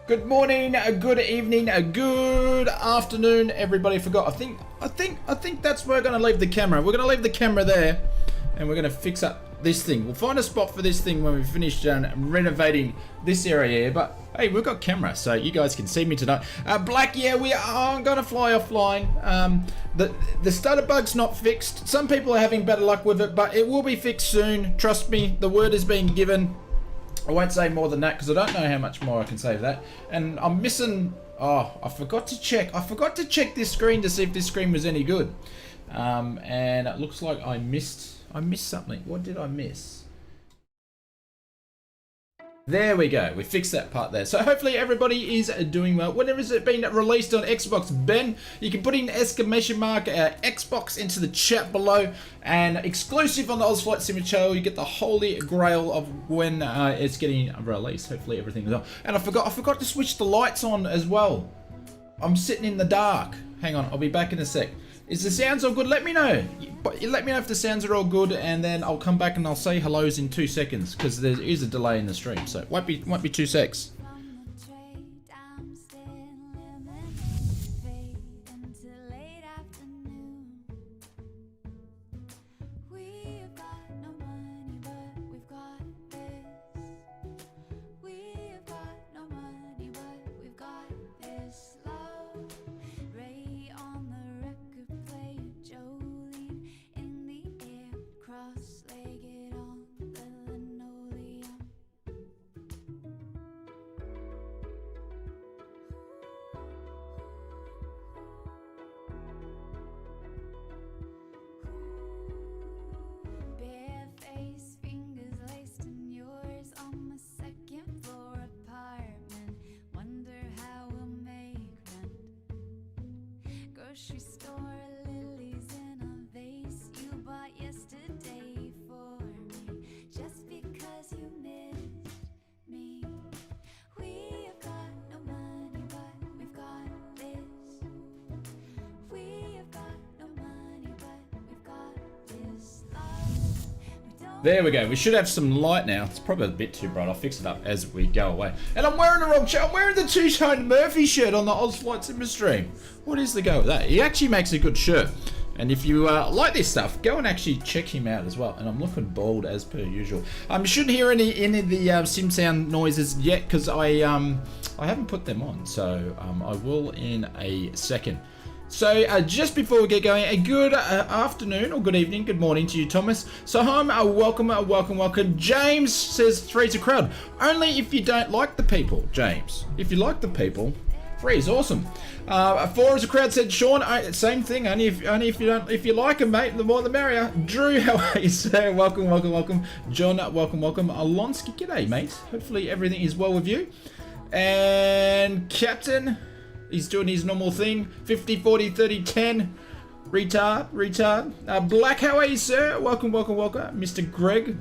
Good morning, good evening, good afternoon, everybody. Forgot. I think that's where we're gonna leave the camera. We're gonna leave the camera there, and we're gonna fix up this thing. We'll find a spot for this thing when we finish renovating this area here. But hey, we've got camera, so you guys can see me tonight. Black, yeah, we are gonna fly offline. The stutter bug's not fixed. Some people are having better luck with it, but it will be fixed soon. Trust me, the word is being given. I won't say more than that because I don't know how much more I can say of that. And I'm missing. Oh, I forgot to check. I forgot to check this screen to see if this screen was any good. And it looks like I missed something. What did I miss? There we go. We fixed that part there. So hopefully everybody is doing well. Whenever is it been released on Xbox, Ben? You can put in exclamation mark Xbox into the chat below. And exclusive on the Oz Flight Simulator channel, you get the holy grail of when it's getting released. Hopefully everything is on. And I forgot to switch the lights on as well. I'm sitting in the dark. Hang on, I'll be back in a sec. Is the sounds all good? Let me know. Let me know if the sounds are all good, and then I'll come back and I'll say hellos in 2 seconds because there is a delay in the stream, so it won't be 2 secs. Grocery store, lilies in a vase you bought yesterday for me, just because you missed me. We've got no money, but we've got this. We've got no money, but we've got this love. There we go. We should have some light now. It's probably a bit too bright. I'll fix it up as we go away. And I'm wearing the wrong shirt. I'm wearing the two-tone Murphy shirt on the Oz Flight Simulator stream. What is the go with that? He actually makes a good shirt. And if you like this stuff, go and actually check him out as well. And I'm looking bald as per usual. You shouldn't hear any of the sim sound noises yet because I haven't put them on. So I will in a second. So just before we get going, a good afternoon or good evening, good morning to you, Thomas. So home, welcome. James says 3 to crowd. Only if you don't like the people, James. If you like the people, 3 is awesome. 4 as a crowd said Sean. Same thing. Only if you like them, mate. The more the merrier. Drew, how are you, sir? Welcome. John, welcome. Alonsky, g'day, mate. Hopefully everything is well with you. And Captain. He's doing his normal thing. 50, 40, 30, 10. Retard. Black, how are you, sir? Welcome. Mr. Greg.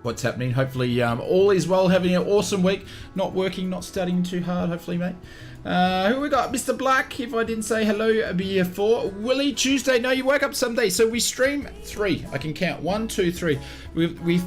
What's happening? Hopefully all is well, having an awesome week. Not working, not studying too hard, hopefully, mate. Who we got? Mr. Black, if I didn't say hello, it'd be 4. Willie, Tuesday. No, you woke up Sunday. So we stream 3. I can count 1, 2, 3. We've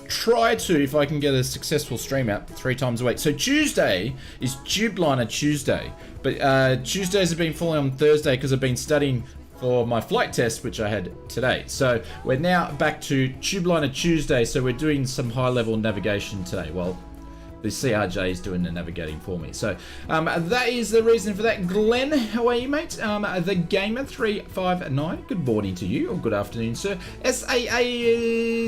try to, if I can get a successful stream out 3 times a week. So Tuesday is Tubeliner Tuesday, but Tuesdays have been falling on Thursday because I've been studying for my flight test, which I had today. So we're now back to Tubeliner Tuesday, so we're doing some high-level navigation today. Well, the CRJ is doing the navigating for me. So that is the reason for that. Glenn, how are you, mate? The Gamer 359. Good morning to you, or good afternoon, sir. SAA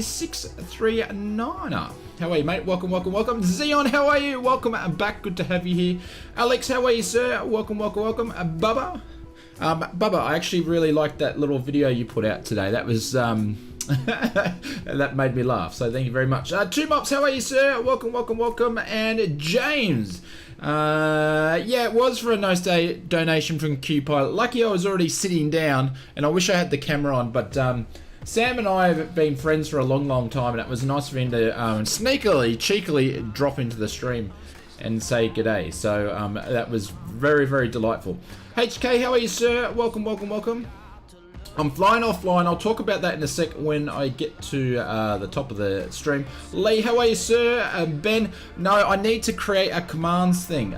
639er. How are you, mate? Welcome. Xeon, how are you? Welcome back. Good to have you here. Alex, how are you, sir? Welcome. Bubba. Bubba, I actually really liked that little video you put out today. That was that made me laugh, so thank you very much. 2 Mops, how are you, sir? Welcome. And James, yeah, it was for a nice day donation from Q Pilot. Lucky I was already sitting down, and I wish I had the camera on, but Sam and I have been friends for a long time, and it was nice of him to cheekily drop into the stream and say g'day. So that was very delightful. HK, how are you, sir? Welcome. I'm flying offline. I'll talk about that in a sec when I get to the top of the stream. Lee, how are you, sir? Ben, no, I need to create a commands thing.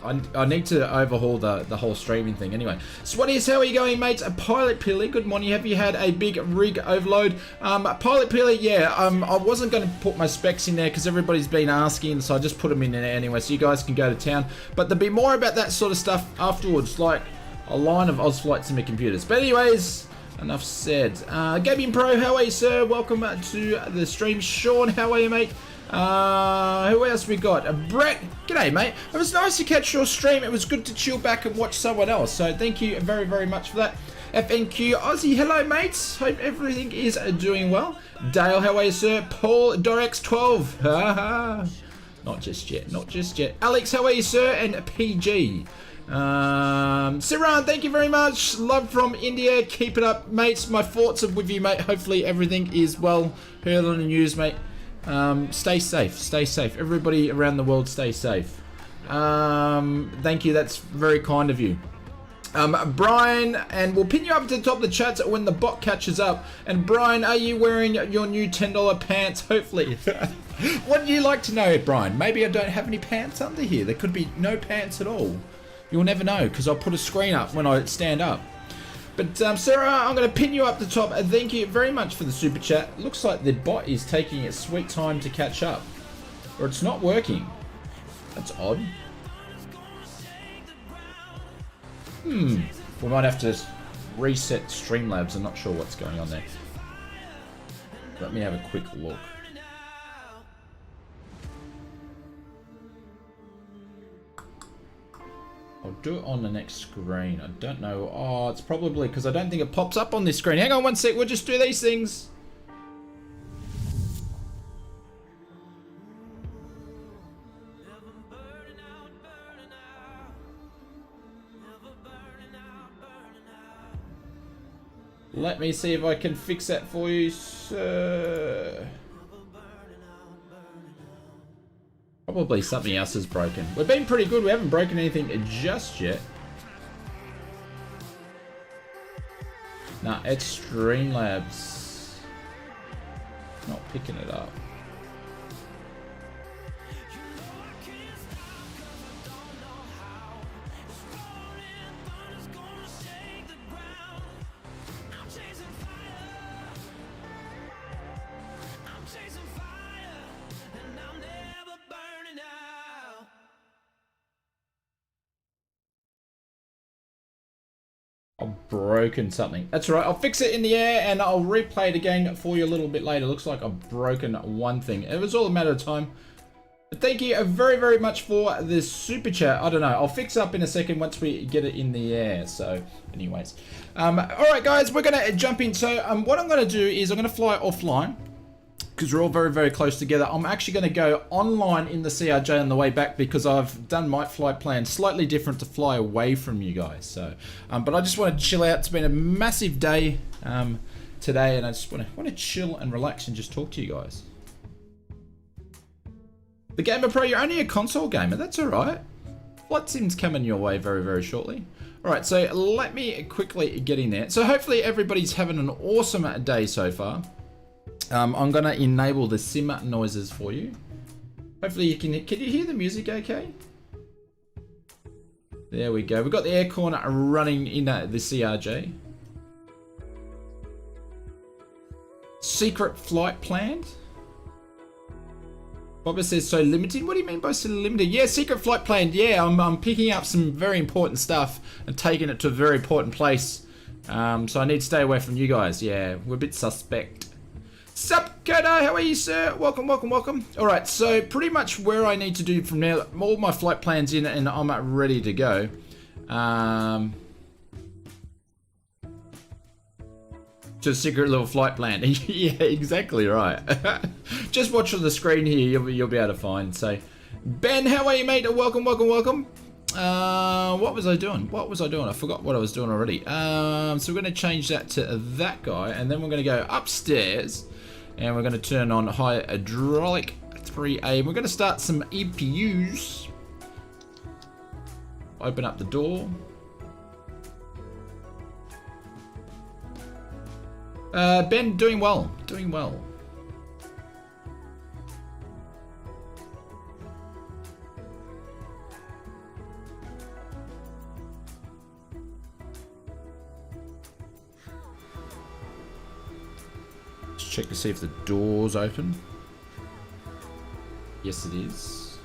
I need to overhaul the whole streaming thing anyway. Swatties, how are you going, mates? Pilot Pilly, good morning. Have you had a big rig overload? Pilot Pilly, yeah, I wasn't going to put my specs in there because everybody's been asking, so I just put them in there anyway, so you guys can go to town. But there'll be more about that sort of stuff afterwards, like a line of Oz flights in my computers. But anyways, enough said. Gaming Pro, how are you, sir? Welcome to the stream. Sean, how are you, mate? Who else we got? Brett, g'day, mate. It was nice to catch your stream. It was good to chill back and watch someone else. So thank you very, very much for that. FNQ Aussie, hello, mates. Hope everything is doing well. Dale, how are you, sir? Paul Dorex12. Haha. Not just yet. Not just yet. Alex, how are you, sir? And PG. Siran, thank you very much. Love from India. Keep it up, mates. My thoughts are with you, mate. Hopefully everything is well. Heard on the news, mate. Stay safe. Stay safe. Everybody around the world, stay safe. Thank you. That's very kind of you. Brian, and we'll pin you up to the top of the chats when the bot catches up. And Brian, are you wearing your new $10 pants? Hopefully. What do you like to know, Brian? Maybe I don't have any pants under here. There could be no pants at all. You'll never know because I'll put a screen up when I stand up. But Sarah, I'm going to pin you up the top. And thank you very much for the super chat. Looks like the bot is taking its sweet time to catch up. Or it's not working. That's odd. We might have to reset Streamlabs. I'm not sure what's going on there. Let me have a quick look. I'll do it on the next screen. I don't know. Oh, it's probably because I don't think it pops up on this screen. Hang on one sec. We'll just do these things. Let me see if I can fix that for you, sir. Probably something else is broken. We've been pretty good. We haven't broken anything just yet. Nah, it's Streamlabs. Not picking it up. I've broken something. That's right. I'll fix it in the air and I'll replay it again for you a little bit later. Looks like I've broken one thing. It was all a matter of time. But thank you very, very much for this super chat. I don't know. I'll fix up in a second once we get it in the air. So anyways. All right, guys, we're going to jump in. So what I'm going to do is I'm going to fly offline, because we're all very, very close together. I'm actually going to go online in the CRJ on the way back because I've done my flight plan slightly different to fly away from you guys. So, but I just want to chill out. It's been a massive day today, and I just want to chill and relax and just talk to you guys. The Gamer Pro, you're only a console gamer. That's all right. Flight sim's coming your way very, very shortly. All right, so let me quickly get in there. So hopefully everybody's having an awesome day so far. I'm going to enable the sim noises for you. Hopefully you can you hear the music okay? There we go. We've got the aircon running in the CRJ. Secret flight planned. Bobber says so limited. What do you mean by so limited? Yeah, secret flight planned. Yeah, I'm picking up some very important stuff and taking it to a very important place. So I need to stay away from you guys. Yeah, we're a bit suspect. Sup, Kodo, how are you, sir? Welcome, welcome, welcome. All right, so pretty much where I need to do from now, all my flight plans in and I'm ready to go. Just a secret little flight plan. Yeah, exactly right. Just watch on the screen here, you'll be able to find. So, Ben, how are you, mate? Welcome, welcome, welcome. What was I doing? What was I doing? I forgot what I was doing already. So we're going to change that to that guy, and then we're going to go upstairs. And we're going to turn on hydraulic 3A. We're going to start some EPUs. Open up the door. Ben, doing well. Doing well. Let's check to see if the door's open. Yes, it is.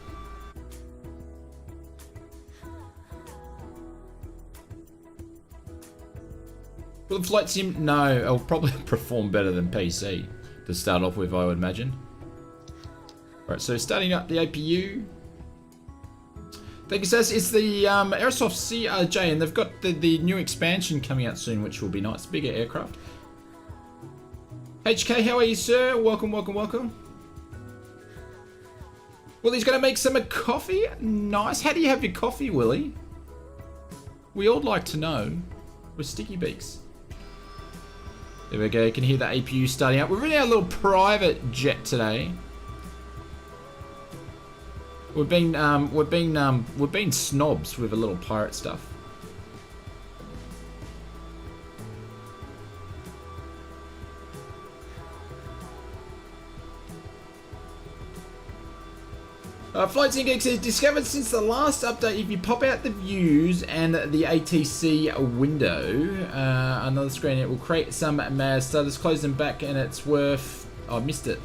Will the flight sim? No, it'll probably perform better than PC to start off with, I would imagine. Alright, so starting up the APU. Thank you, Says. It's the Airsoft CRJ, and they've got the new expansion coming out soon, which will be nice. Bigger aircraft. HK, how are you, sir? Welcome, welcome, welcome. Willie's going to make some coffee. Nice. How do you have your coffee, Willie? We all like to know. With Sticky Beaks. There we go. You can hear the APU starting up. We're in our little private jet today. We've been snobs with a little pirate stuff. Flight Sim Geek says, discovered since the last update, if you pop out the views and the ATC window, another screen, it will create some mad stutters. Close them back and it's worth... I missed it.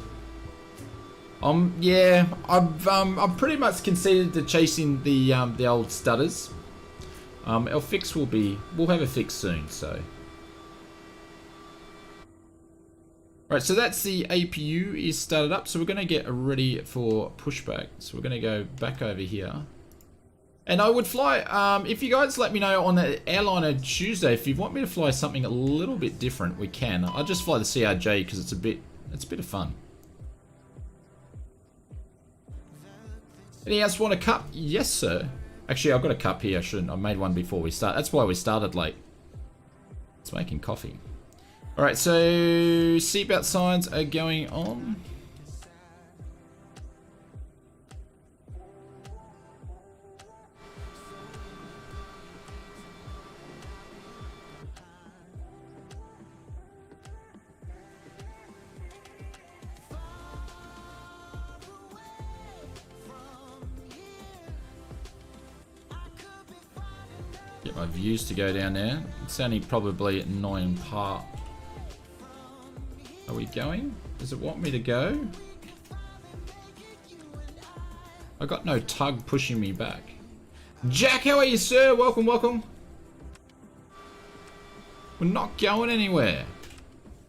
Yeah, I'm pretty much conceded to chasing the old stutters. Our fix will be... We'll have a fix soon, so... Right, so that's the APU is started up, so we're going to get ready for pushback. So we're going to go back over here. And I would fly, if you guys let me know on the airliner Tuesday, if you want me to fly something a little bit different, we can. I'll just fly the CRJ because it's a bit of fun. Any else want a cup? Yes, sir. Actually, I've got a cup here. I made one before we start. That's why we started late. It's making coffee. Alright, so seatbelt signs are going on. Get my views to go down there. It's only probably at 9 part. Are we going? Does it want me to go? I got no tug pushing me back. Jack, how are you, sir? Welcome, welcome. We're not going anywhere.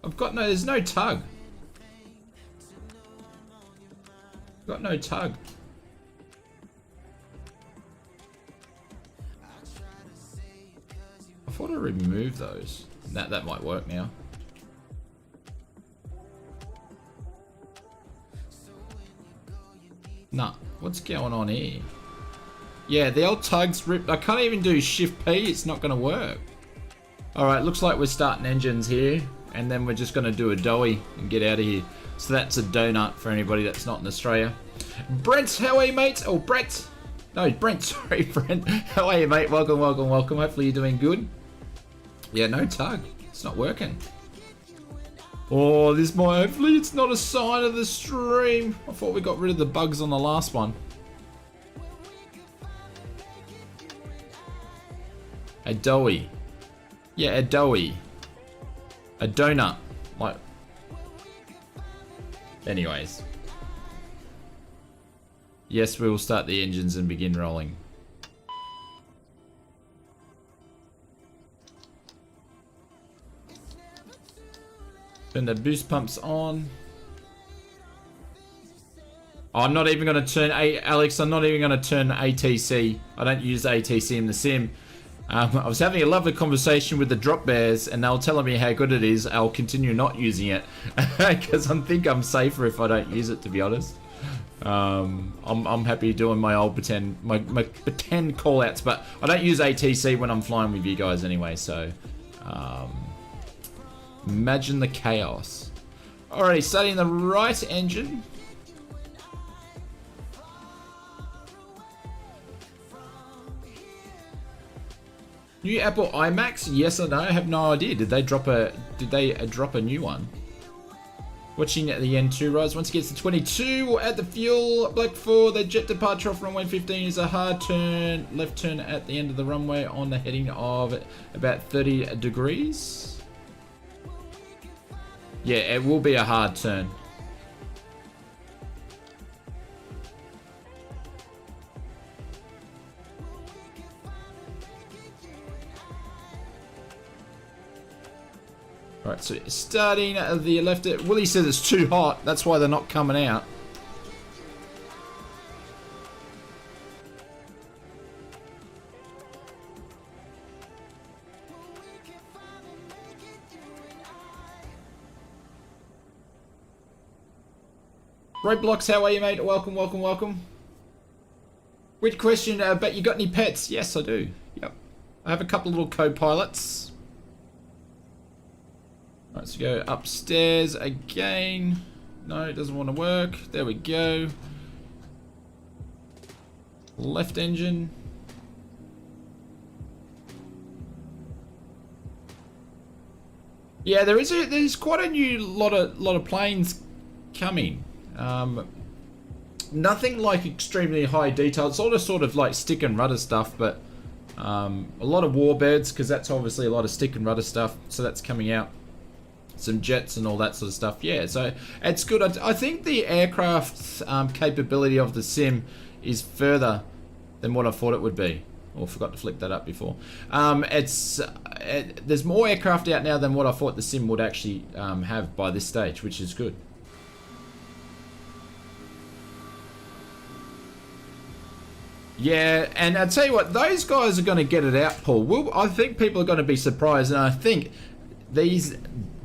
There's no tug. Got no tug. I thought I removed those. That might work now. Nah, what's going on here? Yeah, the old tug's ripped. I can't even do Shift P. It's not going to work. Alright, looks like we're starting engines here. And then we're just going to do a doughy and get out of here. So that's a donut for anybody that's not in Australia. Brent, how are you, mate? Oh, Brett. No, Brent. Sorry, Brent. How are you, mate? Welcome, welcome, welcome. Hopefully you're doing good. Yeah, no tug. It's not working. Oh, hopefully it's not a sign of the stream. I thought we got rid of the bugs on the last one. A doughy. Yeah, a doughy. A donut. Like. Anyways. Yes, we will start the engines and begin rolling. Turn the boost pumps on. Oh, I'm not even going to turn Alex. I'm not even going to turn ATC. I don't use ATC in the sim. I was having a lovely conversation with the drop bears, and they were telling me how good it is. I'll continue not using it because I think I'm safer if I don't use it. To be honest, I'm happy doing my old pretend pretend callouts, but I don't use ATC when I'm flying with you guys anyway. So. Imagine the chaos. Alrighty, starting the right engine. New Apple iMacs? Yes or no? I have no idea. Did they drop a new one? Watching at the N2 rise. Once it gets to 22, we'll add the fuel. Black 4, the jet departure off runway 15 is a hard turn. Left turn at the end of the runway on the heading of about 30 degrees. Yeah, it will be a hard turn. Right, so starting at the left, Willie says it's too hot. That's why they're not coming out. Roblox, how are you, mate? Welcome, welcome, welcome. Which question, but you got any pets? Yes, I do. Yep. I have a couple little co-pilots. Right, so go upstairs again. No, it doesn't want to work. There we go. Left engine. Yeah, there's quite a new lot of planes coming. Nothing like extremely high detail. It's sort of like stick and rudder stuff, but a lot of warbirds, because that's obviously a lot of stick and rudder stuff. So that's coming out. Some jets and all that sort of stuff. Yeah, so it's good. I think the aircraft's capability of the sim is further than what I thought it would be. Oh, forgot to flick that up before. There's more aircraft out now than what I thought the sim would actually have by this stage, which is good. Yeah, and I tell you what, those guys are going to get it out, Paul. I think people are going to be surprised, and I think these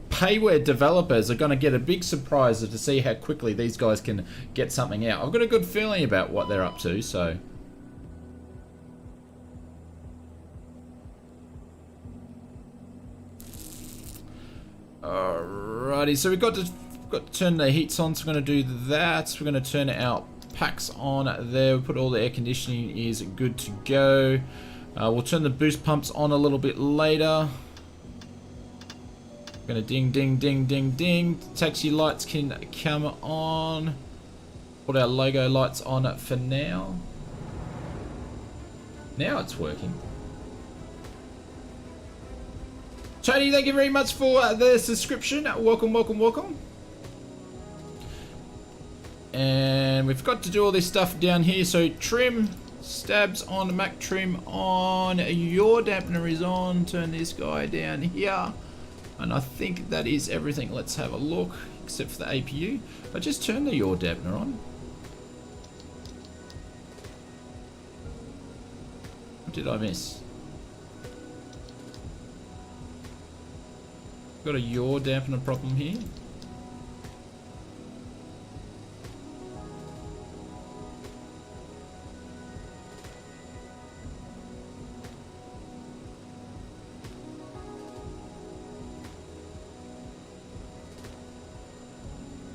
payware developers are going to get a big surprise to see how quickly these guys can get something out. I've got a good feeling about what they're up to, so. Alrighty, so we've got to turn the heats on, so we're going to do that. We're going to turn our packs on there. We put all the air conditioning is good to go. We'll turn the boost pumps on a little bit later. Gonna ding, ding, ding, ding, ding. Taxi lights can come on. Put our logo lights on for now. Now it's working. Tony, thank you very much for the subscription. Welcome, welcome, welcome. And we've got to do all this stuff down here. So trim, stabs on, Mac trim on. Your dampener is on. Turn this guy down here. And I think that is everything. Let's have a look, except for the APU. I just turned the yaw dampener on. What did I miss? Got a yaw dampener problem here.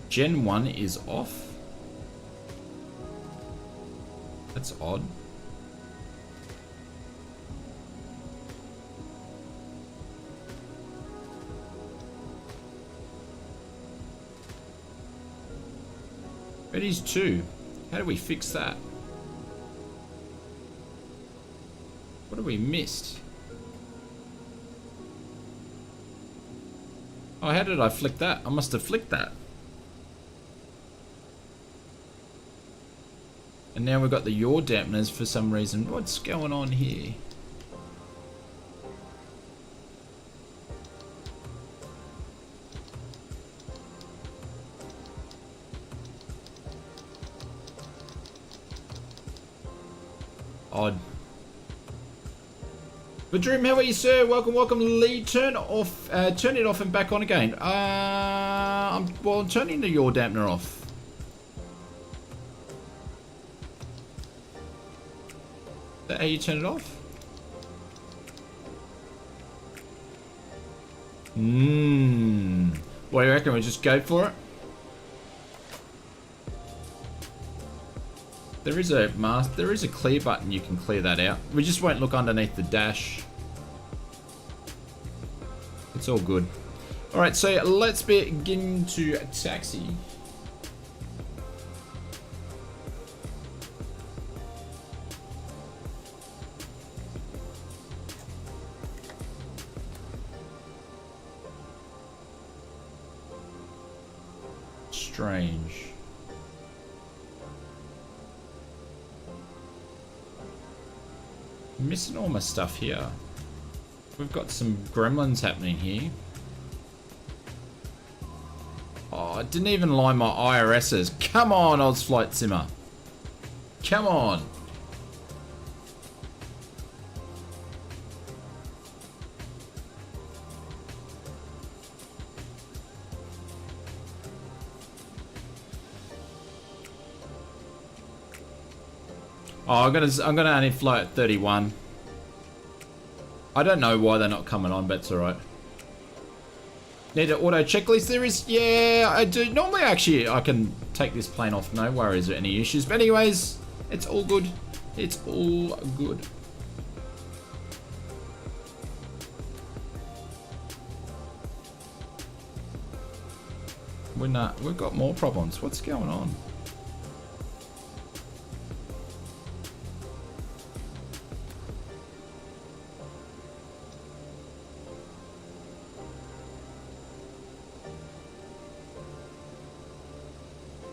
Gen 1 is off. That's odd. It is 2. How do we fix that? What have we missed? Oh, how did I flick that? I must have flicked that. And now we've got the yaw dampeners for some reason. What's going on here? Odd. But Dream, how are you, sir? Welcome, welcome. Lee, turn it off and back on again. I'm turning the yaw dampener off. Is that how you turn it off? What do you reckon? We just go for it? There is a clear button, you can clear that out. We just won't look underneath the dash. It's all good. Alright, so let's begin to taxi. Strange. I'm missing all my stuff here. We've got some gremlins happening here. Oh, I didn't even line my IRSs. Come on, Oz Flight Simmer. Come on. Oh, I'm gonna only fly at 31. I don't know why they're not coming on, but it's alright. Need an auto checklist? There is, yeah, I do. Normally, actually, I can take this plane off, no worries or any issues. But anyways, it's all good. It's all good. We've got more problems. What's going on?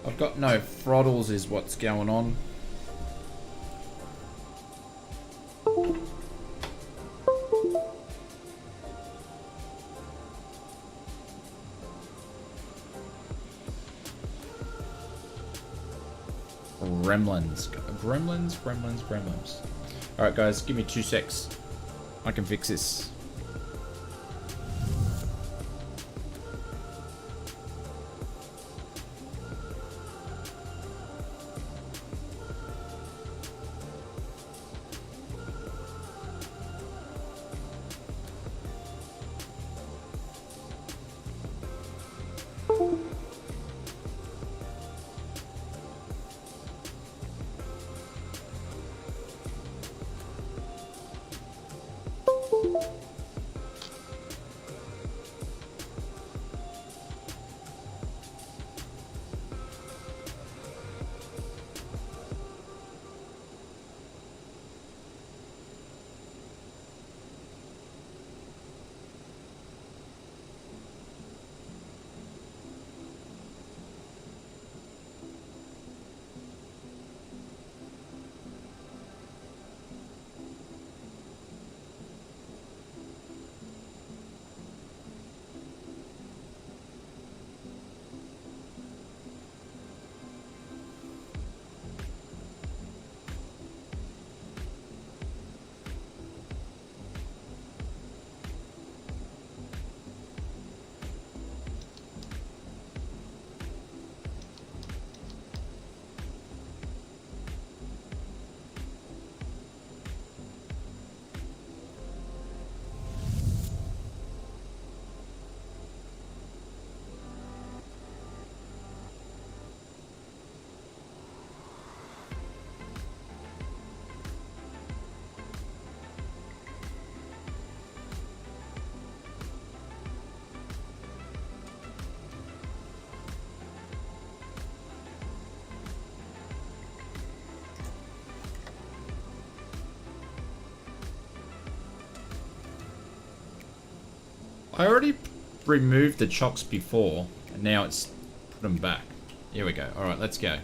I've got no throttles is what's going on. Gremlins. Alright guys, give me 2 secs. I can fix this. I already removed the chocks before, and now it's put them back. Here we go. Alright, let's go.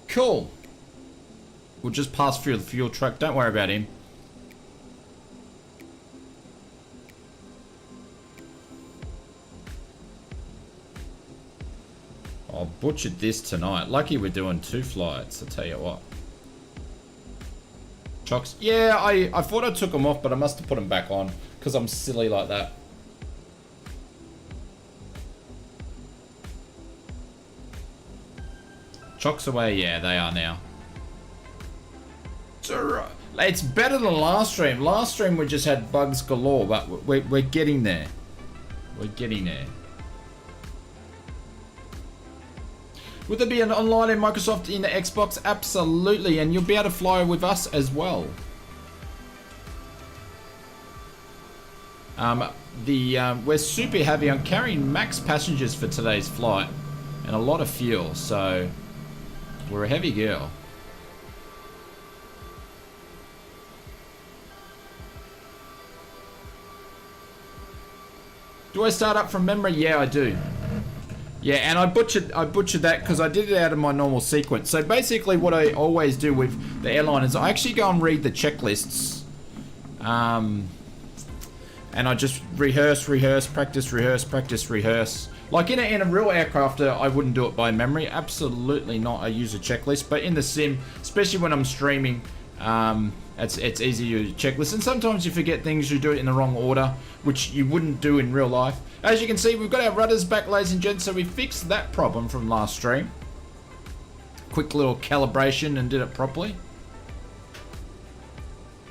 Cool. We'll just pass through the fuel truck. Don't worry about him. I butchered this tonight. Lucky we're doing 2 flights, I'll tell you what. Chocks. Yeah, I thought I took them off, but I must have put them back on because I'm silly like that. Chocks away, yeah, they are now. It's better than last stream. Last stream we just had bugs galore, but we're getting there. We're getting there. Will there be an online in Microsoft in the Xbox? Absolutely, and you'll be able to fly with us as well. We're super heavy. I'm carrying max passengers for today's flight and a lot of fuel, so we're a heavy girl. Do I start up from memory? Yeah, I do. Yeah, and I butchered that because I did it out of my normal sequence. So basically what I always do with the airline is I actually go and read the checklists. And I just rehearse, practice. Like in a real aircraft, I wouldn't do it by memory. Absolutely not. I use a checklist. But in the sim, especially when I'm streaming, it's easy to use a checklist. And sometimes you forget things, you do it in the wrong order, which you wouldn't do in real life. As you can see, we've got our rudders back, ladies and gents, so we fixed that problem from last stream. Quick little calibration and did it properly.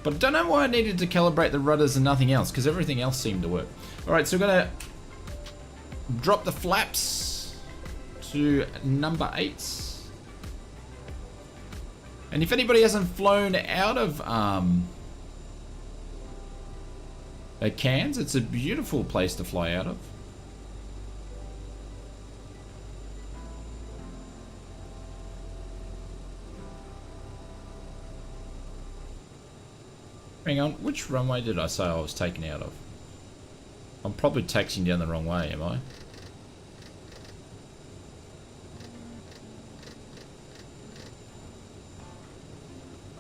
But I don't know why I needed to calibrate the rudders and nothing else, because everything else seemed to work. Alright, so we're going to drop the flaps to number 8. And if anybody hasn't flown out of Cairns, it's a beautiful place to fly out of. Hang on, which runway did I say I was taken out of? I'm probably taxiing down the wrong way, am I?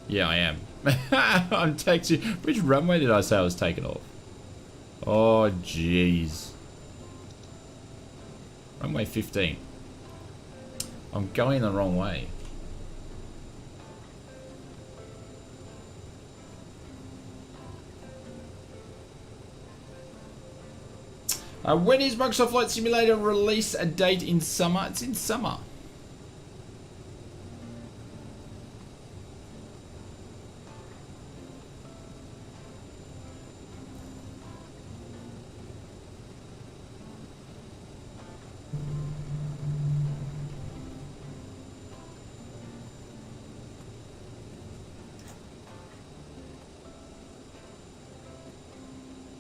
Yeah, I am. I'm taxiing. Which runway did I say I was taken off? Oh, jeez. Runway 15. I'm going the wrong way. When is Microsoft Flight Simulator release a date in summer? It's in summer.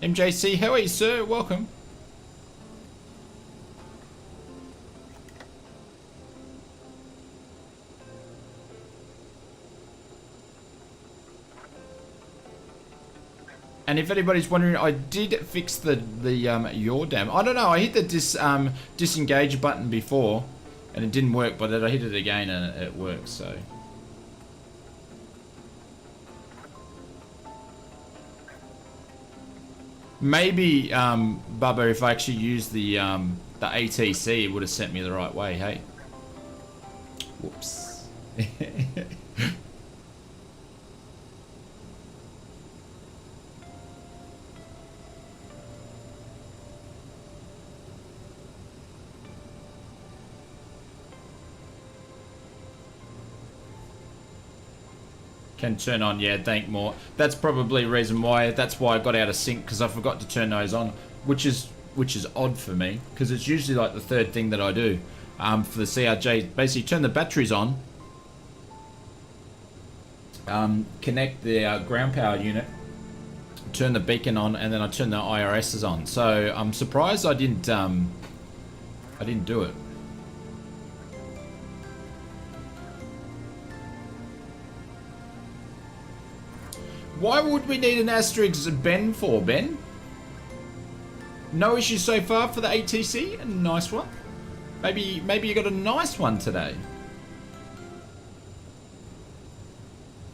MJC, how are you, sir? Welcome. And if anybody's wondering, I did fix the yaw dam. I don't know, I hit the disengage button before and it didn't work, but then I hit it again and it works, so. Maybe, Bubba, if I actually used the ATC, it would have sent me the right way, hey? Whoops. Can turn on, yeah, thank more. That's probably the reason why. That's why I got out of sync, because I forgot to turn those on, which is odd for me, because it's usually like the third thing that I do for the CRJ. Basically, turn the batteries on, connect the ground power unit, turn the beacon on, and then I turn the IRSs on. So I'm surprised I didn't do it. Why would we need an asterisk Ben for, Ben? No issues so far for the ATC? A nice one. Maybe you got a nice one today.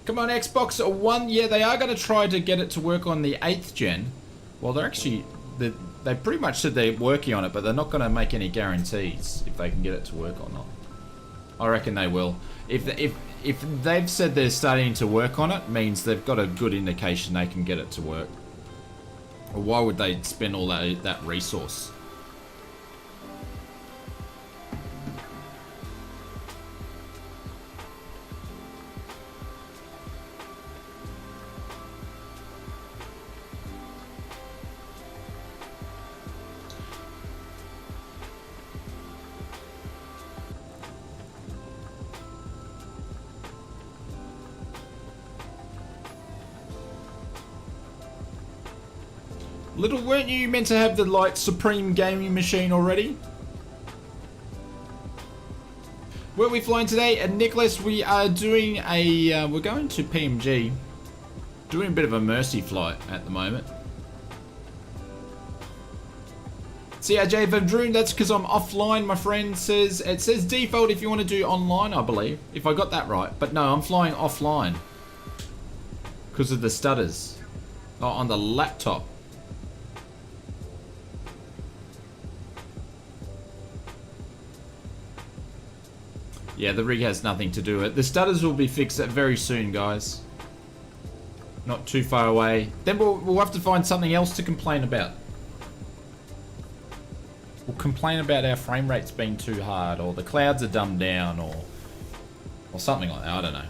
Come on, Xbox One. Yeah, they are going to try to get it to work on the 8th gen. Well, they're actually... They pretty much said they're working on it, but they're not going to make any guarantees if they can get it to work or not. I reckon they will. If they've said they're starting to work on it, means they've got a good indication they can get it to work. Or why would they spend all that resource? Little, weren't you meant to have the like supreme gaming machine already? Where are we flying today? Nicholas, we are doing a, we're going to PMG. Doing a bit of a mercy flight at the moment. CRJ Vendroon, that's because I'm offline, my friend says. It says default if you want to do online, I believe. If I got that right. But no, I'm flying offline. Because of the stutters. Oh, on the laptop. Yeah, the rig has nothing to do with it. The stutters will be fixed very soon, guys. Not too far away. Then we'll have to find something else to complain about. We'll complain about our frame rates being too hard, or the clouds are dumbed down, or something like that. I don't know.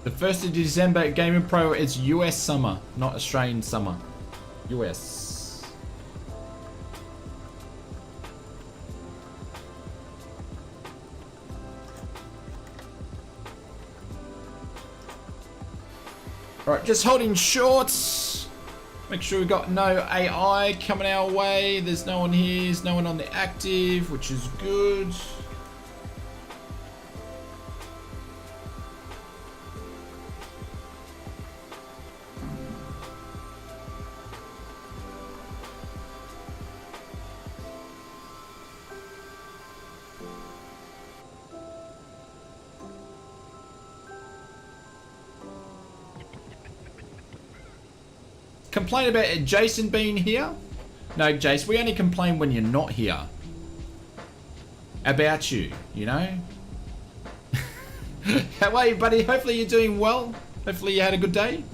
The 1st of December, Gaming Pro is US summer, not Australian summer. US. Alright, just holding shorts. Make sure we've got no AI coming our way. There's no one here. There's no one on the active, which is good. Complain about Jason being here? No, Jace, we only complain when you're not here. About you, you know? How are you, buddy? Hopefully you're doing well. Hopefully you had a good day.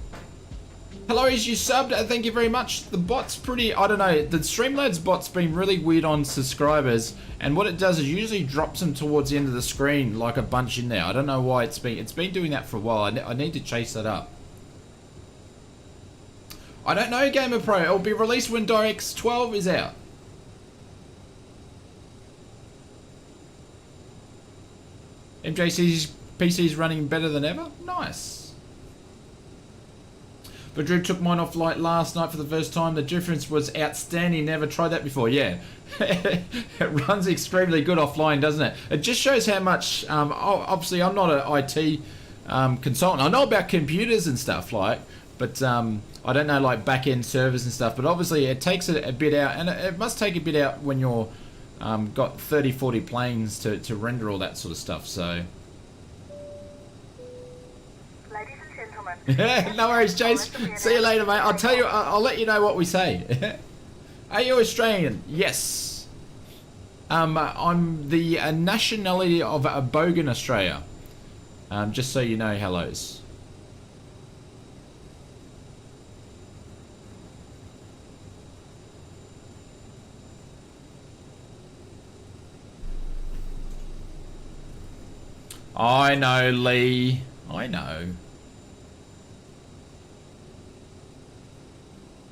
Hello, is you subbed? Thank you very much. The bot's pretty, I don't know, the Streamlabs bot's been really weird on subscribers, and what it does is usually drops them towards the end of the screen like a bunch in there. I don't know why it's been doing that for a while. I need to chase that up. I don't know, Gamer Pro. It'll be released when DirectX 12 is out. MJC's PC is running better than ever. Nice. But Drew took mine off light last night for the first time. The difference was outstanding. Never tried that before. Yeah, it runs extremely good offline, doesn't it? It just shows how much. Obviously, I'm not an IT consultant. I know about computers and stuff like, but I don't know like back-end servers and stuff, but obviously it takes a bit out, and it must take a bit out when you're got 30-40 planes to render all that sort of stuff, so. Ladies and gentlemen. No worries, Chase. See you later, mate. I'll tell you, I'll let you know what we say. Are you Australian? Yes. I'm the nationality of Bogan, Australia. Just so you know, hellos. I know, Lee. I know.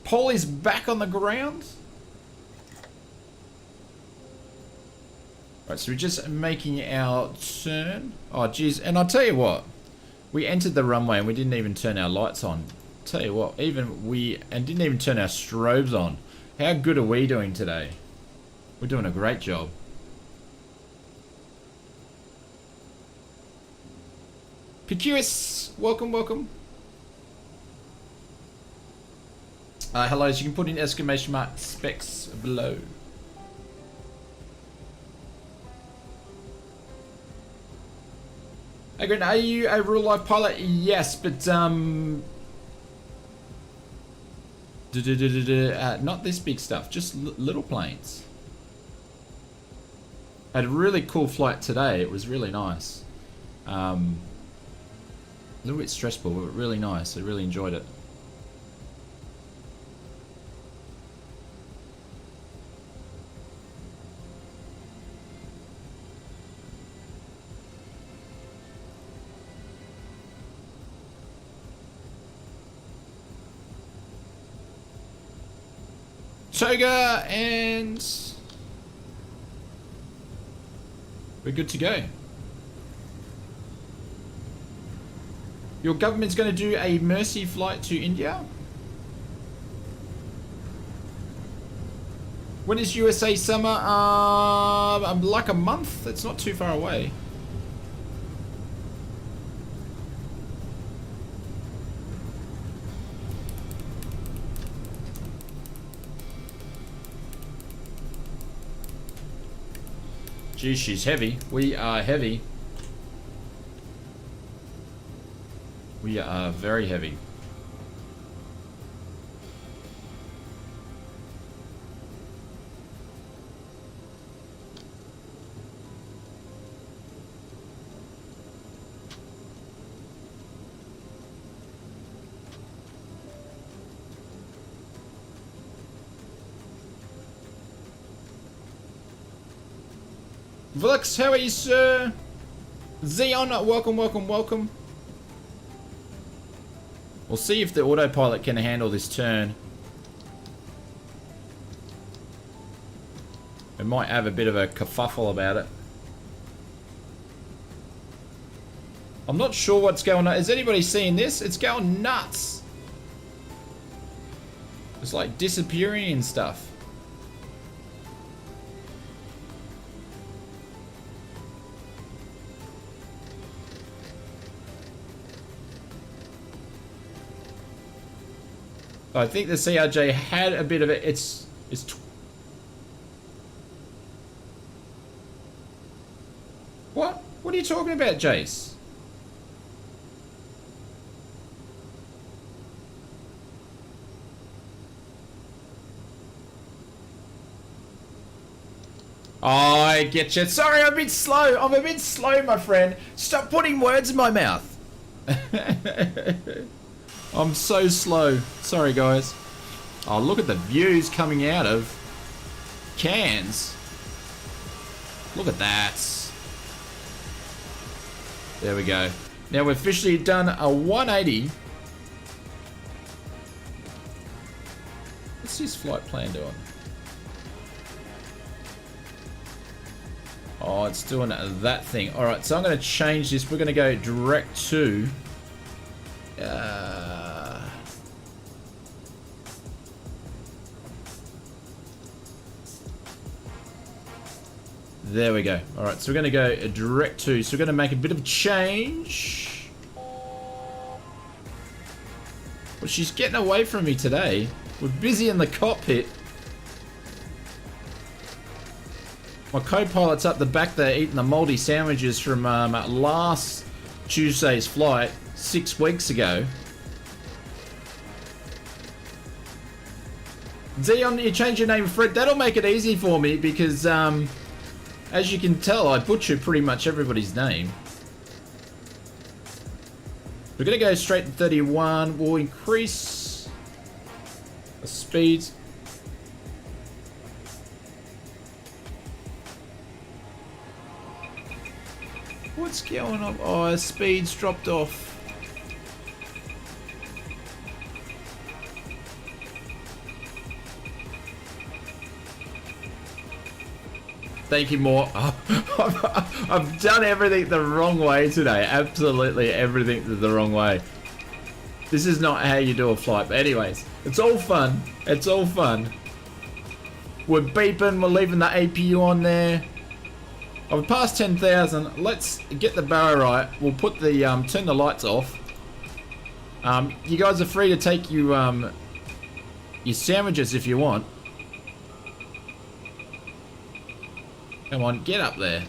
Paul is back on the ground. Right, so we're just making our turn. Oh, geez. And I'll tell you what. We entered the runway and we didn't even turn our lights on. Tell you what, and didn't even turn our strobes on. How good are we doing today? We're doing a great job. PQS, welcome, welcome. Hello, so you can put in exclamation mark specs below. Hey, Grant, are you a real life pilot? Yes, but not this big stuff, just little planes. Had a really cool flight today. It was really nice. A little bit stressful, but really nice. I really enjoyed it. Toga, and we're good to go. Your government's going to do a mercy flight to India? When is USA summer? Like a month. It's not too far away. Geez, she's heavy. We are heavy. We are very heavy. Vlux, how are you, sir? Xeon, welcome, welcome, welcome. We'll see if the autopilot can handle this turn. It might have a bit of a kerfuffle about it. I'm not sure what's going on. Is anybody seeing this? It's going nuts. It's like disappearing and stuff. I think the CRJ had a bit of it. It's what? What are you talking about, Jace? Oh, I get you. Sorry, I'm a bit slow. I'm a bit slow, my friend. Stop putting words in my mouth. I'm so slow. Sorry, guys. Oh, look at the views coming out of Cairns. Look at that. There we go. Now we've officially done a 180. What's this flight plan doing? Oh, it's doing that thing. Alright, so I'm going to change this. We're going to go direct to... there we go. Alright, so we're going to go direct to. So we're going to make a bit of a change. Well, she's getting away from me today. We're busy in the cockpit. My co-pilot's up the back there eating the mouldy sandwiches from last Tuesday's flight 6 weeks ago. Xeon, you change your name, Fred. That'll make it easy for me because, as you can tell, I butcher pretty much everybody's name. We're going to go straight to 31. We'll increase the speeds. What's going on? Oh, speed's dropped off. Thank you, more. I've done everything the wrong way today. Absolutely everything the wrong way. This is not how you do a flight. But anyways, it's all fun. It's all fun. We're beeping. We're leaving the APU on there. I've passed 10,000. Let's get the barrow right. We'll put the turn the lights off. You guys are free to take your sandwiches if you want. Come on, get up there.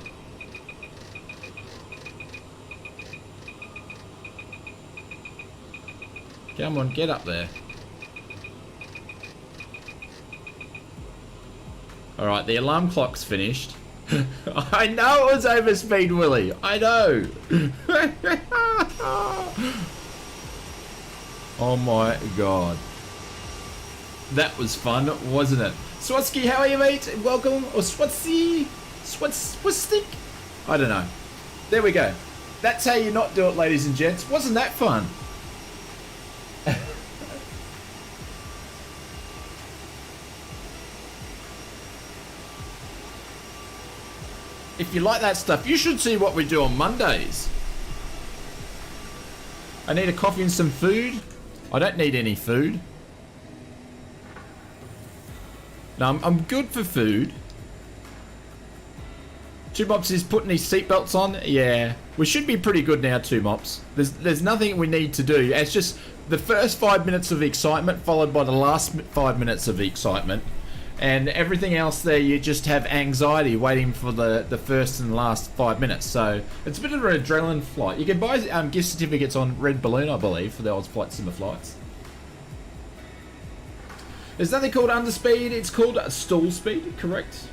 Come on, get up there. Alright, the alarm clock's finished. I know it was overspeed, Willie. I know. Oh my god. That was fun, wasn't it? Swatsky, how are you, mate? Welcome. Or Swatsy. Swastik? I don't know. There we go. That's how you not do it, ladies and gents. Wasn't that fun? If you like that stuff, you should see what we do on Mondays. I need a coffee and some food. I don't need any food. No, I'm good for food. Two Mops is putting his seatbelts on. Yeah, we should be pretty good now, Two Mops. There's nothing we need to do. It's just the first 5 minutes of excitement followed by the last 5 minutes of excitement. And everything else there, you just have anxiety waiting for the first and last 5 minutes. So it's a bit of an adrenaline flight. You can buy gift certificates on Red Balloon, I believe, for the old Flight Simmer flights. There's nothing called underspeed. It's called stall speed, correct?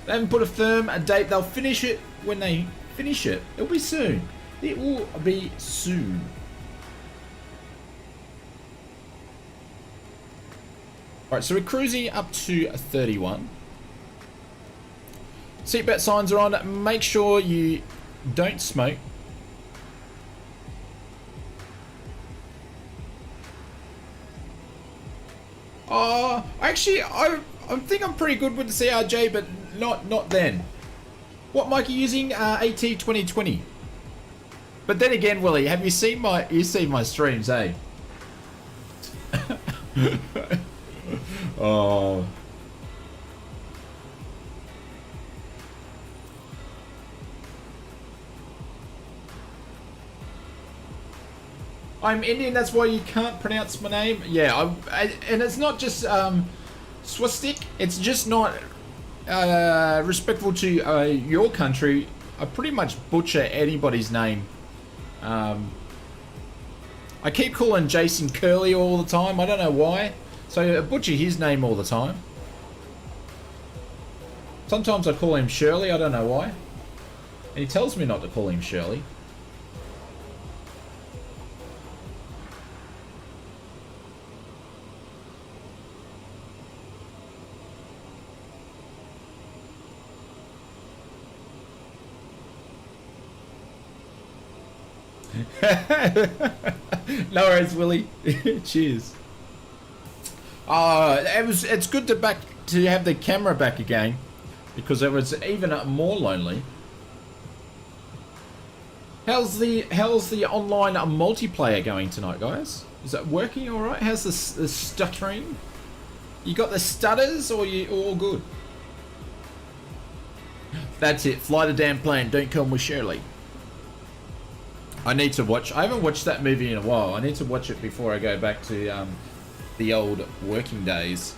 They haven't put a firm date. They'll finish it when they finish it. It'll be soon. It will be soon. Alright, so we're cruising up to 31. Seatbelt signs are on. Make sure you don't smoke. Actually, I think I'm pretty good with the CRJ, but not then. What mic are you using? AT 2020. But then again, Willie, have you seen my streams, eh? Oh. I'm Indian, that's why you can't pronounce my name. Yeah, and it's not just swastik, it's just not respectful to your country. I pretty much butcher anybody's name. I keep calling Jason Curly all the time, I don't know why. So I butcher his name all the time. Sometimes I call him Shirley, I don't know why. And he tells me not to call him Shirley. No worries, Willie. Cheers. It's good to have the camera back again, because it was even more lonely. How's the online multiplayer going tonight, guys? Is it working all right? How's the stuttering? You got the stutters, or you all good? That's it. Fly the damn plane. Don't come with Shirley. I need to watch. I haven't watched that movie in a while. I need to watch it before I go back to the old working days.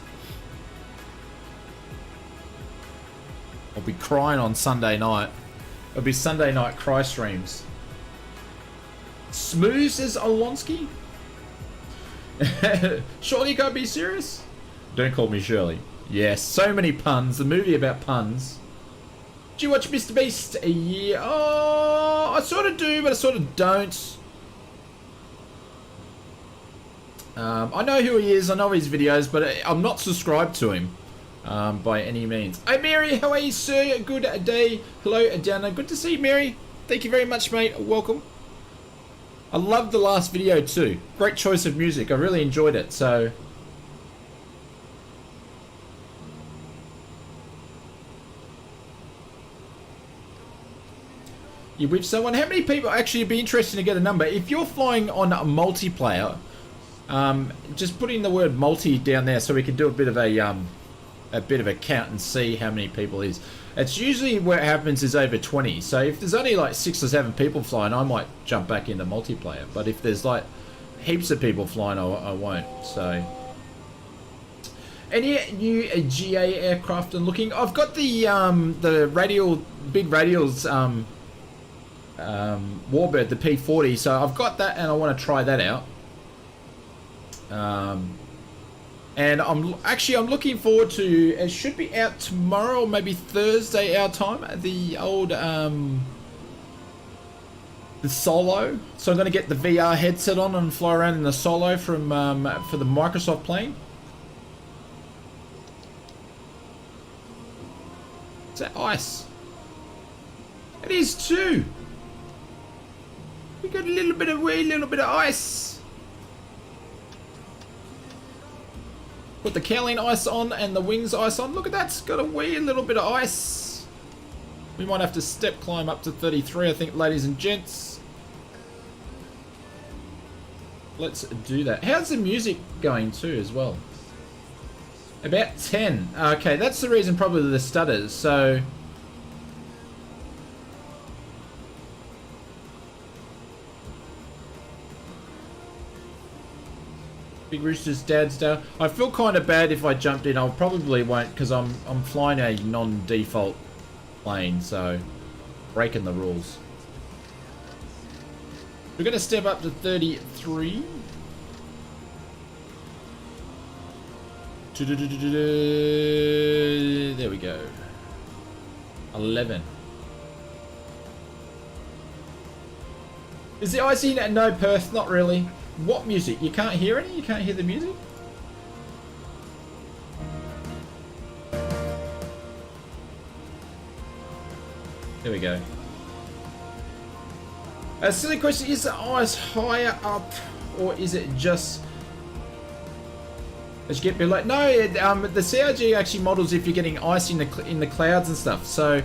I'll be crying on Sunday night. It'll be Sunday night cry streams. Smooth, says Alonsky. Surely you can't be serious? Don't call me Shirley. Yes, so many puns. The movie about puns. Do you watch Mr. Beast? Yeah. Oh, I sort of do, but I sort of don't. I know who he is. I know his videos, but I'm not subscribed to him by any means. Hey, Mary. How are you, sir? Good day. Hello, Dana. Good to see you, Mary. Thank you very much, mate. Welcome. I loved the last video, too. Great choice of music. I really enjoyed it, so... You're with someone. How many people actually would be interested to get a number? If you're flying on a multiplayer, just put in the word multi down there so we can do a bit of a count and see how many people it is. It's usually where it happens is over 20. So if there's only like 6 or 7 people flying, I might jump back into multiplayer. But if there's like heaps of people flying, I won't. So any new GA aircraft and looking? I've got the radial, big radials. Warbird, the P40, so I've got that and I want to try that out. And I'm looking forward to, it should be out tomorrow or maybe Thursday our time, the old the Solo. So I'm going to get the VR headset on and fly around in the Solo from for the Microsoft plane. Is that ice? It is too. We got a little bit of ice. Put the cowling ice on and the wings ice on. Look at that, it's got a wee little bit of ice. We might have to step climb up to 33, I think, ladies and gents. Let's do that. How's the music going too as well? About 10. Okay, that's the reason probably the stutters. So Big Rooster's Dad's Day. I feel kind of bad if I jumped in. I probably won't because I'm flying a non-default plane, so breaking the rules. We're going to step up to 33. There we go. 11. Is the icing? No, Perth, not really. What music? You can't hear any? You can't hear the music? There we go. A silly question, is the ice higher up or is it just as you get below? No, the CRG actually models if you're getting ice in the clouds and stuff. So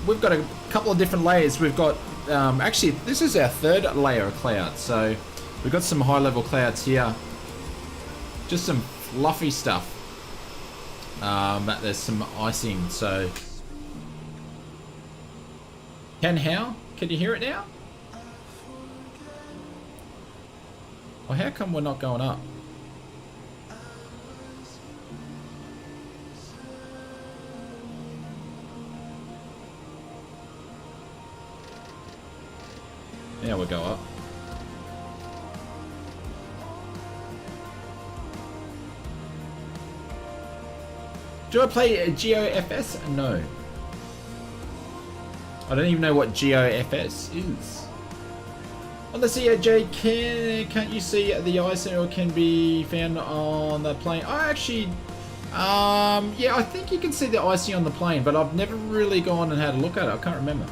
we've got a couple of different layers. We've got actually this is our third layer of clouds. So we've got some high level clouds here. Just some fluffy stuff. There's some icing. So can you hear it now? Well, how come we're not going up? Now we'll go up. Do I play GOFS? No. I don't even know what GOFS is. On the CAJ, can't you see the ice or can be found on the plane? I actually, yeah, I think you can see the icing on the plane, but I've never really gone and had a look at it. I can't remember.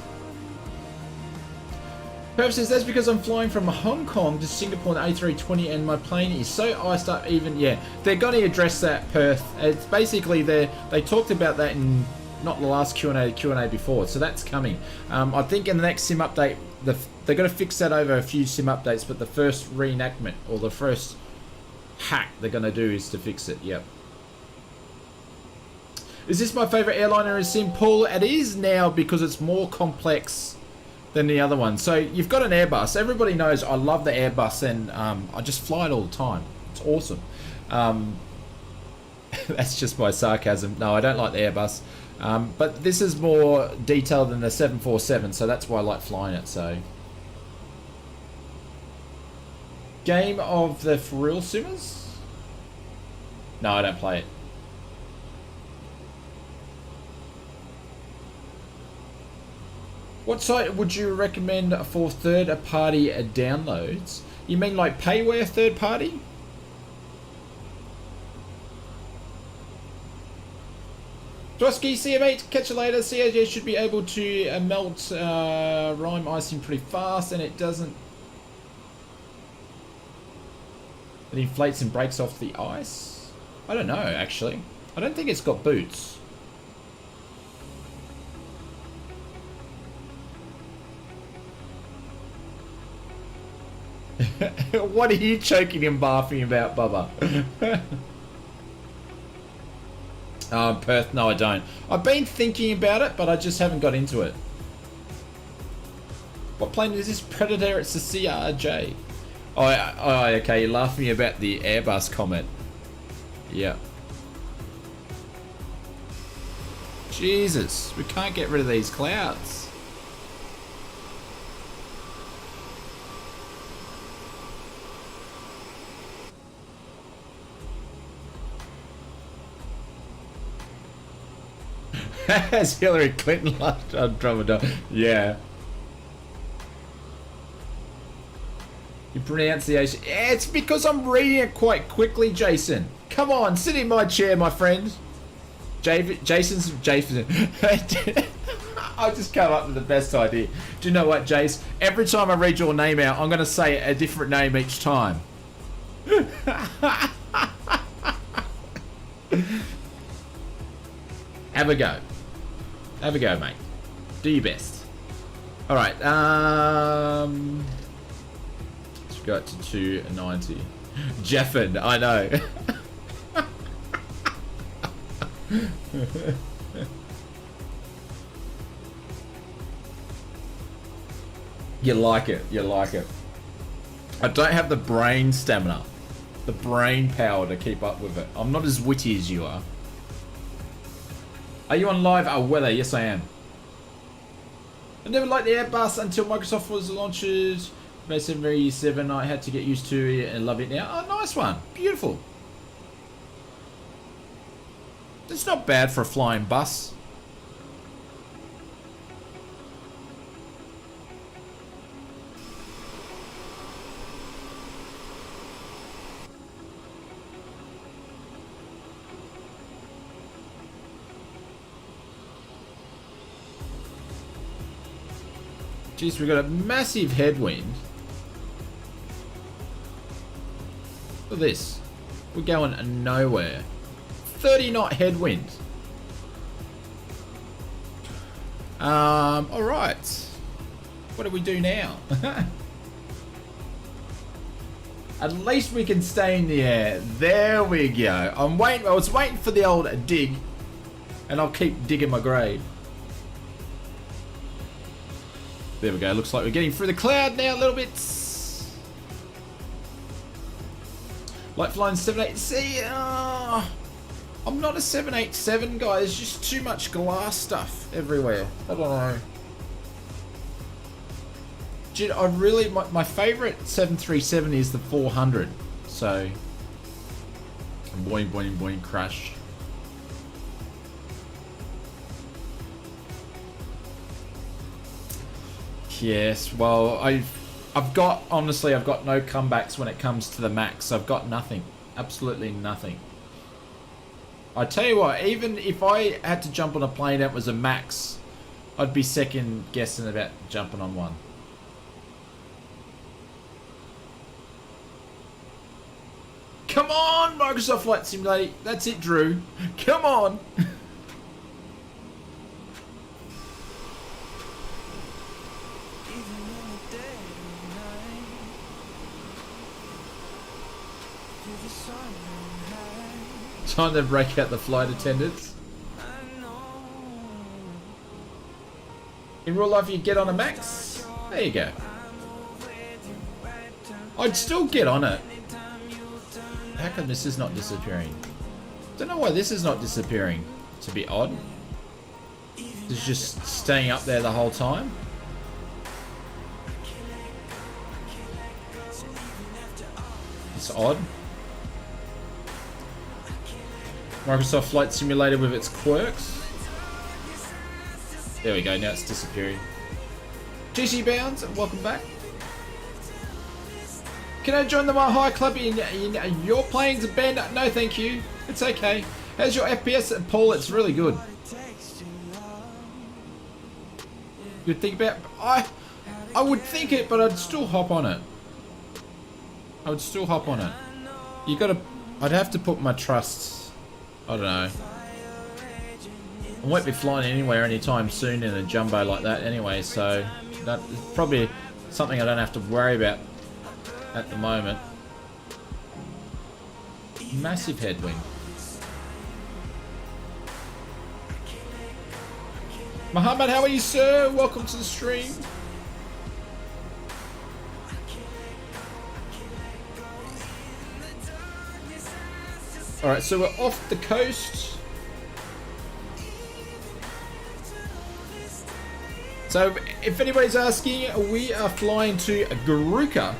Perhaps says that's because I'm flying from Hong Kong to Singapore in A320 and my plane is so iced up even, yeah. They're going to address that, Perth. It's basically, they talked about that in, not the last Q&A before, so that's coming. I think in the next sim update, they're going to fix that over a few sim updates, but the first reenactment or the first hack they're going to do is to fix it. Yep. Is this my favorite airliner in sim? Paul, it is now because it's more complex than the other one. So you've got an Airbus. Everybody knows I love the Airbus, and I just fly it all the time. It's awesome. That's just my sarcasm. No, I don't like the Airbus. But this is more detailed than the 747, so that's why I like flying it. So, game of the For Real Simmers? No, I don't play it. What site would you recommend for third-party downloads? You mean like payware third-party? Drosky, see you mate, catch you later. CAJ should be able to melt rime icing pretty fast, and it doesn't. It inflates and breaks off the ice? I don't know, actually. I don't think it's got boots. What are you choking and barfing about, Bubba? Perth, no I don't. I've been thinking about it, but I just haven't got into it. What plane is this? Predator? It's the CRJ. Oh, okay, you're laughing about the Airbus comment. Yeah. Jesus, we can't get rid of these clouds. Has Hillary Clinton lost Andromeda? Yeah. Your pronunciation. Yeah, it's because I'm reading it quite quickly, Jason. Come on, sit in my chair, my friend. Jason. I just come up with the best idea. Do you know what, Jace? Every time I read your name out, I'm going to say a different name each time. Have a go. Have a go, mate. Do your best. Alright, let's go up to 290. Jeffin, I know. You like it, you like it. I don't have the brain stamina, the brain power to keep up with it. I'm not as witty as you are. Are you on live weather? Yes, I am. I never liked the Airbus until Microsoft was launched. Basically, 7 I had to get used to it and love it now. Oh, nice one. Beautiful. It's not bad for a flying bus. Jeez, we've got a massive headwind. Look at this. We're going nowhere. 30 knot headwind. Alright. What do we do now? At least we can stay in the air. There we go. I was waiting for the old dig. And I'll keep digging my grave. There we go. Looks like we're getting through the cloud now a little bit. Like flying 787. See, I'm not a 787 guy. There's just too much glass stuff everywhere. I don't know. Dude, I really... My favourite 737 is the 400. So... Boing, boing, boing, crash. Yes, well, I've got, honestly, I've got no comebacks when it comes to the max. I've got nothing. Absolutely nothing. I tell you what, even if I had to jump on a plane that was a max, I'd be second guessing about jumping on one. Come on, Microsoft Flight Simulator. That's it, Drew. Come on. Time to break out the flight attendants. In real life, you get on a max. There you go. I'd still get on it. How come this is not disappearing? Don't know why this is not disappearing. It's a bit odd. It's just staying up there the whole time. It's odd. Microsoft Flight Simulator with its quirks. There we go, now it's disappearing. GC Bounds, welcome back. Can I join the Mile High Club in your planes, Ben? No, thank you. It's okay. How's your FPS, Paul? It's really good. You'd think about... I would think it, but I'd still hop on it. I would still hop on it. You gotta... I'd have to put my trust... I don't know. I won't be flying anywhere anytime soon in a jumbo like that anyway, so that's probably something I don't have to worry about at the moment. Massive headwind. Muhammad, how are you, sir? Welcome to the stream. Alright, so we're off the coast. So, if anybody's asking, we are flying to Garuka.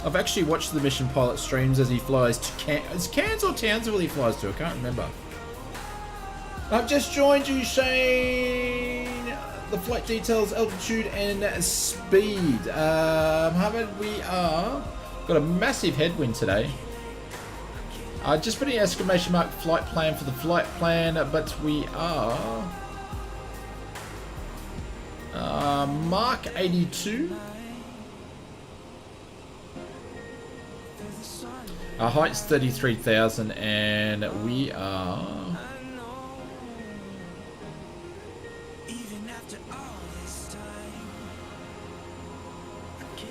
I've actually watched the Mission Pilot streams as he flies to is Cairns or Townsville he flies to? I can't remember. I've just joined you, Shane. The flight details, altitude, and speed. Mohammed, we are got a massive headwind today. Just putting an exclamation mark flight plan for the flight plan, but we are Mark 82. Our height's 33,000 and we are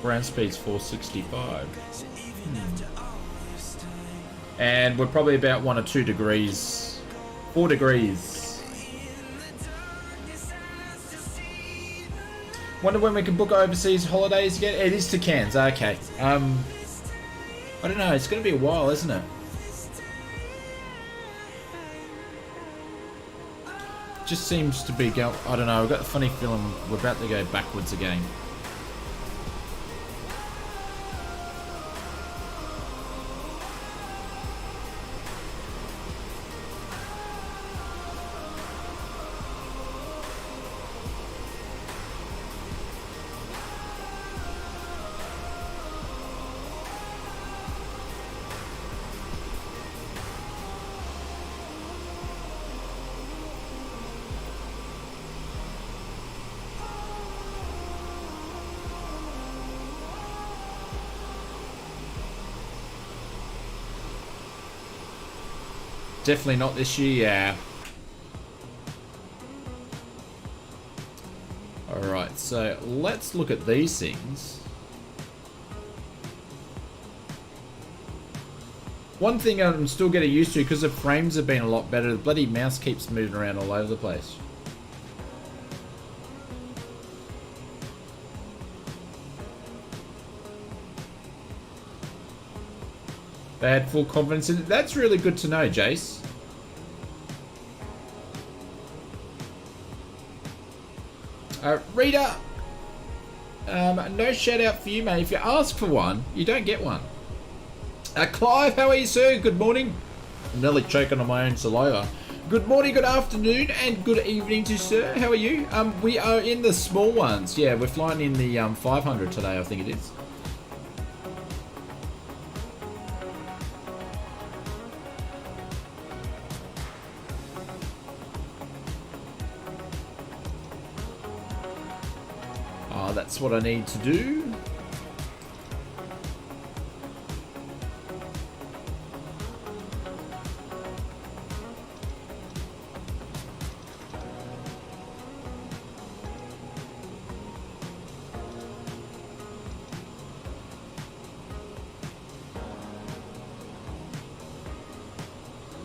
Ground speed's 465. And we're probably about 1 or 2 degrees. 4 degrees. Wonder when we can book overseas holidays again? It is to Cairns, okay. I don't know, it's going to be a while, isn't it? Just seems to be going, I don't know, I've got a funny feeling we're about to go backwards again. Definitely not this year, yeah. Alright, so let's look at these things. One thing I'm still getting used to, because the frames have been a lot better, the bloody mouse keeps moving around all over the place. They had full confidence in it. That's really good to know, Jace. Rita, no shout out for you, mate. If you ask for one, you don't get one. Clive, how are you, sir? Good morning. I'm nearly choking on my own saliva. Good morning, good afternoon, and good evening to sir. How are you? We are in the small ones. Yeah, we're flying in the 500 today, I think it is. That's what I need to do.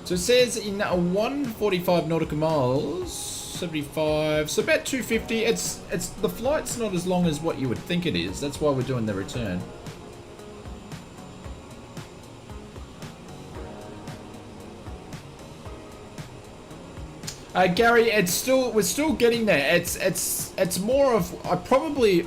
So it says in 145 nautical miles. 75, so about 250. It's the flight's not as long as what you would think it is. That's why we're doing the return. Gary, we're still getting there. It's more of, I probably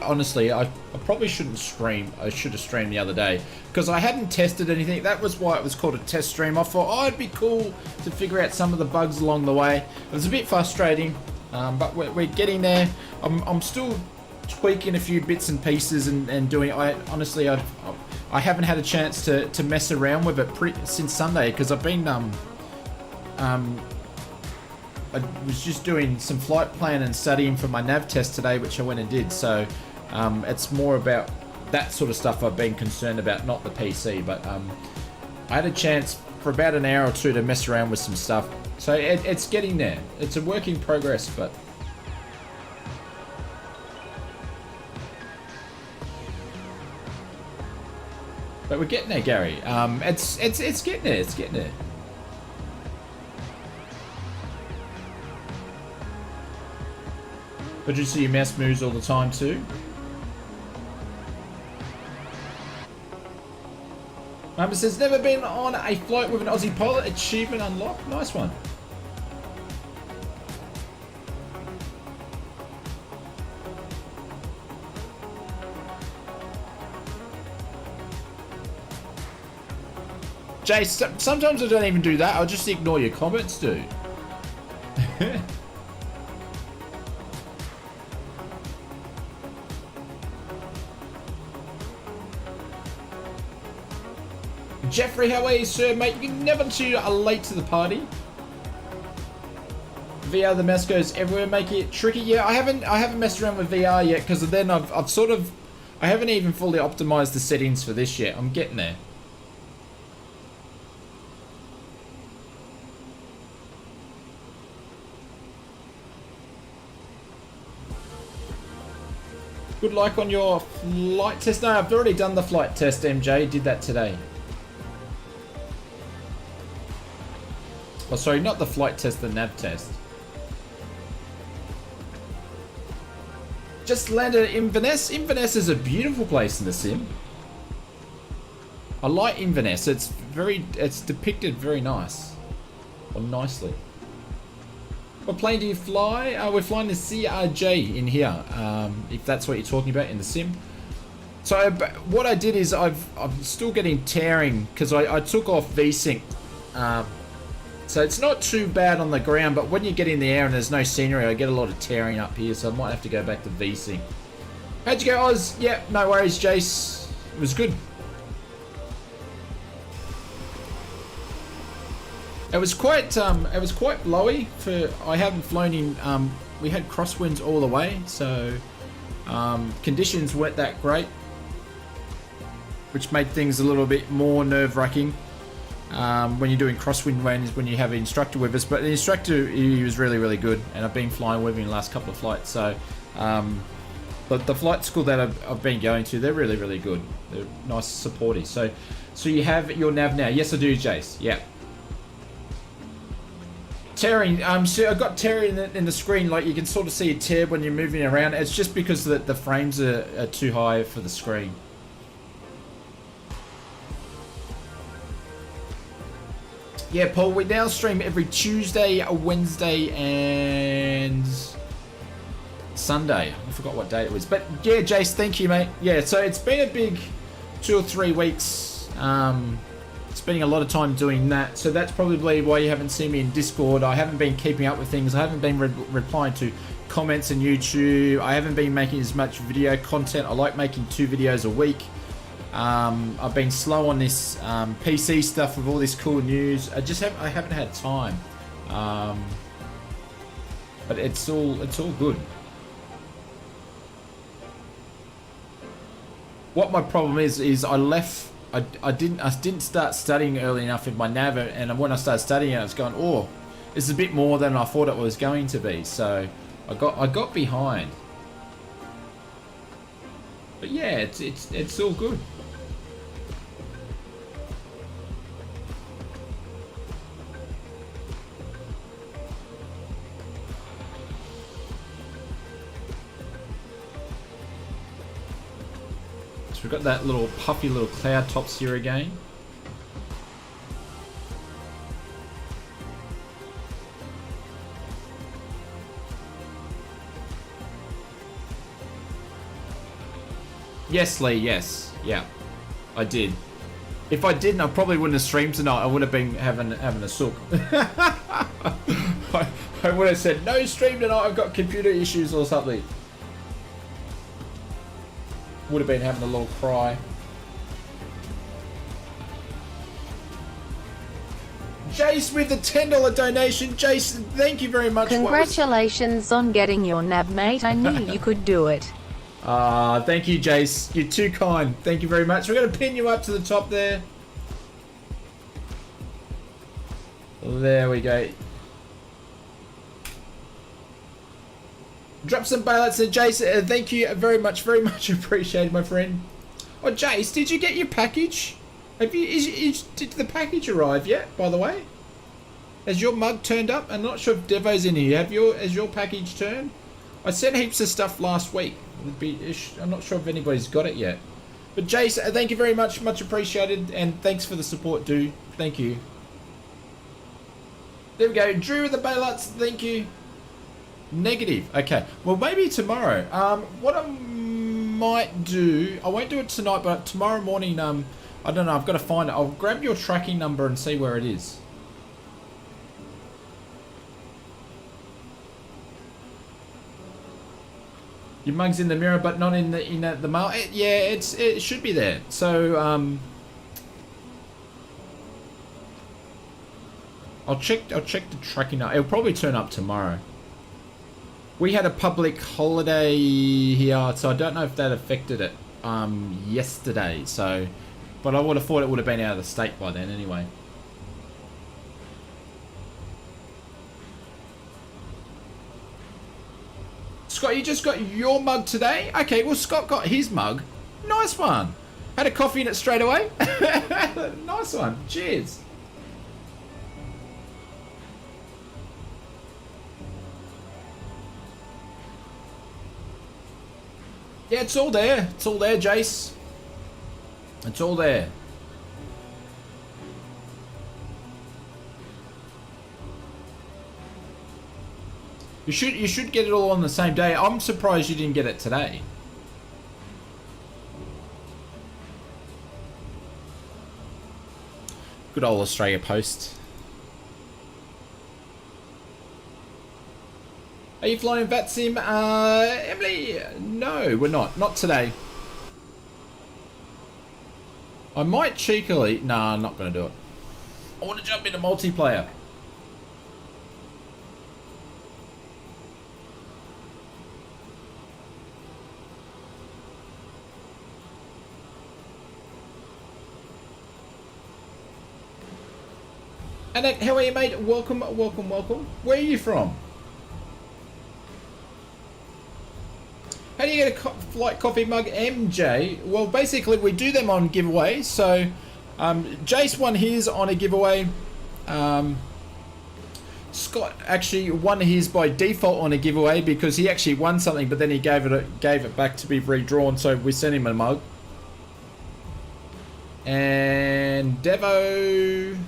shouldn't stream. I should have streamed the other day because I hadn't tested anything. That was why it was called a test stream. I thought, oh, it'd be cool to figure out some of the bugs along the way. It was a bit frustrating, but we're getting there. I'm still tweaking a few bits and pieces and doing. I haven't had a chance to mess around with it since Sunday because I've been I was just doing some flight plan and studying for my nav test today, which I went and did. So it's more about that sort of stuff I've been concerned about, not the PC. But I had a chance for about an hour or two to mess around with some stuff. So it's getting there. It's a work in progress, but... But we're getting there, Gary. It's getting there. It's getting there. But you see your mouse moves all the time too. It says, never been on a flight with an Aussie pilot. Achievement unlocked. Nice one. Jace, sometimes I don't even do that. I'll just ignore your comments, dude. Jeffrey, how are you, sir, mate? You're never too late to the party. VR, the mouse goes everywhere, make it tricky. Yeah, I haven't messed around with VR yet because then I haven't even fully optimized the settings for this yet. I'm getting there. Good luck on your flight test. No, I've already done the flight test, MJ. Did that today. Oh, sorry, not the flight test, the nav test. Just landed at Inverness. Inverness is a beautiful place in the sim. I like Inverness. It's depicted very nice. Or nicely. What plane do you fly? We're flying the CRJ in here, if that's what you're talking about in the sim. So what I did is I'm still getting tearing because I took off VSync. So it's not too bad on the ground, but when you get in the air and there's no scenery, I get a lot of tearing up here, so I might have to go back to VSync. How'd you go, Oz? Yeah, no worries, Jace. It was good. It was quite blowy for. I haven't flown in. We had crosswinds all the way, so conditions weren't that great, which made things a little bit more nerve-wracking when you're doing crosswind when you have an instructor with us. But the instructor, he was really, really good, and I've been flying with him in the last couple of flights. So, but the flight school that I've been going to, they're really, really good. They're nice, supportive. So you have your nav now. Yes, I do, Jace. Yeah. Tearing, so I've got tearing in the screen, like you can sort of see a tear when you're moving around. It's just because the frames are too high for the screen. Yeah, Paul, we now stream every Tuesday, Wednesday, and Sunday. I forgot what day it was. But yeah, Jace, thank you, mate. Yeah, so it's been a big 2 or 3 weeks. Spending a lot of time doing that, so that's probably why you haven't seen me in Discord. I haven't been keeping up with things. I haven't been replying to comments on YouTube. I haven't been making as much video content. I like making 2 videos a week. I've been slow on this PC stuff with all this cool news. I haven't had time, but it's all good. What my problem is I left. I didn't start studying early enough with my nav, and when I started studying I was going, oh, it's a bit more than I thought it was going to be, so I got behind. But yeah, it's all good. So we've got that little puffy little cloud tops here again. Yes, Lee, yes. Yeah, I did. If I didn't, I probably wouldn't have streamed tonight. I would have been having a sook. I would have said, no stream tonight, I've got computer issues or something. Would have been having a little cry. Jace with the $10 donation. Jason, thank you very much. Congratulations on getting your nav, mate. I knew you could do it. Thank you, Jace. You're too kind. Thank you very much. We're going to pin you up to the top there. There we go. Drop some bailouts and Jace. Thank you very much appreciated, my friend. Oh, Jace, did you get your package? Have you? Did the package arrive yet? By the way, has your mug turned up? I'm not sure if Devo's in here. Has your package turned? I sent heaps of stuff last week. I'm not sure if anybody's got it yet. But Jace, thank you very much appreciated, and thanks for the support, dude. Thank you. There we go. Drew with the bailouts. Thank you. Negative. Okay. Well, maybe tomorrow. What I might do, I won't do it tonight, but tomorrow morning, I don't know, I've got to find it. I'll grab your tracking number and see where it is. Your mug's in the mirror, but not in the mail. Yeah, it should be there. So I'll check the tracking number. It'll probably turn up tomorrow. We had a public holiday here, so I don't know if that affected it yesterday. So, but I would have thought it would have been out of the state by then anyway. Scott, you just got your mug today? Okay, well, Scott got his mug. Nice one. Had a coffee in it straight away. Nice one. Cheers. Yeah, it's all there. It's all there, Jace. It's all there. You should get it all on the same day. I'm surprised you didn't get it today. Good old Australia Post. Are you flying VATSIM? Emily, no, we're not. Not today. I might cheekily... Nah, I'm not going to do it. I want to jump into multiplayer. And how are you, mate? Welcome, welcome, welcome. Where are you from? How do you get a flight coffee mug, MJ? Well, basically, we do them on giveaways. So, Jace won his on a giveaway. Scott actually won his by default on a giveaway because he actually won something, but then he gave it back to be redrawn. So we sent him a mug. And Devo.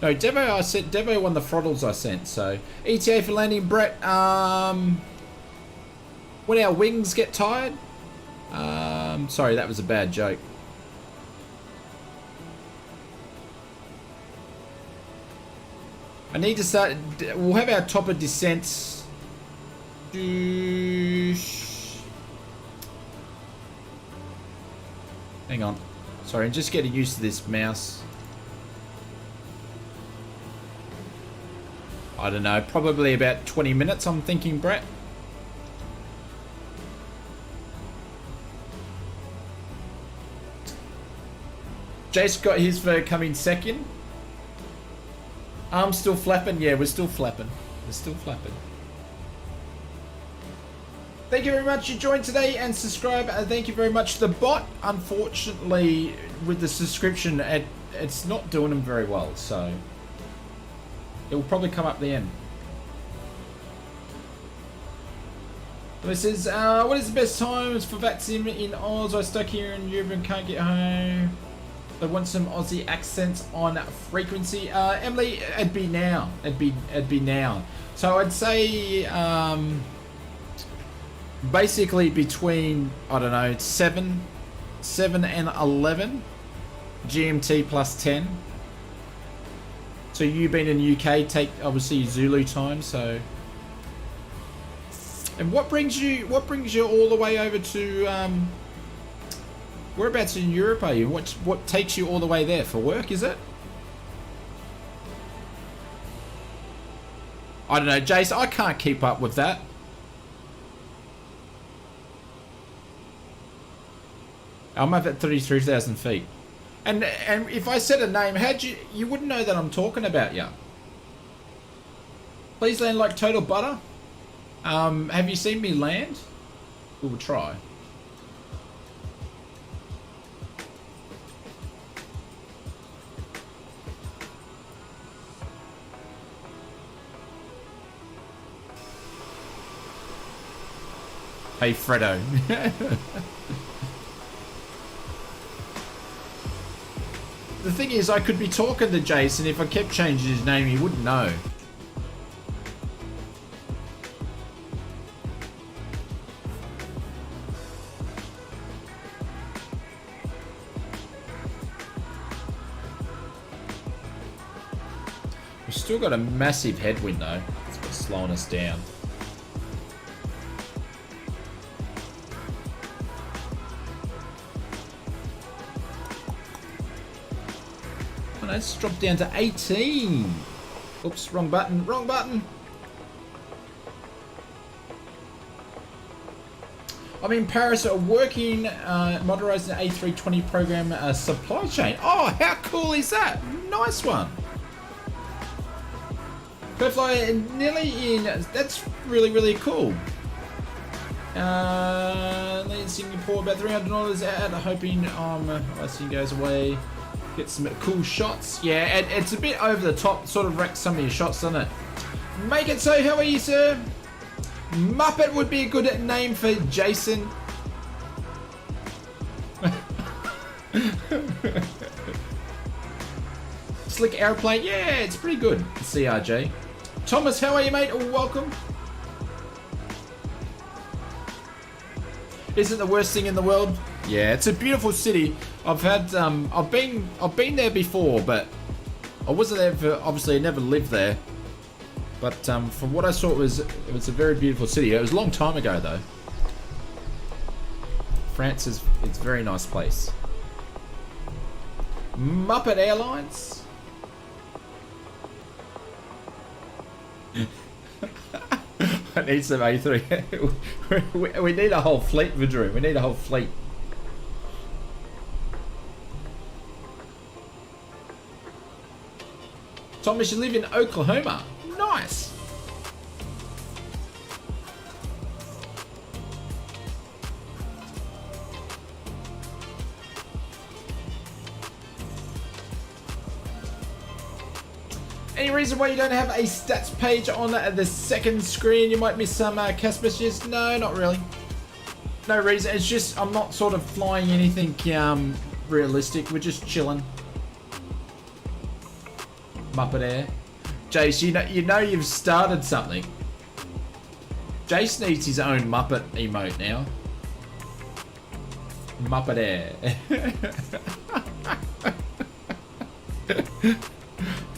No, Devo won the throttles I sent. So ETA for landing, Brett. When our wings get tired. Sorry, that was a bad joke. I need to start. We'll have our top of descents. Hang on. Sorry, I'm just getting used to this mouse. I don't know, probably about 20 minutes, I'm thinking, Brett. Jace got his for coming second. Arm's still flapping. Yeah, we're still flapping. We're still flapping. Thank you very much. You joined today and subscribe. Thank you very much. The bot, unfortunately, with the subscription, it's not doing them very well. So it will probably come up the end. This is what is the best times for VATSIM in Oz? I stuck here in Europe and can't get home. I want some Aussie accents on frequency. Emily, it'd be now. It'd be now. So I'd say basically between, I don't know, 7 and 11 GMT plus 10. So you being in the UK, take obviously Zulu time. So, and what brings you all the way over to whereabouts in Europe are you? What takes you all the way there? For work, is it? I don't know, Jace, I can't keep up with that. I'm up at 33,000 feet. And if I said a name, you wouldn't know that I'm talking about you. Please land like total butter. Have you seen me land? We will try. Hey, Fredo. The thing is, I could be talking to Jason. If I kept changing his name, he wouldn't know. We've still got a massive headwind though. It's what's slowing us down. Let's drop down to 18. Oops, wrong button, wrong button. I'm in Paris working, modernizing the A320 program supply chain. Oh, how cool is that? Nice one. Go fly nearly in. That's really, really cool. In Singapore, about $300 out, hoping Western goes away. Get some cool shots. Yeah, it's a bit over the top, sort of wrecks some of your shots, doesn't it? Make it so, how are you, sir? Muppet would be a good name for Jason. Slick airplane, yeah, it's pretty good. CRJ. Thomas, how are you, mate? Welcome. Isn't the worst thing in the world? Yeah, it's a beautiful city. I've been there before, but I wasn't there for, obviously I never lived there. But from what I saw, it was a very beautiful city. It was a long time ago though. France it's a very nice place. Muppet Airlines. I need some A3. we need a whole fleet, Vidru. We need a whole fleet. Thomas, you live in Oklahoma. Nice. Any reason why you don't have a stats page on the second screen? You might miss some cast messages. No, not really. No reason. It's just I'm not sort of flying anything realistic. We're just chilling. Muppet Air. Jace, you know you've started something. Jace needs his own Muppet emote now. Muppet Air.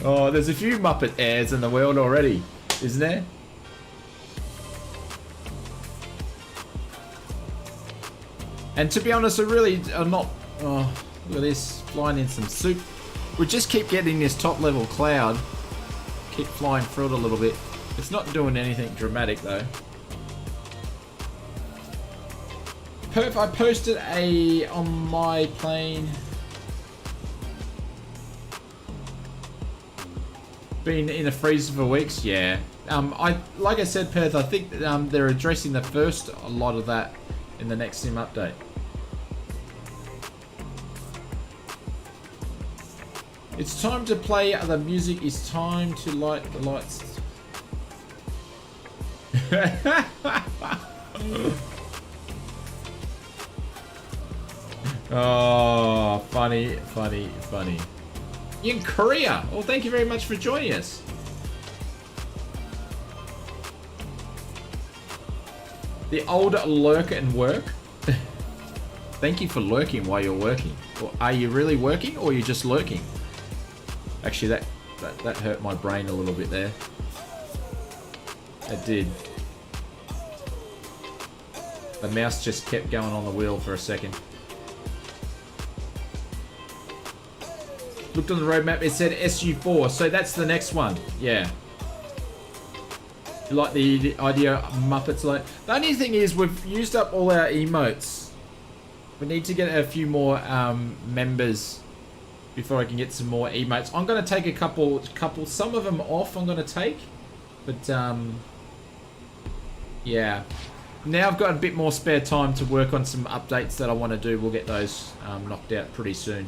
Oh, there's a few Muppet Airs in the world already, isn't there? And to be honest, I'm not... Oh, look at this, flying in some soup. We just keep getting this top level cloud. Keep flying through it a little bit. It's not doing anything dramatic though. Perf, I posted on my plane. Been in a freezer for weeks, yeah. Like I said, Perth, I think they're addressing the first lot of that in the next sim update. It's time to play the music. It's time to light the lights. Oh, funny, funny, funny. You're in Korea. Well, thank you very much for joining us. The old lurk and work. Thank you for lurking while you're working. Or are you really working or are you just lurking? Actually, that hurt my brain a little bit there. It did. The mouse just kept going on the wheel for a second. Looked on the roadmap, it said SU4, so that's the next one. Yeah. You like the idea of Muppets? Like, the only thing is we've used up all our emotes. We need to get a few more members before I can get some more emotes. I'm going to take a couple, some of them off I'm going to take. But, yeah. Now I've got a bit more spare time to work on some updates that I want to do. We'll get those knocked out pretty soon.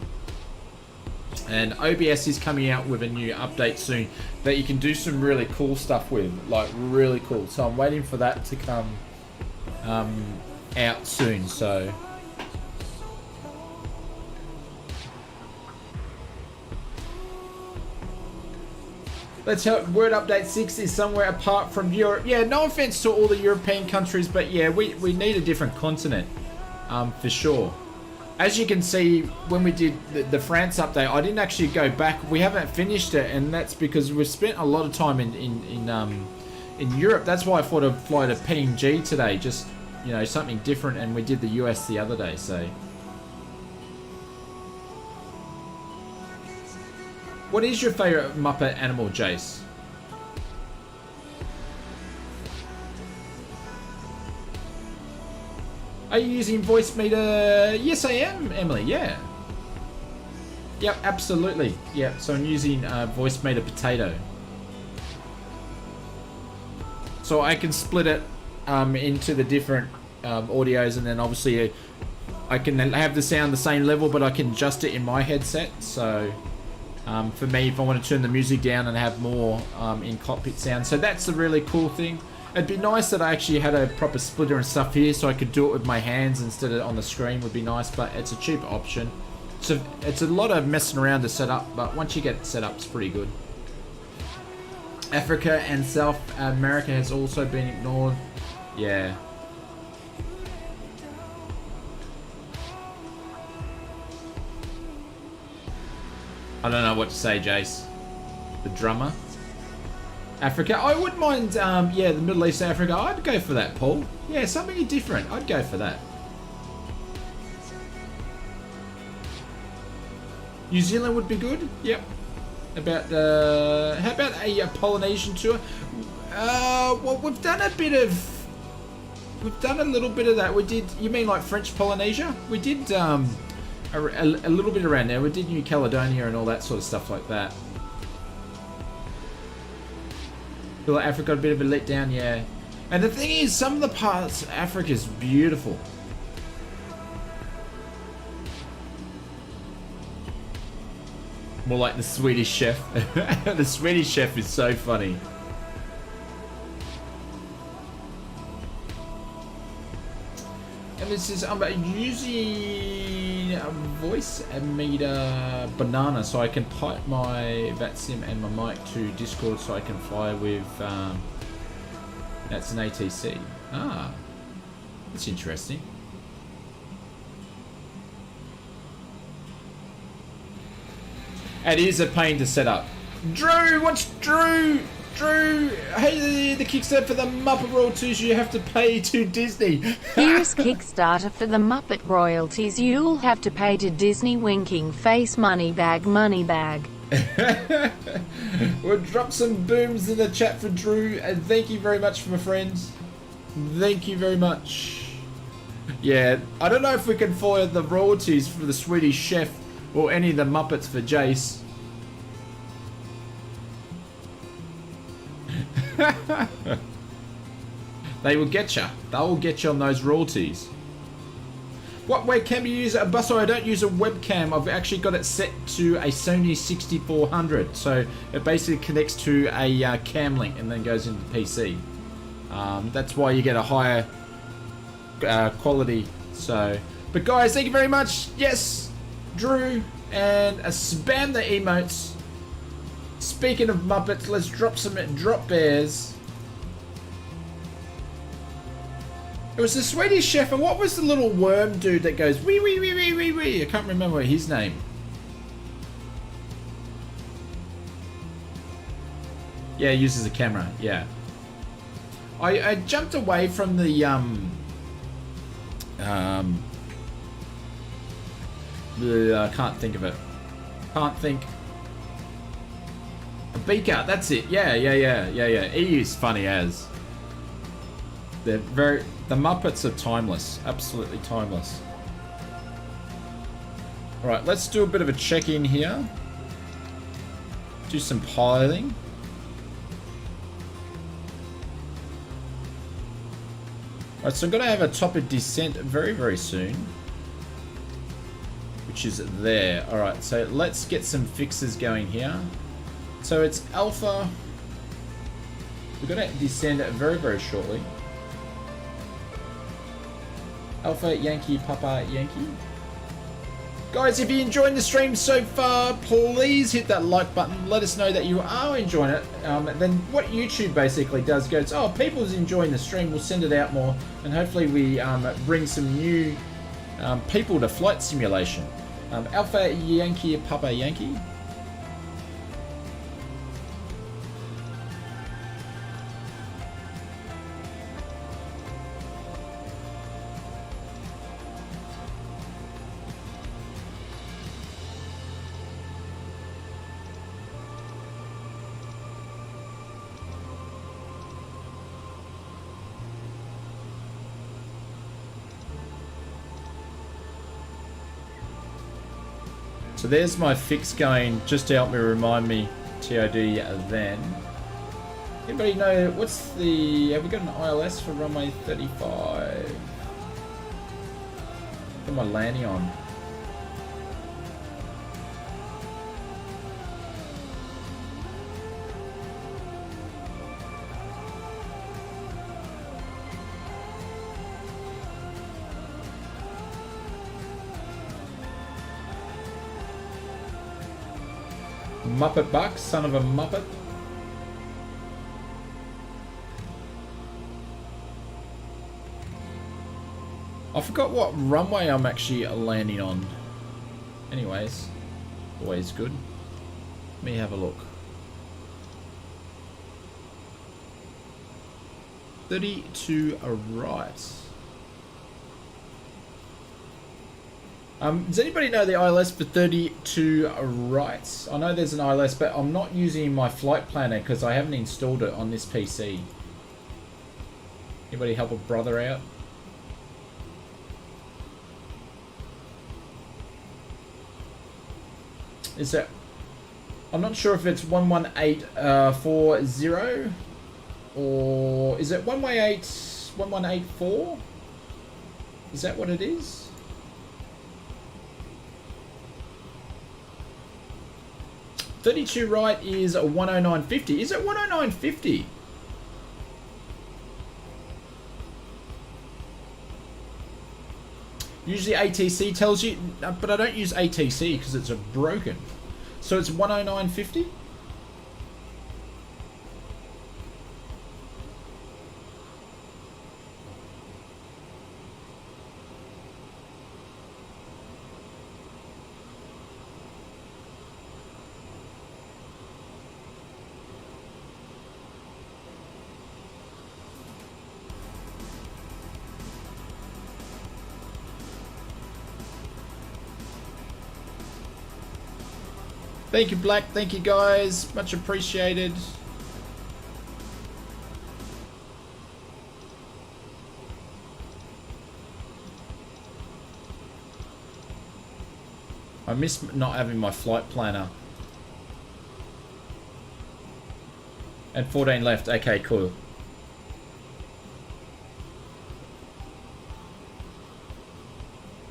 And OBS is coming out with a new update soon that you can do some really cool stuff with. Like, really cool. So I'm waiting for that to come out soon. So... Let's hope Word Update 6 is somewhere apart from Europe. Yeah, no offense to all the European countries, but yeah, we need a different continent, for sure. As you can see, when we did the France update, I didn't actually go back. We haven't finished it, and that's because we've spent a lot of time in Europe. That's why I thought I'd fly to PNG today, just, you know, something different, and we did the US the other day, so... What is your favourite Muppet animal, Jace? Are you using voice meter? Yes, I am, Emily, yeah. Yep, absolutely. Yep, so I'm using voice meter potato. So I can split it into the different audios, and then obviously I can have the sound the same level, but I can adjust it in my headset. So for me, if I want to turn the music down and have more in cockpit sound, so that's the really cool thing. It'd be nice that I actually had a proper splitter and stuff here, so I could do it with my hands instead of on the screen. Would be nice, but it's a cheaper option. So it's a lot of messing around to set up, but once you get it set up, it's pretty good. Africa and South America has also been ignored. Yeah. I don't know what to say, Jace. The drummer. Africa. I wouldn't mind, yeah, the Middle East, Africa. I'd go for that, Paul. Yeah, something different. I'd go for that. New Zealand would be good. Yep. About how about a Polynesian tour? Well, we've done a little bit of that. We did. You mean like French Polynesia? We did a little bit around there. We did New Caledonia and all that sort of stuff like that. Feel like Africa got a bit of a letdown, yeah. And the thing is, some of the parts of Africa is beautiful. More like the Swedish chef. The Swedish chef is so funny. And this is I'm using a voice emitter banana, so I can pipe my VATSIM and my mic to Discord, so I can fly with. That's an ATC. Ah, that's interesting. It is a pain to set up. Drew, what's Drew? Drew, hey, the Kickstarter for the Muppet royalties you have to pay to Disney. Here's Kickstarter for the Muppet royalties you'll have to pay to Disney. Winking face, money bag, money bag. We'll drop some booms in the chat for Drew, and thank you very much, my friends. Thank you very much. Yeah, I don't know if we can follow the royalties for the Swedish chef or any of the Muppets for Jace. They will get you. They will get you on those royalties. What webcam you use? So I don't use a webcam. I've actually got it set to a Sony 6400. So it basically connects to a cam link and then goes into the PC. That's why you get a higher quality. So, but guys, thank you very much. Yes, Drew, and spam the emotes. Speaking of Muppets, let's drop some drop bears. It was the Swedish chef, and what was the little worm dude that goes wee wee wee wee wee wee? I can't remember his name. Yeah, he uses a camera. Yeah. I jumped away from the I can't think of it. Can't think. A beaker, that's it. Yeah. He is funny as. The Muppets are timeless. Absolutely timeless. Alright, let's do a bit of a check-in here. Do some piloting. Alright, so I'm going to have a top of descent very, very soon. Which is there. Alright, so let's get some fixes going here. So it's Alpha. We're going to descend very, very shortly. Alpha Yankee Papa Yankee. Guys, if you're enjoying the stream so far, please hit that like button. Let us know that you are enjoying it. Then what YouTube basically does goes, oh, people's enjoying the stream, we'll send it out more, and hopefully we bring some new people to flight simulation. Alpha Yankee Papa Yankee. So there's my fix going, just to help me remind me, TOD then. Anybody know, what's the, have we got an ILS for runway 35? What am I landing on? Muppet Buck, son of a Muppet. I forgot what runway I'm actually landing on. Anyways, always good. Let me have a look. 32 right. Does anybody know the ILS for 32 right? I know there's an ILS, but I'm not using my flight planner because I haven't installed it on this PC. Anybody help a brother out? Is that... I'm not sure if it's 11840 or is it 1184? Is that what it is? $32 right is 109.50. Is it 109.50? Usually ATC tells you, but I don't use ATC because it's broken. So it's 109.50? Thank you, Black. Thank you, guys. Much appreciated. I miss not having my flight planner. And 14 left. Okay, cool.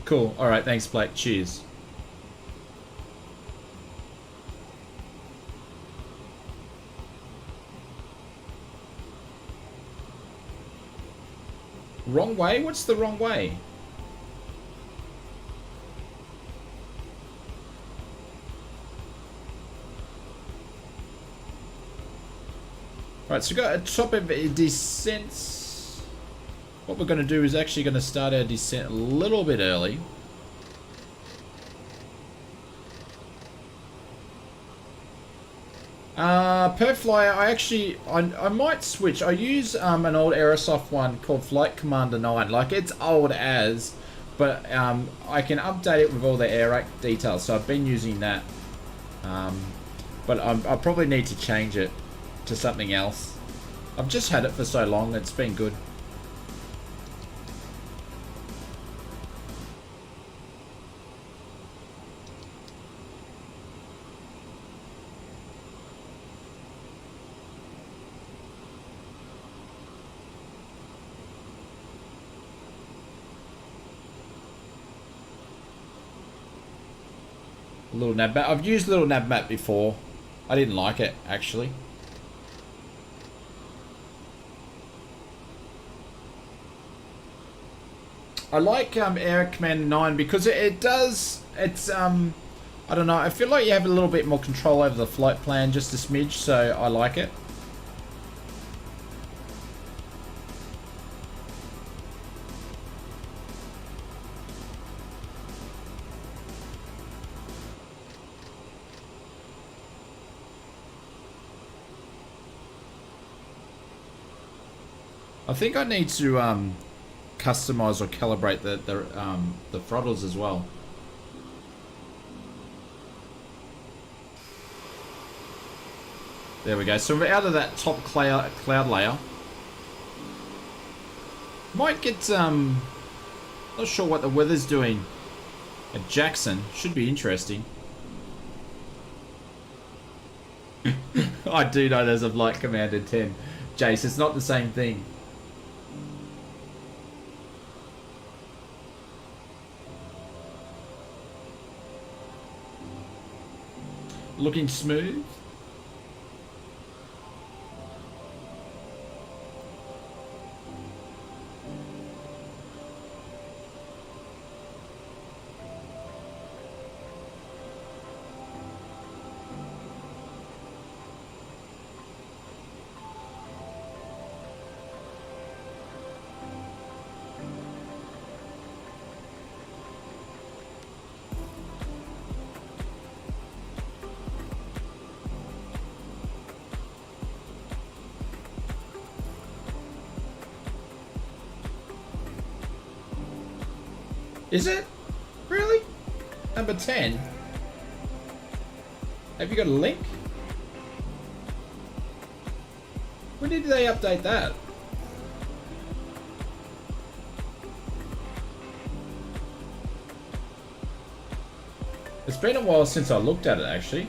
Cool. All right. Thanks, Black. Cheers. Wrong way? What's the wrong way? Right, so we've got a top of a descent. What we're going to do is actually going to start our descent a little bit early. Per flyer, I might switch. I use an old Aerosoft one called Flight Commander 9. Like, it's old as, but I can update it with all the AirRack details. So I've been using that. But I probably need to change it to something else. I've just had it for so long, it's been good. Little nav map. I've used little nav map before. I didn't like it actually. I like Air Command 9 because it does. It's I don't know. I feel like you have a little bit more control over the flight plan, just a smidge. So I like it. I think I need to customize or calibrate the throttles as well. There we go. So we're out of that top cloud layer. Might get not sure what the weather's doing at Jackson. Should be interesting. I do know there's a Flight Commander 10. Jace, it's not the same thing. Looking smooth. Is it? Really? Number 10? Have you got a link? When did they update that? It's been a while since I looked at it, actually.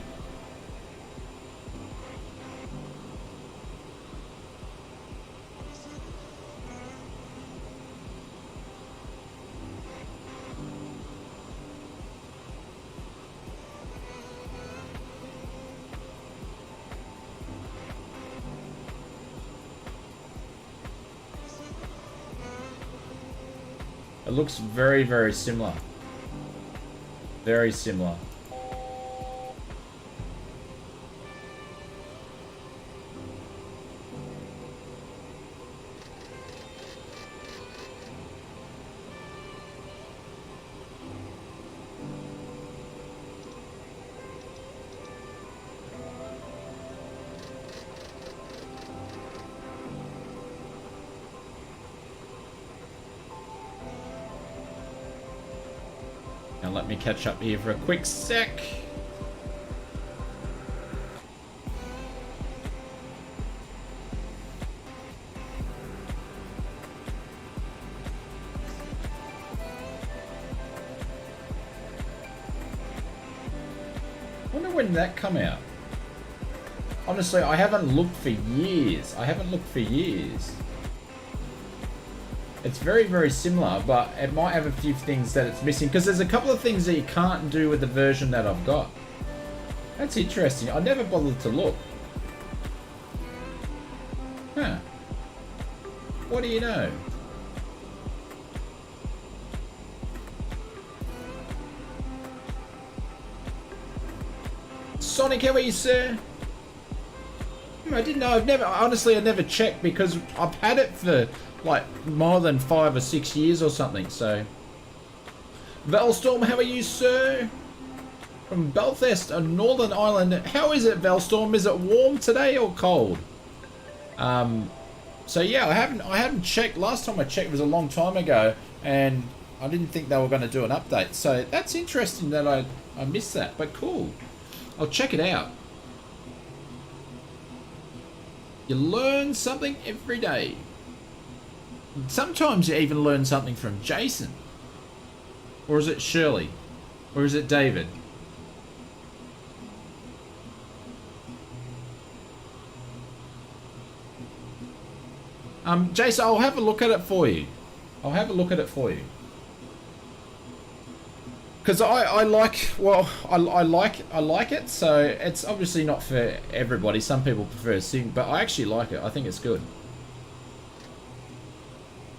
It looks very, very similar. Very similar. Now let me catch up here for a quick sec. Wonder when that come out. Honestly, I haven't looked for years. It's very, very similar, but it might have a few things that it's missing, because there's a couple of things that you can't do with the version that I've got. That's interesting. I never bothered to look. Huh. What do you know? Sonic, how are you, sir? I didn't know. Honestly, I never checked, because I've had it for like more than 5 or 6 years or something. So, Valstorm, how are you, sir? From Belfast, Northern Ireland. How is it, Valstorm? Is it warm today or cold? So yeah, I haven't checked. Last time I checked was a long time ago, and I didn't think they were going to do an update. So that's interesting that I missed that. But cool, I'll check it out. You learn something every day. Sometimes you even learn something from Jason. Or is it Shirley? Or is it David? Jason, I'll have a look at it for you. Because I like it, so it's obviously not for everybody. Some people prefer Sing, but I actually like it. I think it's good.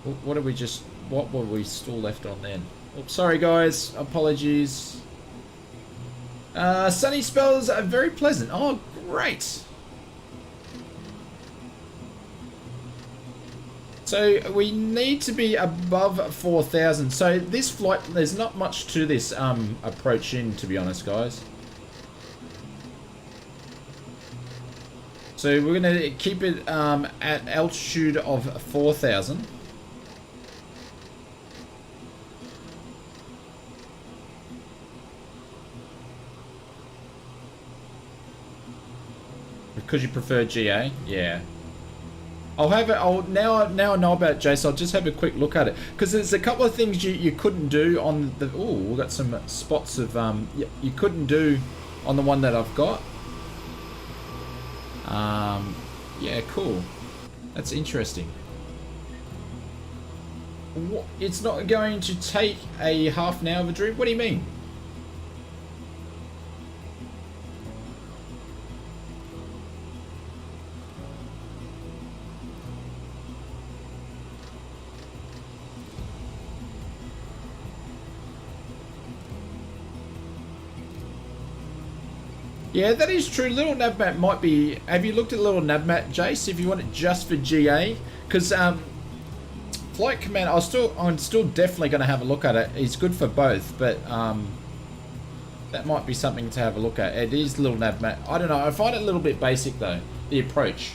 What were we still left on then? Oh, sorry guys, apologies. Sunny spells are very pleasant. Oh, great. So we need to be above 4,000. So this flight, there's not much to this approach in, to be honest, guys. So we're going to keep it at altitude of 4,000. Because you prefer GA? Yeah. I'll have it. Now I know about it, Jace. I'll just have a quick look at it, because there's a couple of things you couldn't do on the. Oh, we've got some spots of you couldn't do on the one that I've got. Yeah, cool. That's interesting. It's not going to take a half an hour of a drink. What do you mean? Yeah, that is true. Little navmat might be... Have you looked at little navmat, Jace, if you want it just for GA? Because Flight Command, I'm still definitely going to have a look at it. It's good for both, but that might be something to have a look at. It is little navmat. I don't know. I find it a little bit basic, though. The approach.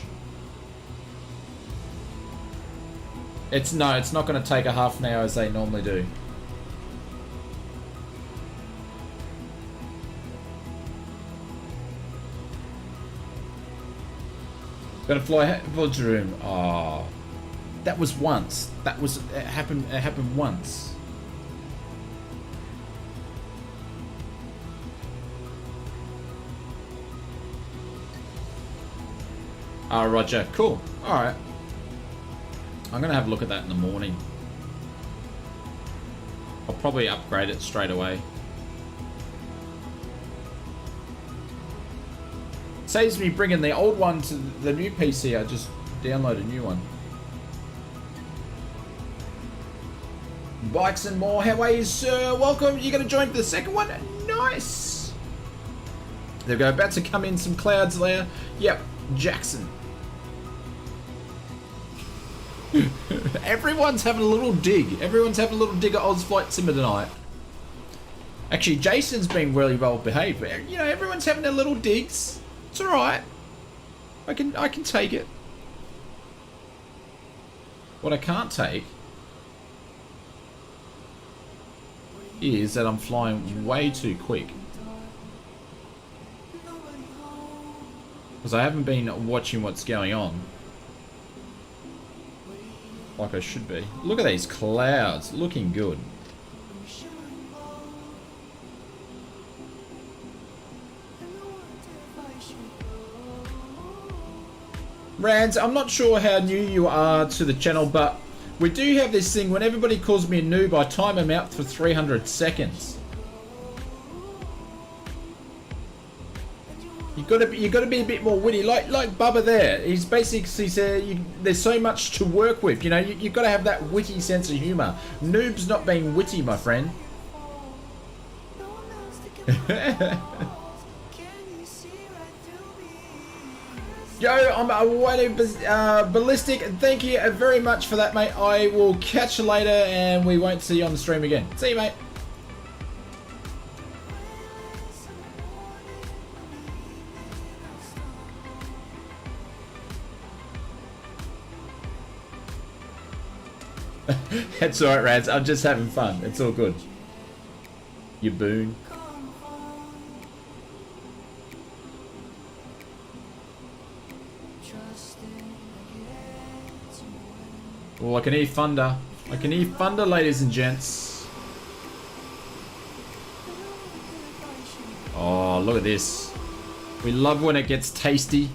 It's not going to take a half an hour as they normally do. Gonna fly Vodroom. Oh, that was once. It happened once. Roger. Cool. All right. I'm gonna have a look at that in the morning. I'll probably upgrade it straight away. Saves me bringing the old one to the new PC. I just download a new one. Bikes and more. How are you, sir? Welcome. You're going to join for the second one? Nice. There we go. About to come in some clouds there. Yep. Jackson. Everyone's having a little dig. Everyone's having a little dig at Oz Flight Simmer tonight. Actually, Jason's been really well behaved. But, you know, everyone's having their little digs. It's alright. I can take it. What I can't take is that I'm flying way too quick. Because I haven't been watching what's going on like I should be. Look at these clouds. Looking good. Rands, I'm not sure how new you are to the channel, but we do have this thing when everybody calls me a noob, I time them out for 300 seconds. You got to be a bit more witty, like Bubba there. He's basically said there's so much to work with. You know, you've got to have that witty sense of humor. Noob's not being witty, my friend. Yo, I'm away ballistic. Thank you very much for that, mate. I will catch you later, and we won't see you on the stream again. See you, mate. It's alright, Rads. I'm just having fun. It's all good. You boon. Oh, I can hear thunder. I can hear thunder, ladies and gents. Oh, look at this. We love when it gets tasty.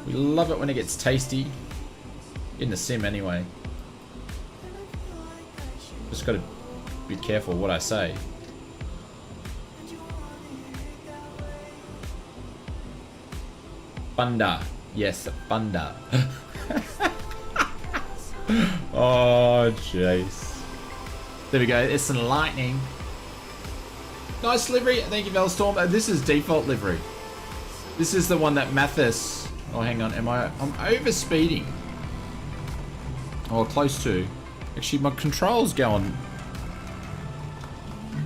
We love it when it gets tasty. In the sim, anyway. Just gotta be careful what I say. Thunder. Yes, thunder. Oh, jeez. There we go. It's some lightning. Nice livery. Thank you, Velstorm. This is default livery. This is the one that Mathis... Oh, hang on. I'm overspeeding? Oh, close to. Actually, my control's going...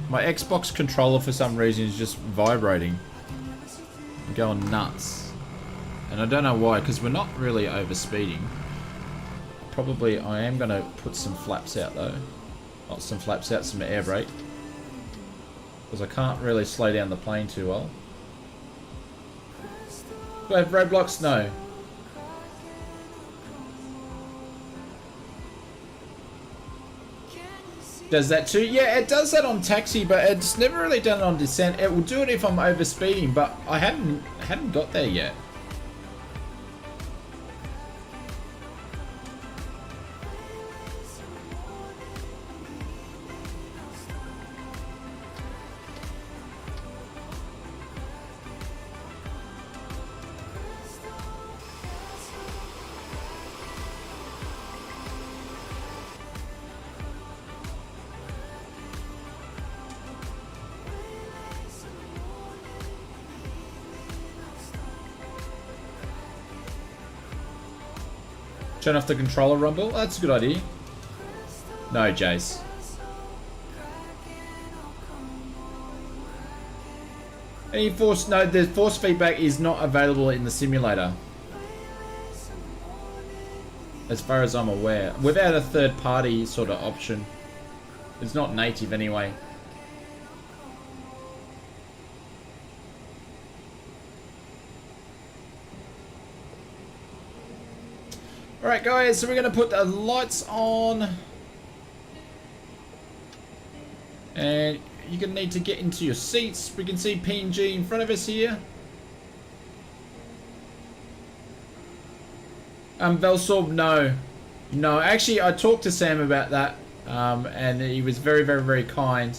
My Xbox controller, for some reason, is just vibrating. I'm going nuts. And I don't know why, because we're not really overspeeding. Probably I am going to put some flaps out though. Not some flaps out, some air brake. Because I can't really slow down the plane too well. Do I have roadblocks? No. Does that too? Yeah, it does that on taxi, but it's never really done it on descent. It will do it if I'm overspeeding, but I hadn't got there yet. Turn off the controller rumble. That's a good idea. No, Jace. Any force? No, the force feedback is not available in the simulator, as far as I'm aware. Without a third-party sort of option, it's not native anyway. All right, guys. So we're gonna put the lights on, and you're gonna need to get into your seats. We can see PNG in front of us here. Velsorb, no. Actually, I talked to Sam about that, and he was very, very, very kind.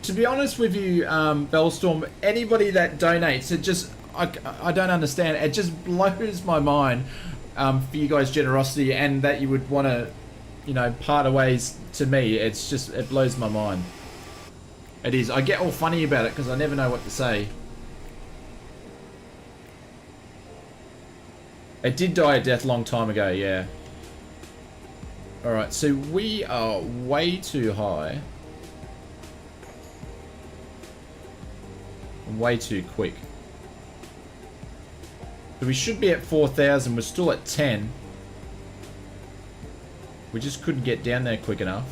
To be honest with you, Bellstorm, anybody that donates, it just, I don't understand. It just blows my mind for you guys' generosity, and that you would want to, you know, part ways to me. It's just, it blows my mind. It is. I get all funny about it because I never know what to say. It did die a death long time ago, yeah. Alright, so we are way too high. Way too quick. So we should be at 4,000. We're still at 10. We just couldn't get down there quick enough.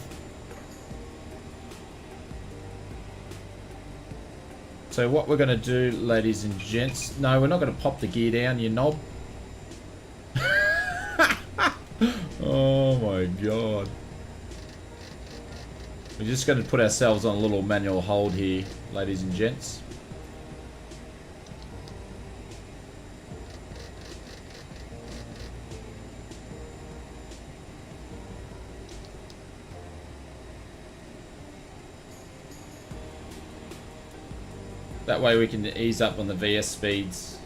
So what we're going to do, ladies and gents... No, we're not going to pop the gear down, you knob. Oh my god. We're just going to put ourselves on a little manual hold here, ladies and gents. That way we can ease up on the VS speeds.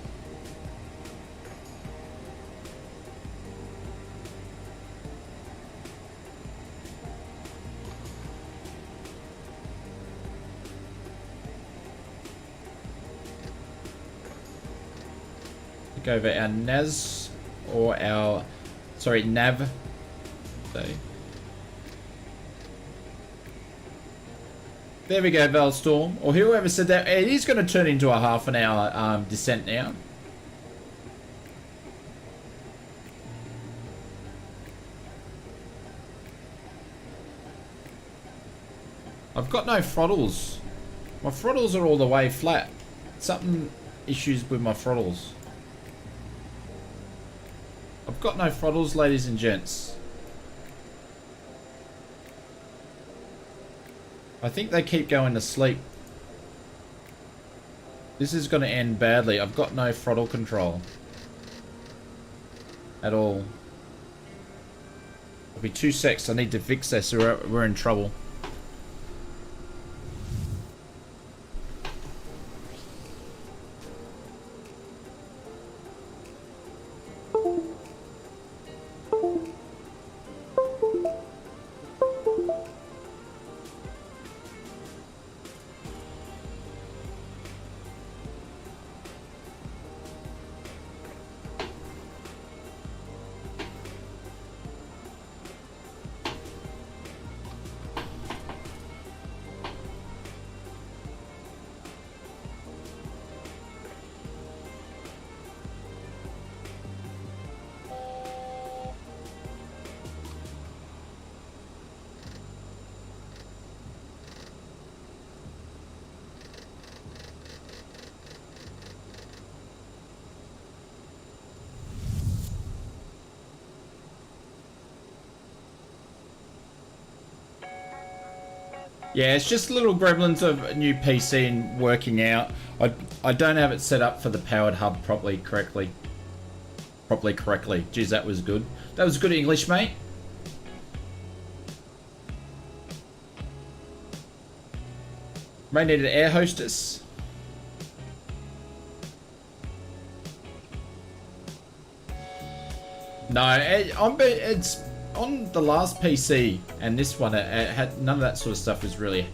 Look over our NAS or our, sorry, nav. So there we go, Valstorm, or whoever said that. It is going to turn into a half an hour descent now. I've got no throttles. My throttles are all the way flat. Something issues with my throttles. I've got no throttles, ladies and gents. I think they keep going to sleep. This is going to end badly. I've got no throttle control at all. It'll be 2 secs. I need to fix this or we're in trouble. Yeah, it's just little gremlins of a new PC and working out. I don't have it set up for the powered hub correctly. Jeez, that was good. That was good English, mate. May need an air hostess. No, it's on the last PC and this one. It had none of that sort of stuff was really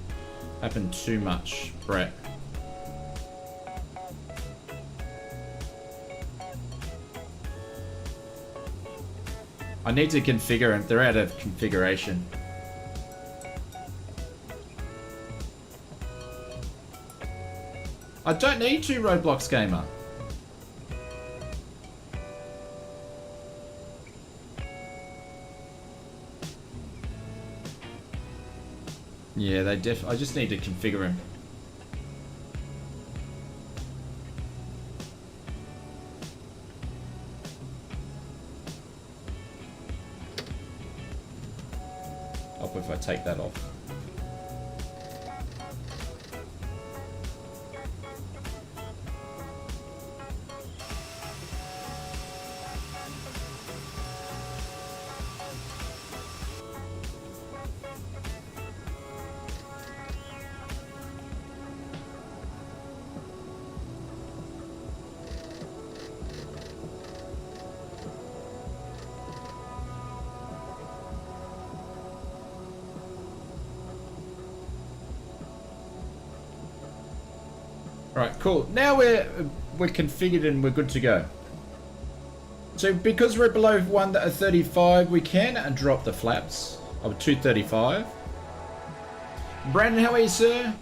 happened too much, Brett. I need to configure them. They're out of configuration. I don't need 2 roadblocks, gamer. Yeah, I just need to configure them. Up if I take that off. Right, cool. Now we're configured and we're good to go. So because we're below 135, we can drop the flaps of 235. Brandon, how are you, sir?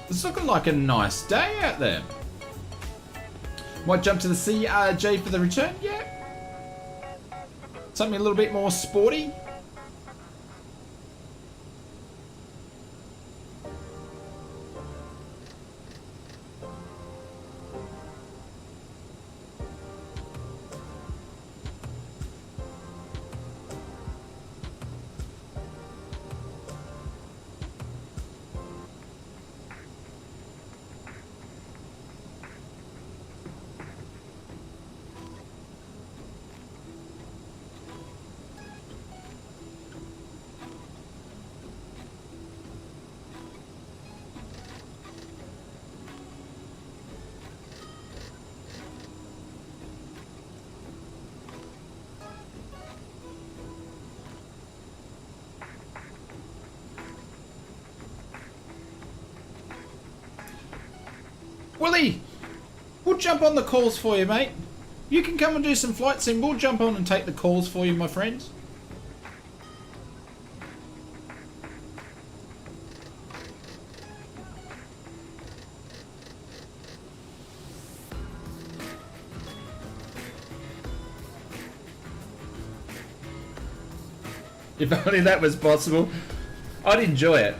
It's looking like a nice day out there. Might jump to the CRJ for the return, yeah. Something a little bit more sporty. Willie, we'll jump on the calls for you, mate. You can come and do some flight sim. We'll jump on and take the calls for you, my friends. If only that was possible, I'd enjoy it.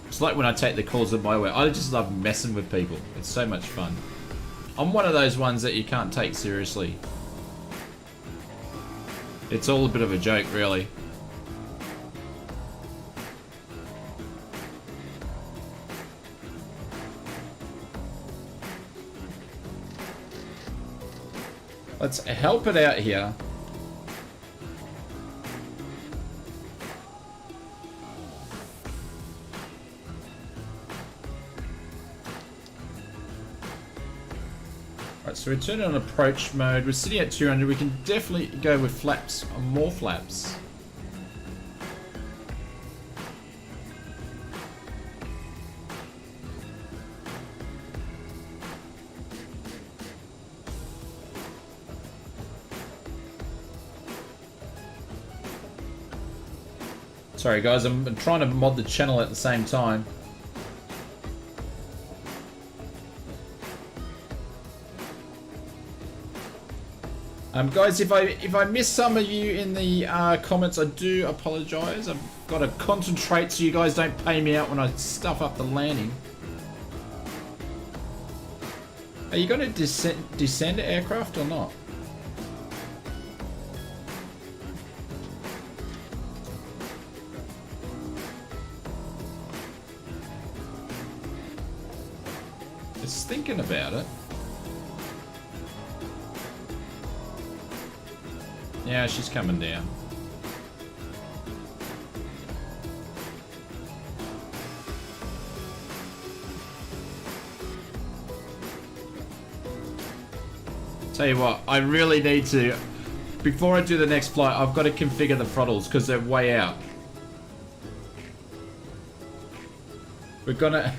It's like when I take the calls of my way. I just love messing with people. It's so much fun. I'm one of those ones that you can't take seriously. It's all a bit of a joke, really. Let's help it out here. Right, so we turn it on approach mode. We're sitting at 200. We can definitely go with flaps, more flaps. Sorry guys, I'm trying to mod the channel at the same time. Guys, if I miss some of you in the comments, I do apologise. I've got to concentrate so you guys don't pay me out when I stuff up the landing. Are you going to descend aircraft or not? Just thinking about it. Yeah, she's coming down. Tell you what, I really need to, before I do the next flight, I've got to configure the throttles because they're way out. We're gonna...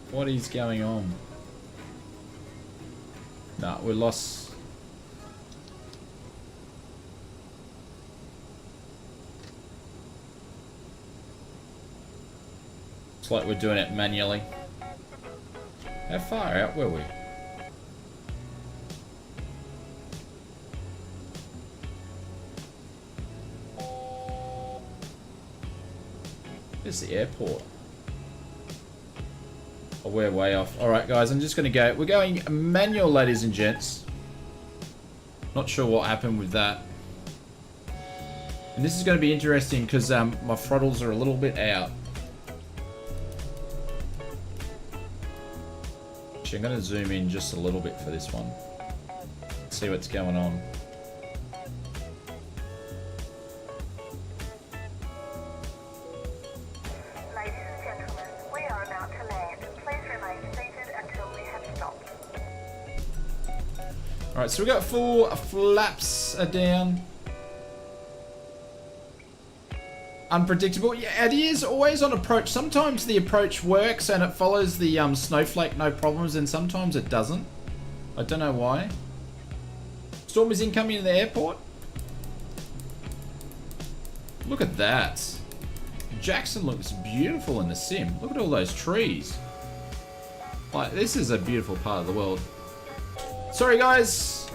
What is going on? Nah, we lost. It's like we're doing it manually. How far out were we? There's the airport. Oh, we're way off. Alright guys, I'm just going to go. We're going manual, ladies and gents. Not sure what happened with that. And this is going to be interesting because my throttles are a little bit out. Actually, I'm going to zoom in just a little bit for this one. See what's going on. Alright, so we got 4 flaps down. Unpredictable. Yeah, it is always on approach. Sometimes the approach works and it follows the snowflake, no problems, and sometimes it doesn't. I don't know why. Storm is incoming in the airport. Look at that. Jackson looks beautiful in the sim. Look at all those trees. Like, this is a beautiful part of the world. Sorry guys,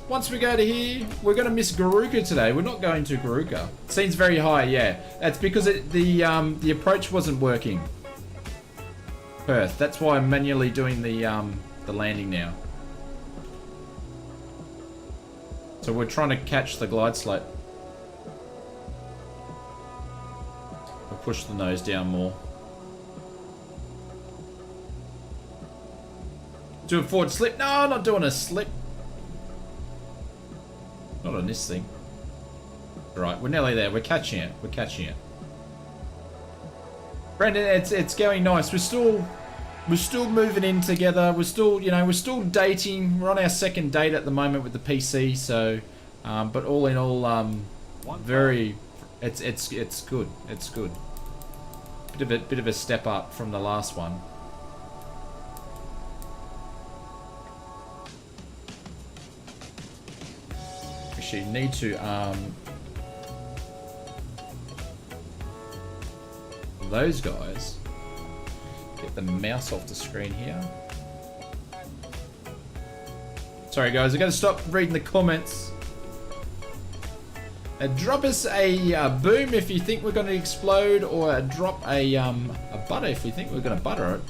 once we go to here, we're going to miss Garuka today. We're not going to Garuka. Seems very high, yeah. That's because the approach wasn't working. Perth. That's why I'm manually doing the landing now. So we're trying to catch the glide slope. We'll push the nose down more. Do a forward slip. No, not doing a slip. Not on this thing. Alright, we're nearly there. We're catching it. We're catching it. Brendan, it's going nice. We're still moving in together. We're still, you know, we're still dating. We're on our second date at the moment with the PC, so but all in all, very it's good. It's good. Bit of a step up from the last one. You need to those guys, get the mouse off the screen here. Sorry guys, I gotta stop reading the comments. Drop us a boom if you think we're going to explode, or drop a butter if you think we're going to butter it.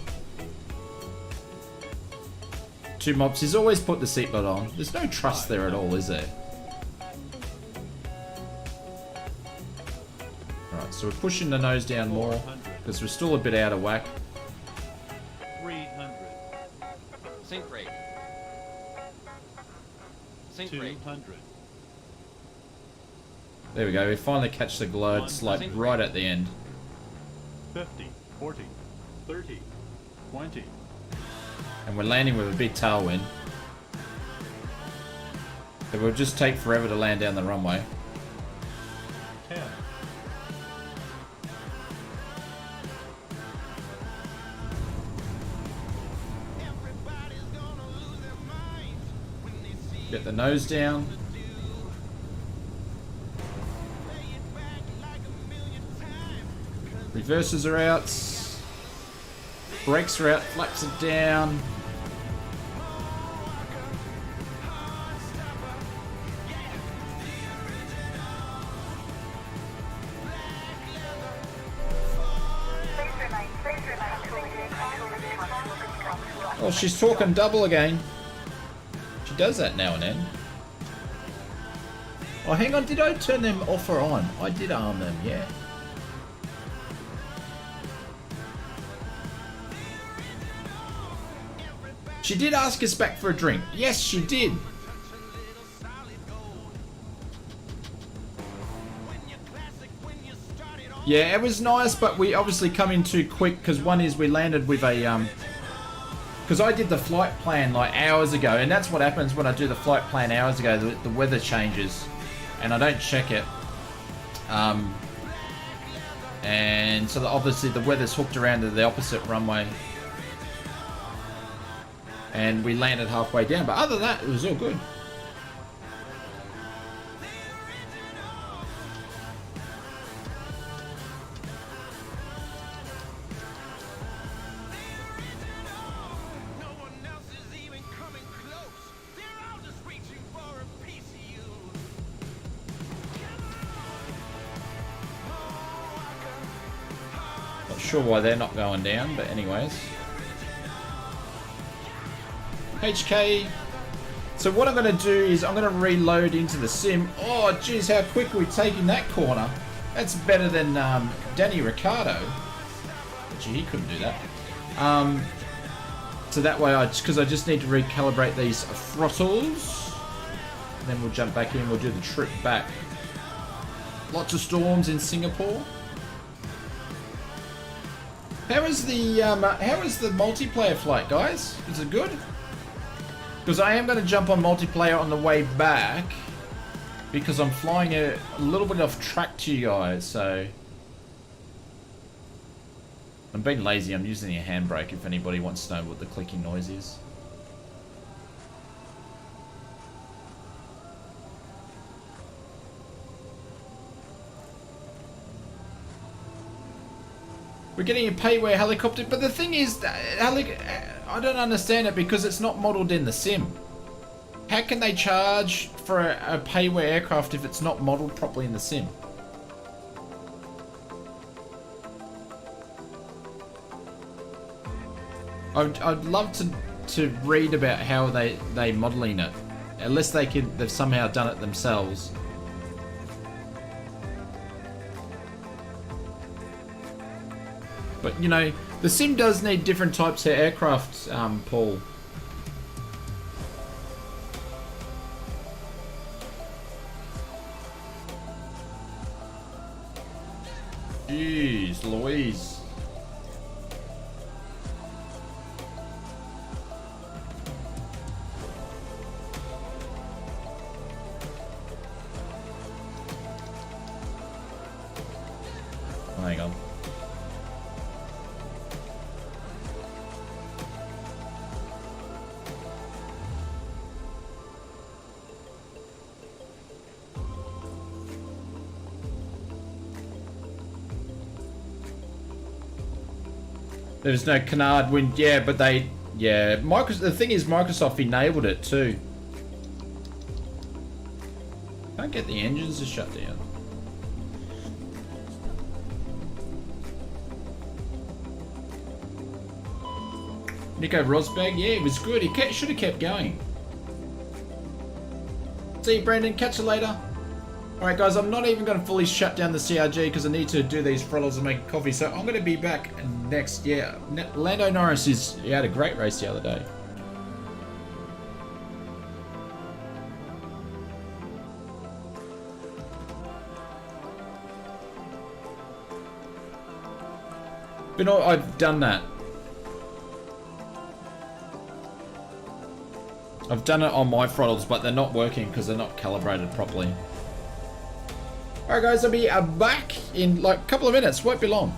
2 mops is always put the seatbelt on. There's no trust there at all, is there? So we're pushing the nose down more because we're still a bit out of whack. 300. Sync rate. Sync rate. 200. There we go. We finally catch the glide slope right at the end. 50, 40, 30, 20. And we're landing with a big tailwind. It will just take forever to land down the runway. 10. Get the nose down. Reverses are out. Brakes are out, flaps are down. Oh, she's talking double again. She does that now and then. Oh, hang on. Did I turn them off or on? I did arm them, yeah. She did ask us back for a drink. Yes, she did. Yeah, it was nice, but we obviously come in too quick because one is we landed with a because I did the flight plan like hours ago, and that's what happens when I do the flight plan hours ago. The weather changes, and I don't check it. And so obviously the weather's hooked around to the opposite runway, and we landed halfway down. But other than that, it was all good. Not sure why they're not going down, but anyways. HK. So what I'm going to do is I'm going to reload into the sim. Oh, geez, how quick we're taking that corner. That's better than Danny Ricciardo. Actually, he couldn't do that. So that way, because I just need to recalibrate these throttles. And then we'll jump back in. We'll do the trip back. Lots of storms in Singapore. How is the multiplayer flight, guys? Is it good? Because I am going to jump on multiplayer on the way back, because I'm flying a little bit off track to you guys. So I'm being lazy. I'm using a handbrake. If anybody wants to know what the clicking noise is. We're getting a payware helicopter, but the thing is, I don't understand it because it's not modelled in the sim. How can they charge for a payware aircraft if it's not modelled properly in the sim? I'd love to read about how they modelling it, unless they've somehow done it themselves. But, you know, the sim does need different types of aircraft, Paul. Jeez, Louise. Hang on. There's no canard wind, yeah, but the thing is Microsoft enabled it too. Can't get the engines to shut down. Nico Rosberg, yeah, it was good. He should have kept going. See you, Brandon. Catch you later. Alright guys, I'm not even going to fully shut down the CRG because I need to do these throttles and make coffee, so I'm going to be back next year. Lando Norris he had a great race the other day. But no, I've done that. I've done it on my throttles, but they're not working because they're not calibrated properly. Alright guys, I'll be back in like a couple of minutes, won't be long.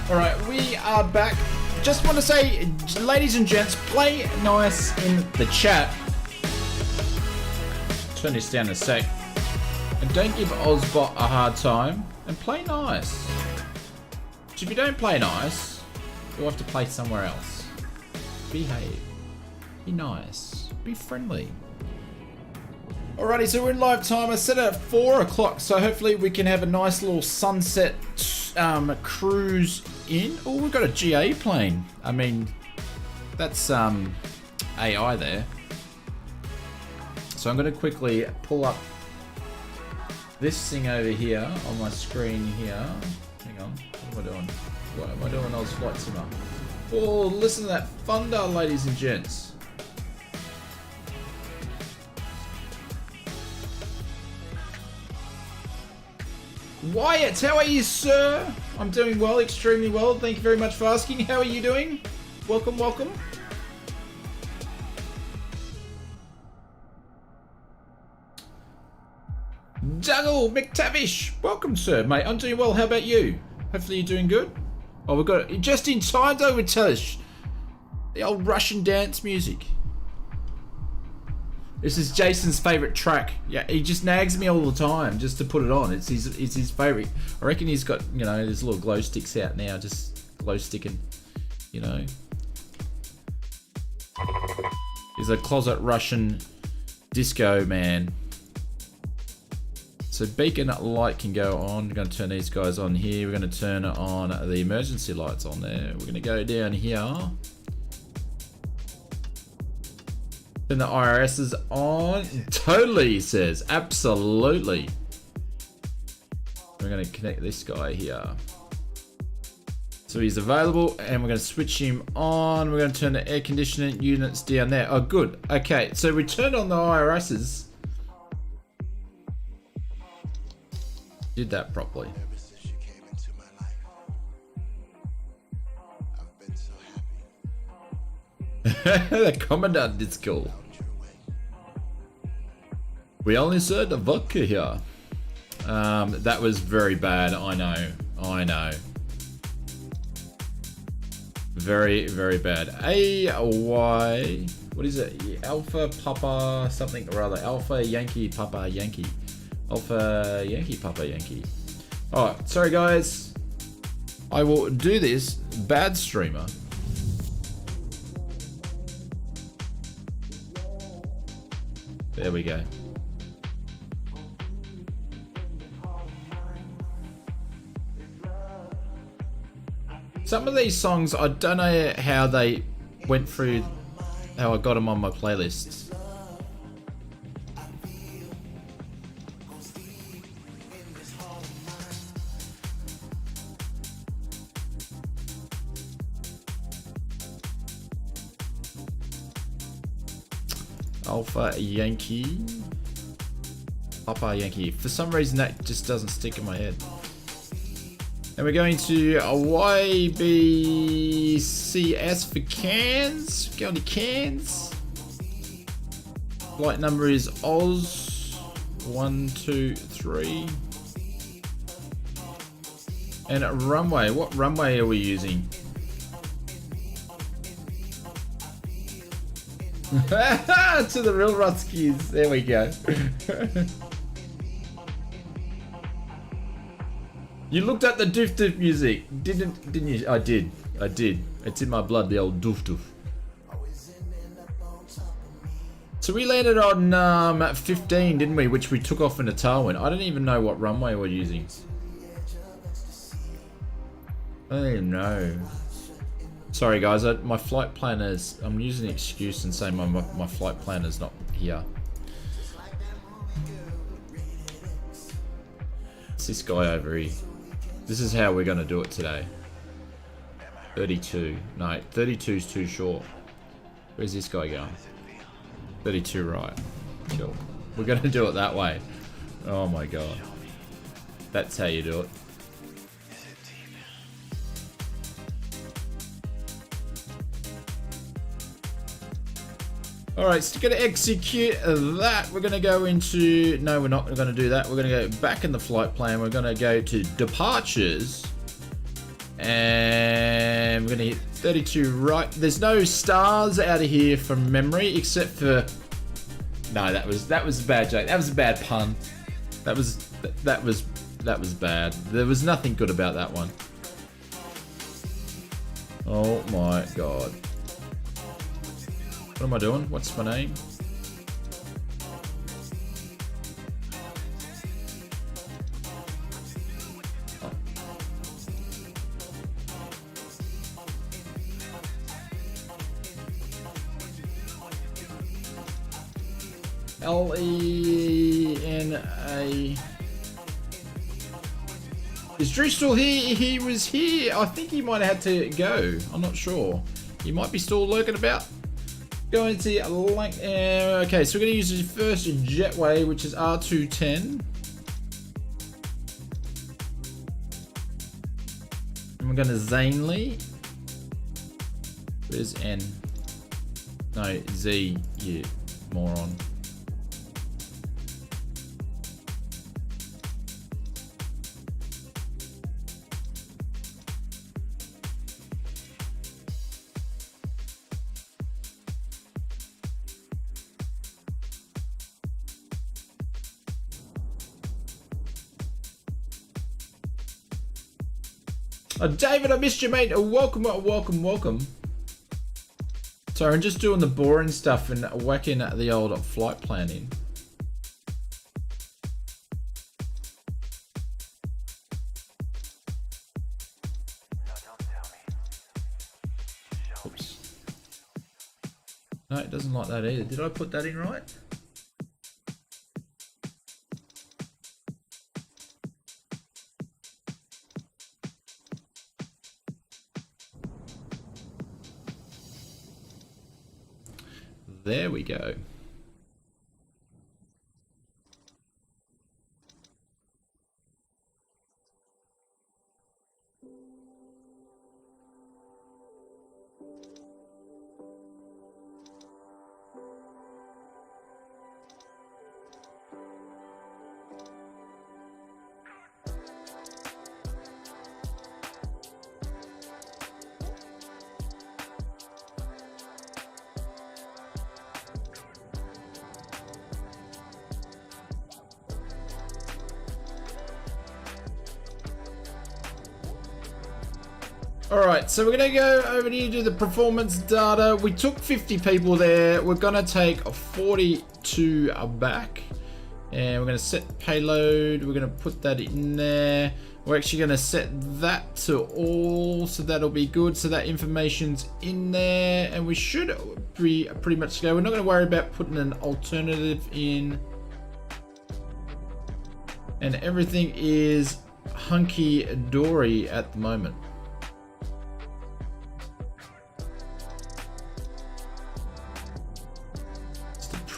Alright, we are back. Just want to say, ladies and gents, play nice in the chat. Turn this down a sec. And don't give Ozbot a hard time. And play nice. So if you don't play nice, you'll have to play somewhere else. Behave. Be nice. Be friendly. Alrighty, so we're in live time. I set it at 4 o'clock, so hopefully we can have a nice little sunset cruise in. Oh, we've got a GA plane. I mean, that's AI there. So I'm going to quickly pull up this thing over here on my screen here. Hang on, what am I doing? What am I doing? Oz Flight Simmer. Oh, listen to that thunder, ladies and gents. Wyatt, how are you, sir? I'm doing well, extremely well. Thank you very much for asking. How are you doing? Welcome, welcome. Dougal McTavish, welcome, sir, mate. I'm doing well. How about you? Hopefully you're doing good. Oh, we've got it just in time, though, with Tavish. The old Russian dance music. This is Jason's favourite track. Yeah, he just nags me all the time just to put it on. It's his favourite. I reckon he's got, you know, there's little glow sticks out now, just glow sticking, you know. He's a closet Russian disco man. So beacon light can go on. We're going to turn these guys on here. We're going to turn on the emergency lights on there. We're going to go down here. Then the IRS is on. Totally, he says. Absolutely. We're going to connect this guy here. So he's available and we're going to switch him on. We're going to turn the air conditioning units down there. Oh, good. Okay, so we turned on the IRSs. Did that properly. The commandant is cool. We only served a vodka here. That was very bad. I know. Very, very bad. AY. What is it? Alpha Papa something or other. Alpha Yankee Papa Yankee. Alpha Yankee Papa Yankee. Alright, sorry guys. I will do this. Bad streamer. There we go. Some of these songs, I don't know how they went through, how I got them on my playlists. Alpha Yankee. Papa Yankee. For some reason that just doesn't stick in my head. And we're going to a YBCS for Cairns. Going to Cairns. Flight number is Oz 123. And a runway. What runway are we using? To the real Rutskis. There we go. You looked at the doof doof music, didn't you? I did. It's in my blood, the old doof doof. So we landed on 15, didn't we? Which we took off in a tailwind. I don't even know what runway we're using. I don't even know. Sorry guys, my flight planner's, I'm using an excuse and saying my flight planner's not here. It's this guy over here. This is how we're going to do it today. 32. No, 32 is too short. Where's this guy going? 32 right. Cool. We're going to do it that way. Oh my god. That's how you do it. Alright, so we're going to execute that. We're going to go into... No, we're not going to do that. We're going to go back in the flight plan. We're going to go to departures. And we're gonna hit 32 right. There's no stars out of here from memory, except for... No, that was a bad joke. That was a bad pun. That was bad. There was nothing good about that one. Oh my god. What am I doing? What's my name? LENA. Is Drew still here? He was here. I think he might have had to go. I'm not sure. He might be still lurking about. Going to okay, so we're going to use the first jetway, which is R210. And we're going to ZANEY. Where's N? No, Z, you moron. David, I missed you, mate. Welcome, welcome, welcome. Sorry, I'm just doing the boring stuff and whacking the old flight plan in. Oops. No, it doesn't like that either. Did I put that in right? There we go. Alright, so we're going to go over here to the performance data. We took 50 people there. We're going to take 42 back. And we're going to set payload. We're going to put that in there. We're actually going to set that to all. So that'll be good. So that information's in there. And we should be pretty much go. We're not going to worry about putting an alternative in. And everything is hunky-dory at the moment.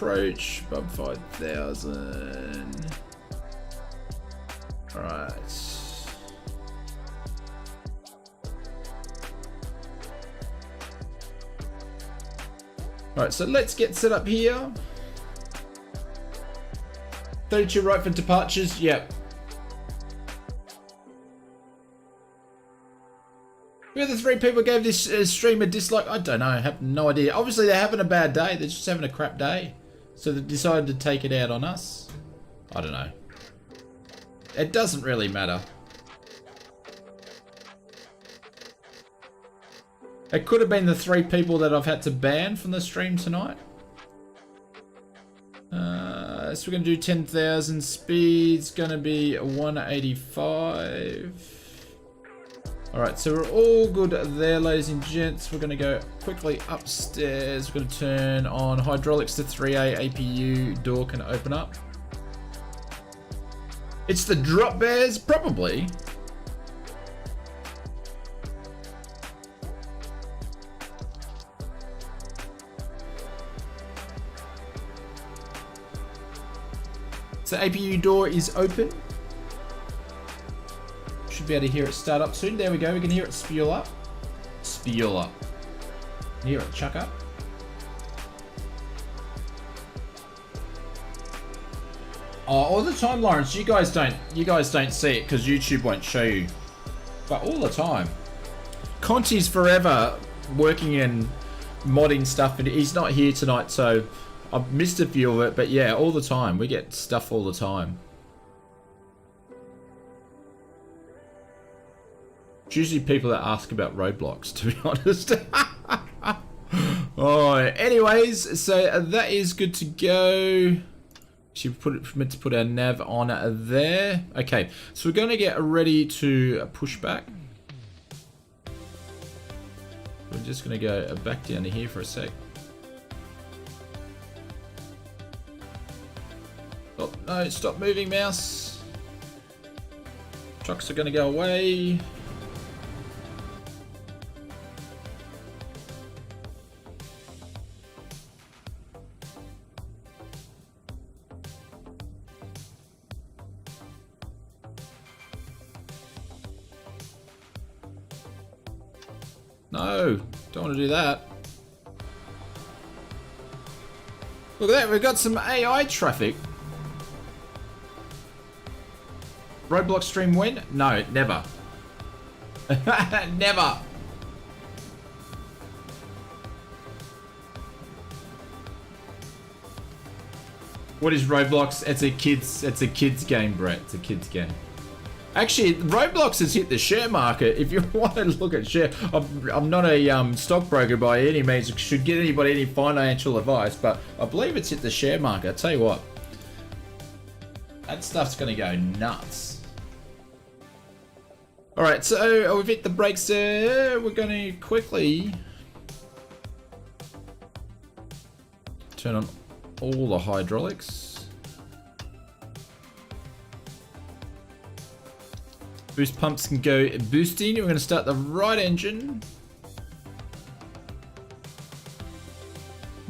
Approach above 5,000. All right. All right, so let's get set up here. 32 right for departures. Yep. Who are the three people who gave this stream a dislike? I don't know. I have no idea. Obviously, they're having a bad day. They're just having a crap day. So they decided to take it out on us. I don't know. It doesn't really matter. It could have been the 3 people that I've had to ban from the stream tonight. So we're going to do 10,000. Speed's going to be 185. Alright, so we're all good there, ladies and gents. We're going to go quickly upstairs. We're going to turn on hydraulics to 3A APU. Door can open up. It's the drop bears? Probably. So APU door is open. Should be able to hear it start up soon. There we go. We can hear it spew up. Spew up. Hear it chuck up. Oh, all the time, Lawrence. You guys don't see it because YouTube won't show you. But all the time. Conti's forever working in modding stuff, and he's not here tonight, so I've missed a few of it. But yeah, all the time. We get stuff all the time. It's usually people that ask about roadblocks, to be honest. Alright, anyways, so that is good to go. Meant to put our nav on there. Okay, so we're going to get ready to push back. We're just going to go back down to here for a sec. Oh, no, stop moving, mouse. Trucks are going to go away. No, don't want to do that. Look at that, we've got some AI traffic. Roblox stream when? No, never. Never. What is Roblox? It's a kids game, Brett. It's a kids game. Actually, Roblox has hit the share market. If you want to look at share, I'm not a stockbroker by any means. Should get anybody any financial advice, but I believe it's hit the share market. I tell you what, that stuff's going to go nuts. All right, so we've hit the brakes there. We're going to quickly turn on all the hydraulics. Boost pumps can go boosting. We're going to start the right engine.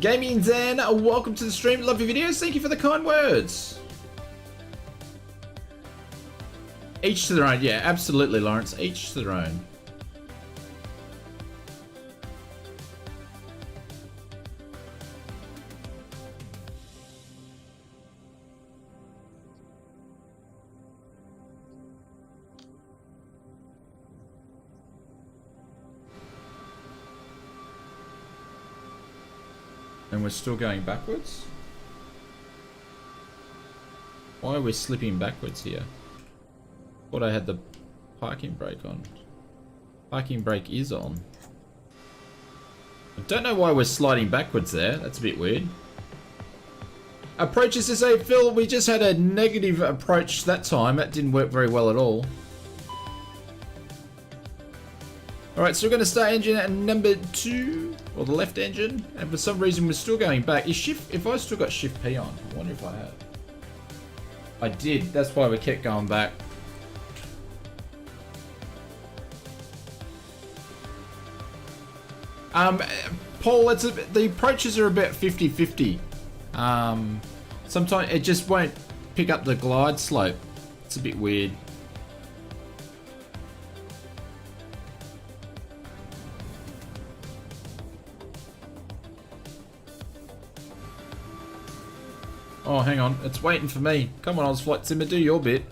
Gaming Zan, welcome to the stream. Love your videos. Thank you for the kind words. Each to their own. Yeah, absolutely, Lawrence. Each to their own. And we're still going backwards? Why are we slipping backwards here? Thought I had the parking brake on. Parking brake is on. I don't know why we're sliding backwards there. That's a bit weird. Approaches to say, Phil, we just had a negative approach that time. That didn't work very well at all. Alright, so we're going to start engine at number 2, or the left engine, and for some reason we're still going back. Is shift, if I still got shift P on, I wonder if I have. I did, that's why we kept going back. Paul, the approaches are about 50-50. Sometimes it just won't pick up the glide slope. It's a bit weird. Oh, hang on. It's waiting for me. Come on, Ozflight Simmer, do your bit.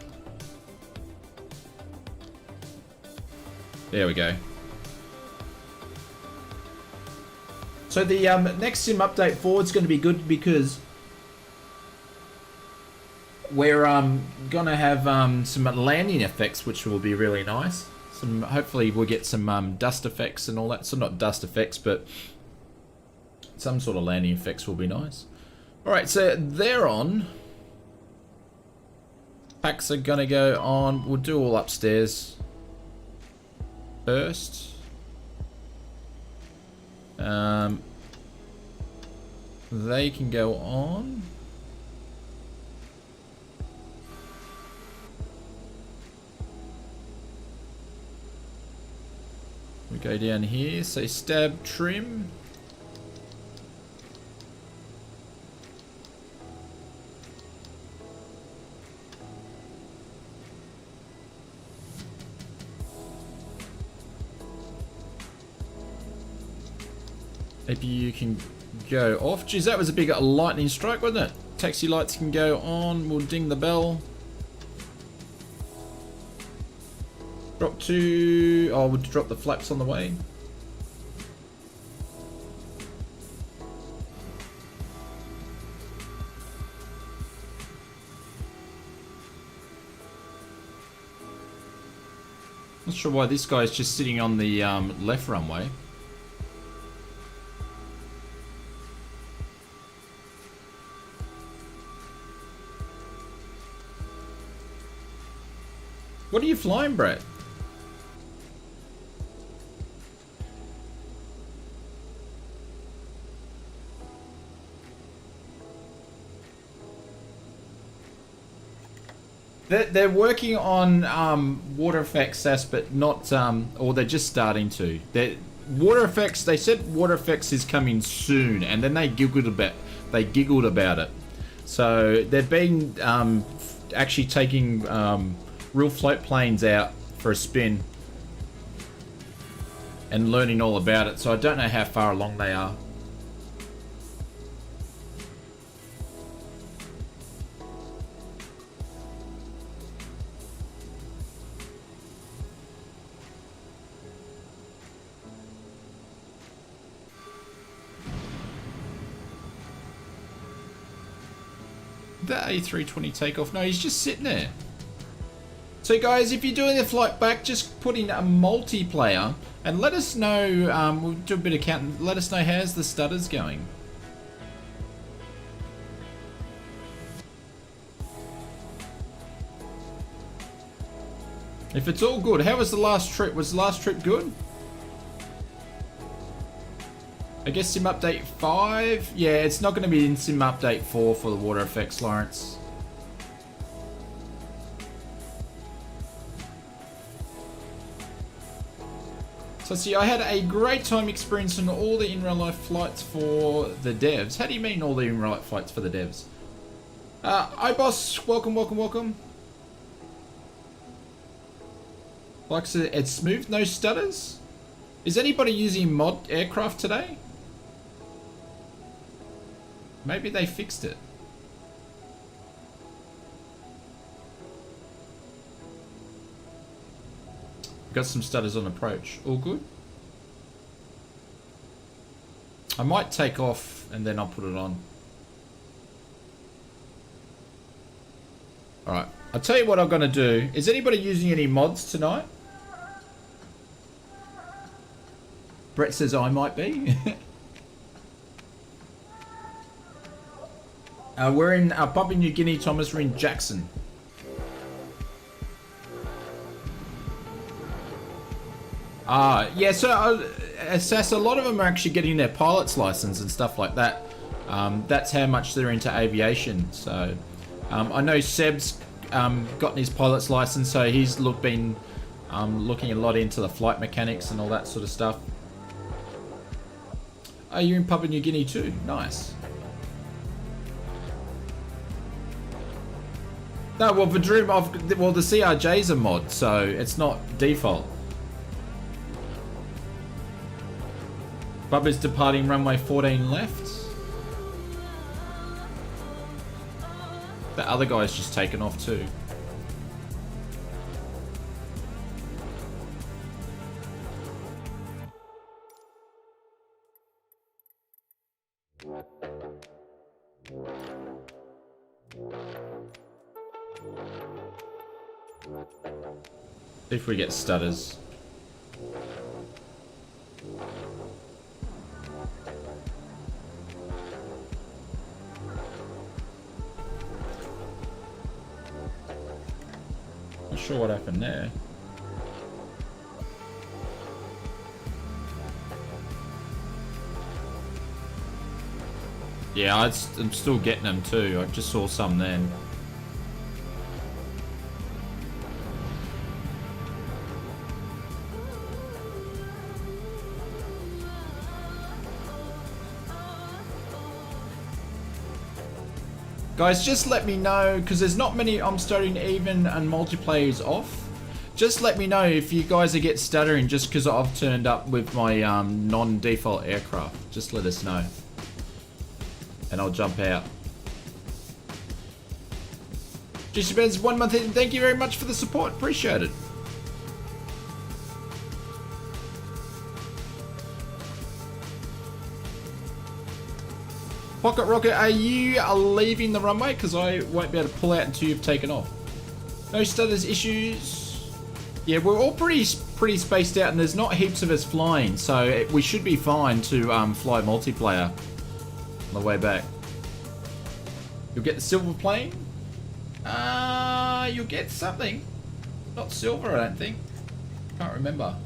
There we go. So the next sim update forward is going to be good because we're going to have some landing effects, which will be really nice. Hopefully we'll get some dust effects and all that. So not dust effects, but some sort of landing effects will be nice. Alright, so they're on. Packs are gonna go on. We'll do all upstairs first. They can go on. We go down here, say stab trim. APU can go off. Geez, that was a big lightning strike, wasn't it? Taxi lights can go on. We'll ding the bell. Drop to... Oh, we'll drop the flaps on the way. Not sure why this guy's just sitting on the left runway. What are you flying, Brett? They're working on water effects, Sass, but not, or they're just starting to. Water effects, they said water effects is coming soon, and then they giggled about it. So they've been actually taking real float planes out for a spin and learning all about it. So I don't know how far along they are. The A320 takeoff. No, he's just sitting there. So guys, if you're doing the flight back, just put in a multiplayer and let us know. We'll do a bit of counting. Let us know how's the stutters going. If it's all good, how was the last trip? Was the last trip good? I guess Sim Update 5? Yeah, it's not going to be in Sim Update 4 for the water effects, Lawrence. So see, I had a great time experiencing all the in-real life flights for the devs. How do you mean all the in-real life flights for the devs? iBoss, welcome, welcome, welcome. Like I said, it's smooth, no stutters. Is anybody using mod aircraft today? Maybe they fixed it. Got some stutters on approach. All good? I might take off and then I'll put it on. Alright. I'll tell you what I'm going to do. Is anybody using any mods tonight? Brett says I might be. We're in Papua New Guinea, Thomas. We're in Jackson. Yeah, so Sass, a lot of them are actually getting their pilot's license and stuff like that. That's how much they're into aviation. So I know Seb's gotten his pilot's license, so he's been looking a lot into the flight mechanics and all that sort of stuff. Oh, you're in Papua New Guinea too? Nice. No, well, the CRJ's a mod, so it's not default. Bubba's departing runway 14 left. The other guy's just taken off too. If we get stutters. Not sure what happened there. Yeah, I'm still getting them too. I just saw some then. Guys, just let me know, because there's not many. I'm starting even and multiplayer is off. Just let me know if you guys are get stuttering just because I've turned up with my non-default aircraft. Just let us know. And I'll jump out. Juicy Ben's 1 month in. Thank you very much for the support. Appreciate it. Pocket Rocket, are you leaving the runway? Because I won't be able to pull out until you've taken off. No stutters issues. Yeah, we're all pretty spaced out, and there's not heaps of us flying, so we should be fine to fly multiplayer on the way back. You'll get the silver plane. You'll get something. Not silver, I don't think. Can't remember.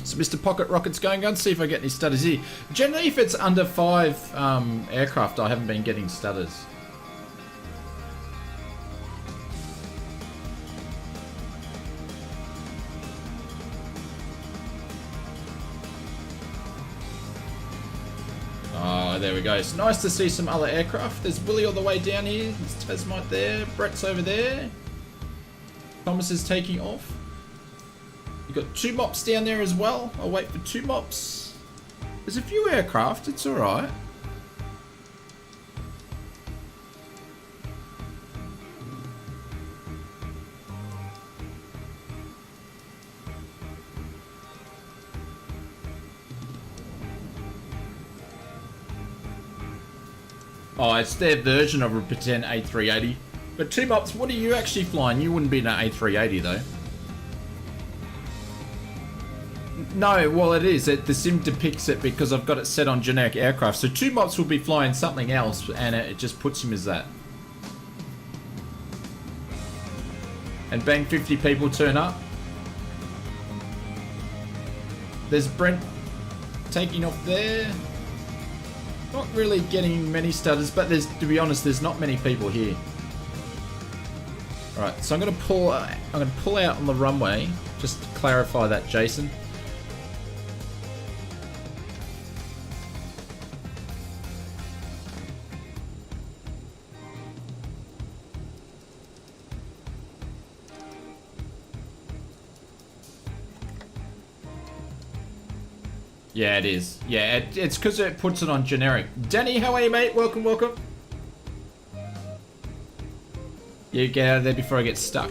So Mr. Pocket Rocket's going on. See if I get any stutters here. Generally, if it's under 5 aircraft, I haven't been getting stutters. Oh, there we go. It's nice to see some other aircraft. There's Willie all the way down here. There's Tasmite there. Brett's over there. Thomas is taking off. You've got 2 mops down there as well. I'll wait for 2 mops. There's a few aircraft. It's alright. Oh, it's their version of a pretend A380. But 2 mops, what are you actually flying? You wouldn't be in an A380 though. No, well it is. The sim depicts it because I've got it set on generic aircraft. So 2 mops will be flying something else and it just puts him as that. And bang, 50 people turn up. There's Brent taking off there. Not really getting many stutters, but to be honest, there's not many people here. Alright, so I'm gonna pull out on the runway, just to clarify that, Jason. Yeah, it is. Yeah, it's because it puts it on generic. Danny, how are you, mate? Welcome, welcome. You get out of there before I get stuck.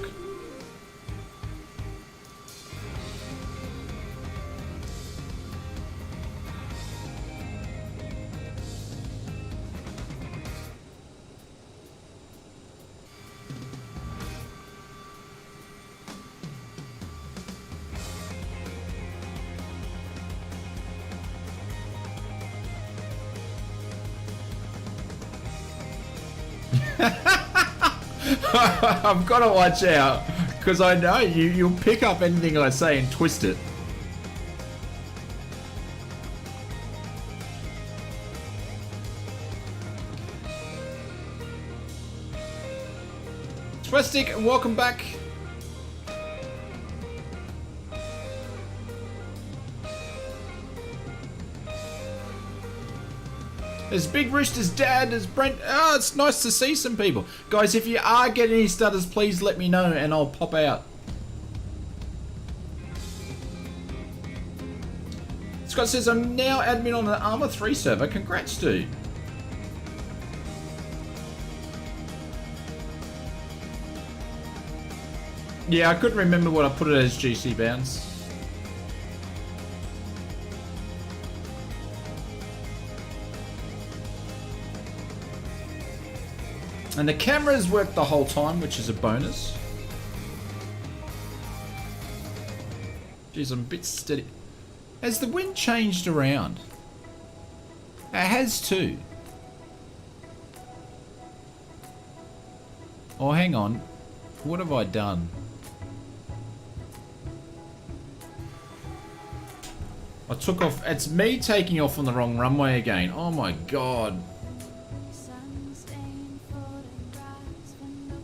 I've got to watch out because I know you'll pick up anything I say and twist it. Twistic, welcome back. There's Big Rooster's dad, there's Brent. Oh, it's nice to see some people. Guys, if you are getting any stutters, please let me know and I'll pop out. Scott says, I'm now admin on an Armour 3 server. Congrats, dude. Yeah, I couldn't remember what I put it as GC bounds. And the cameras work the whole time, which is a bonus. Jeez, I'm a bit steady. Has the wind changed around? It has too. Oh, hang on. What have I done? I took off. It's me taking off on the wrong runway again. Oh my god.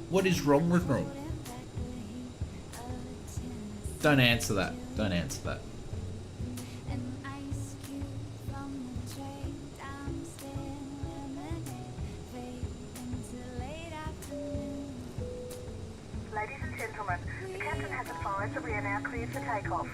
What is wrong with me? Don't answer that. Don't answer that. Ladies and gentlemen, the captain has advised that we are now cleared for takeoff.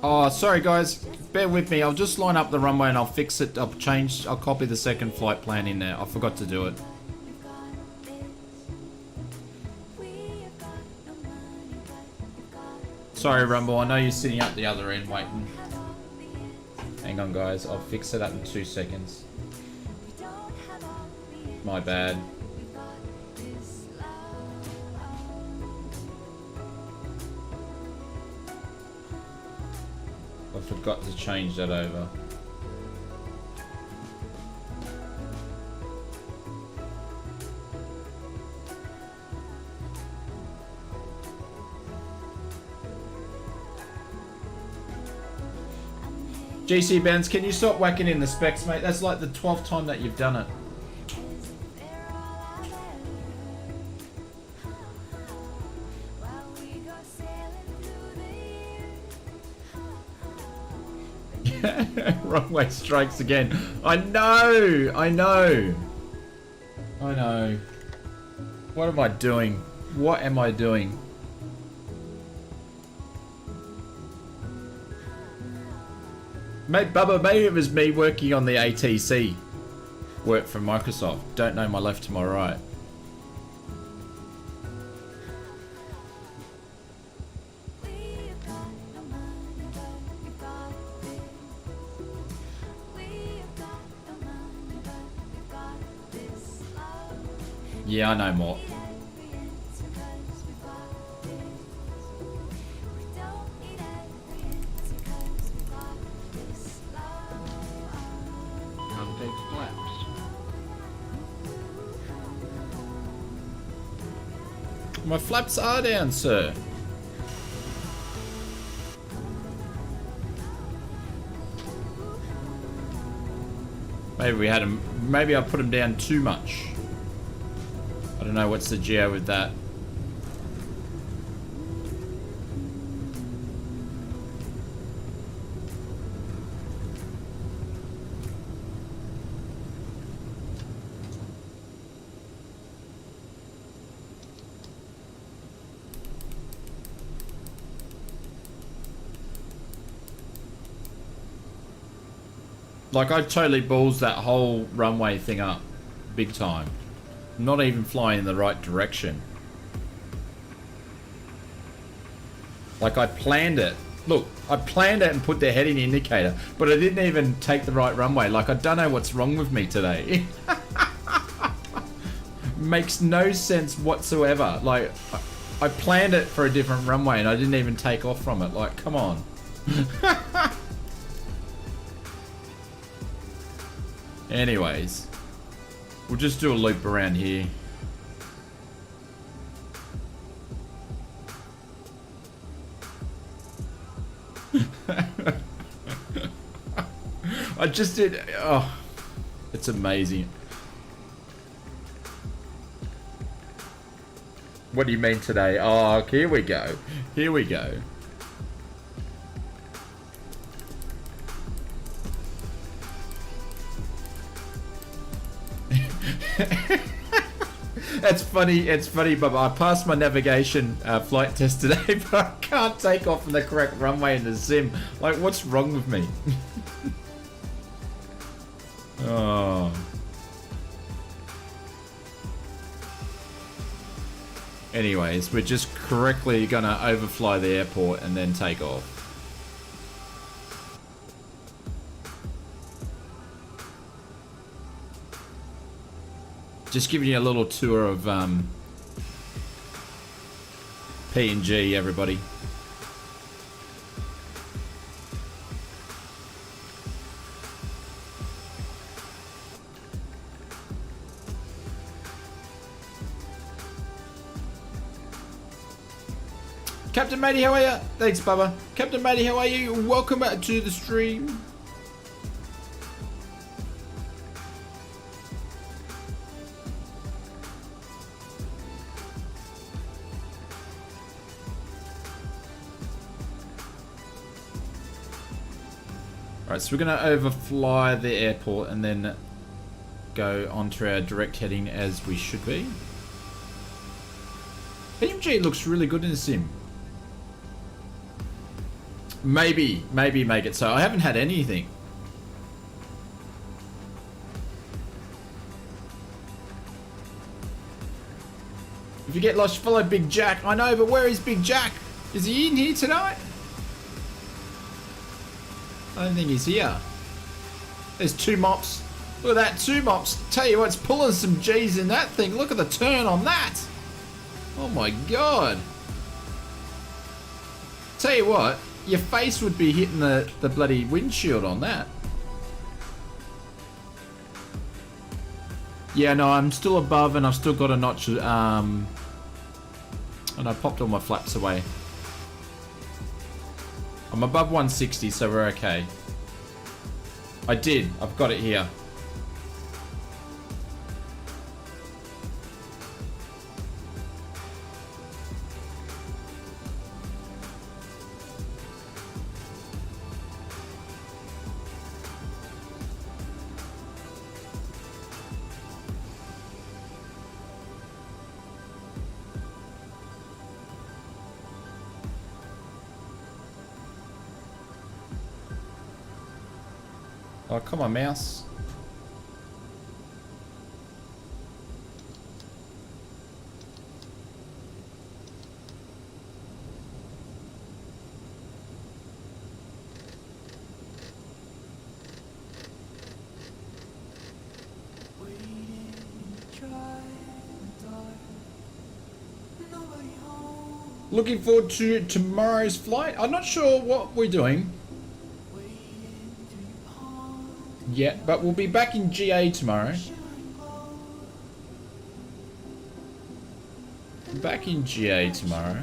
Oh, sorry guys. Bear with me. I'll just line up the runway and I'll fix it. I'll copy the second flight plan in there. I forgot to do it. Sorry, Rumble. I know you're sitting up the other end waiting. Hang on, guys. I'll fix it up in 2 seconds. My bad. I forgot to change that over. GC Benz, can you stop whacking in the specs, mate? That's like the 12th time that you've done it. Runway strikes again. I know! I know! I know. What am I doing? What am I doing? Mate, Bubba, maybe it was me working on the ATC work from Microsoft. Don't know my left to my right. Yeah, I know more. My flaps are down, sir. Maybe we had them. Maybe I put them down too much. I don't know what's the geo with that. Like, I totally balls that whole runway thing up. Big time. Not even flying in the right direction. Like, I planned it. Look, I planned it and put the heading indicator, but I didn't even take the right runway. Like, I don't know what's wrong with me today. Makes no sense whatsoever. Like, I planned it for a different runway and I didn't even take off from it. Like, come on. Anyways, we'll just do a loop around here. I just did. Oh, it's amazing. What do you mean today? Oh, here we go. Here we go. It's funny, but I passed my navigation flight test today, but I can't take off on the correct runway in the sim. Like, what's wrong with me? Oh. Anyways, we're just correctly gonna overfly the airport and then take off. Just giving you a little tour of P&G, everybody. Captain Matey, how are you? Thanks, Bubba. Captain Matey, how are you? Welcome back to the stream. Alright, so we're going to overfly the airport and then go onto our direct heading as we should be. PMG looks really good in the sim. maybe make it so. I haven't had anything. If you get lost, follow Big Jack. I know, but where is Big Jack? Is he in here tonight? I don't think he's here. There's 2 mops. Look at that, 2 mops. Tell you what, it's pulling some G's in that thing. Look at the turn on that. Oh my god. Tell you what, your face would be hitting the bloody windshield on that. Yeah, no, I'm still above and I've still got a notch, and I popped all my flaps away. I'm above 160, so we're okay. I did, I've got it here. Oh, come on, mouse. Looking forward to tomorrow's flight. I'm not sure what we're doing. Yeah, but we'll be back in GA tomorrow. Back in GA tomorrow.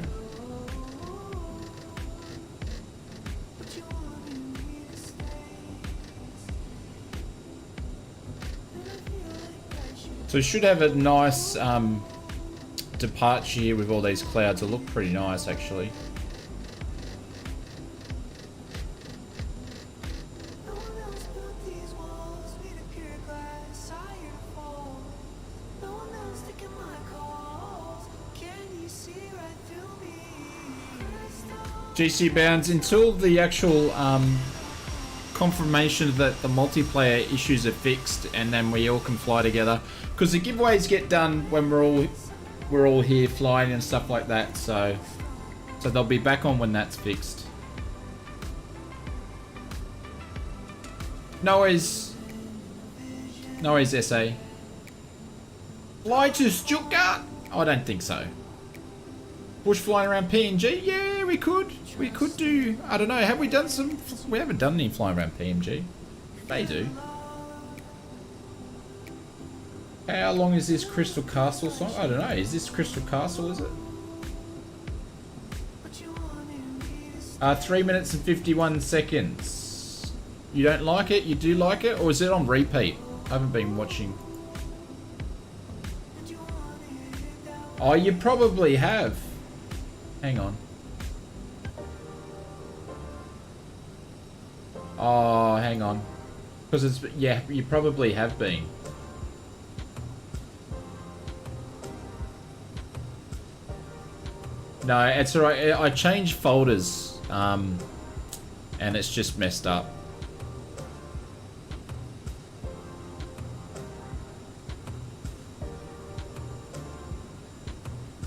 So we should have a nice departure here with all these clouds. It'll look pretty nice, actually. GC bounds until the actual confirmation that the multiplayer issues are fixed, and then we all can fly together. Because the giveaways get done when we're all here flying and stuff like that. So they'll be back on when that's fixed. No worries, SA. Fly to Stuttgart? I don't think so. Bush flying around PNG? Yeah, we could. We could do, I don't know, have we done some? We haven't done any flying around PNG. They do. How long is this Crystal Castle song? I don't know. Is this Crystal Castle, is it? 3 minutes and 51 seconds. You don't like it? You do like it? Or is it on repeat? I haven't been watching. Oh, you probably have. Hang on. Oh, hang on. Because it's, yeah, you probably have been. No, it's alright. I changed folders, and it's just messed up.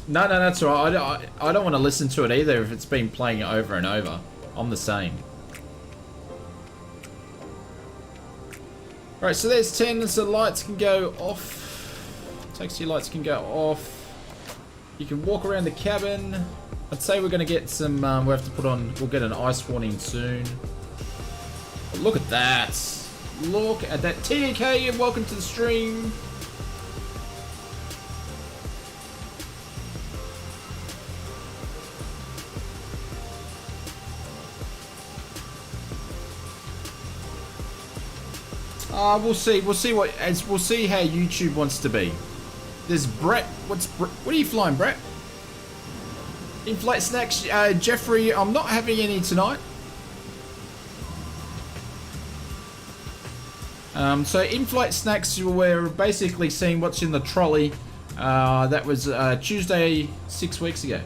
No, that's alright. I don't want to listen to it either if it's been playing over and over. I'm the same. Right, so there's 10, so the lights can go off. Taxi lights can go off. You can walk around the cabin. I'd say we're going to get some, we'll have to put on, we'll get an ice warning soon. But look at that. Look at that. TDK, and welcome to the stream. We'll see what, we'll see how YouTube wants to be. There's Brett. What are you flying, Brett? In-flight snacks, Jeffrey. I'm not having any tonight. So in-flight snacks, we're basically seeing what's in the trolley. That was Tuesday 6 weeks ago.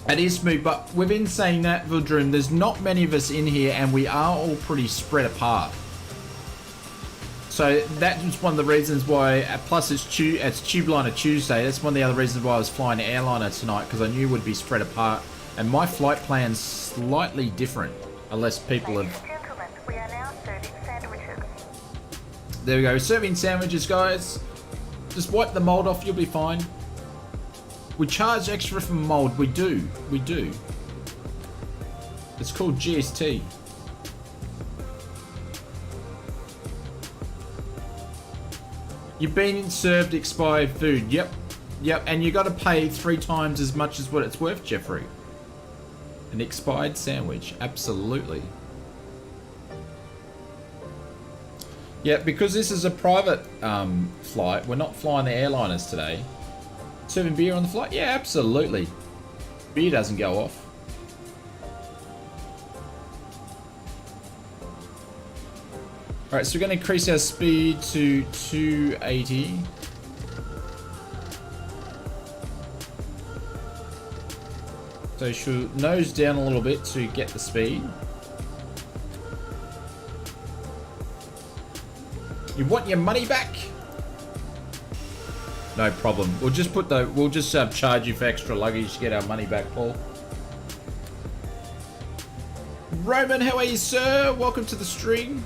It is smooth, but within saying that, Vildrum, there's not many of us in here, and we are all pretty spread apart. So that was one of the reasons why, plus it's Tube Liner Tuesday, that's one of the other reasons why I was flying an airliner tonight, because I knew we'd be spread apart, and my flight plan's slightly different, unless people Ladies have... and gentlemen, we are now serving sandwiches. There we go, serving sandwiches, guys. Just wipe the mold off, you'll be fine. We charge extra for mold, we do. It's called GST. You've been served expired food. Yep, and you got to pay 3 times as much as what it's worth, Jeffrey. An expired sandwich, absolutely. Yeah, because this is a private flight, we're not flying the airliners today. Serving beer on the flight? Yeah, absolutely. Beer doesn't go off. Alright, so we're going to increase our speed to 280. So she'll nose down a little bit to get the speed. You want your money back? No problem. We'll just charge you for extra luggage to get our money back, Paul. Roman, how are you, sir? Welcome to the stream.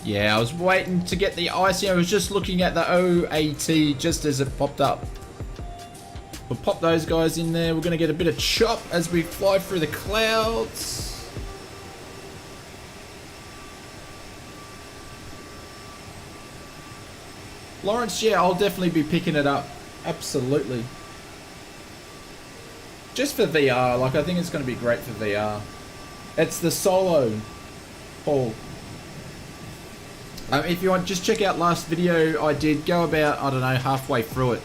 Yeah, I was waiting to get the icing. I was just looking at the OAT just as it popped up. We'll pop those guys in there. We're going to get a bit of chop as we fly through the clouds. Lawrence, yeah, I'll definitely be picking it up. Absolutely. Just for VR. Like, I think it's going to be great for VR. It's the solo, Paul. If you want, just check out last video I did. Go about, I don't know, halfway through it.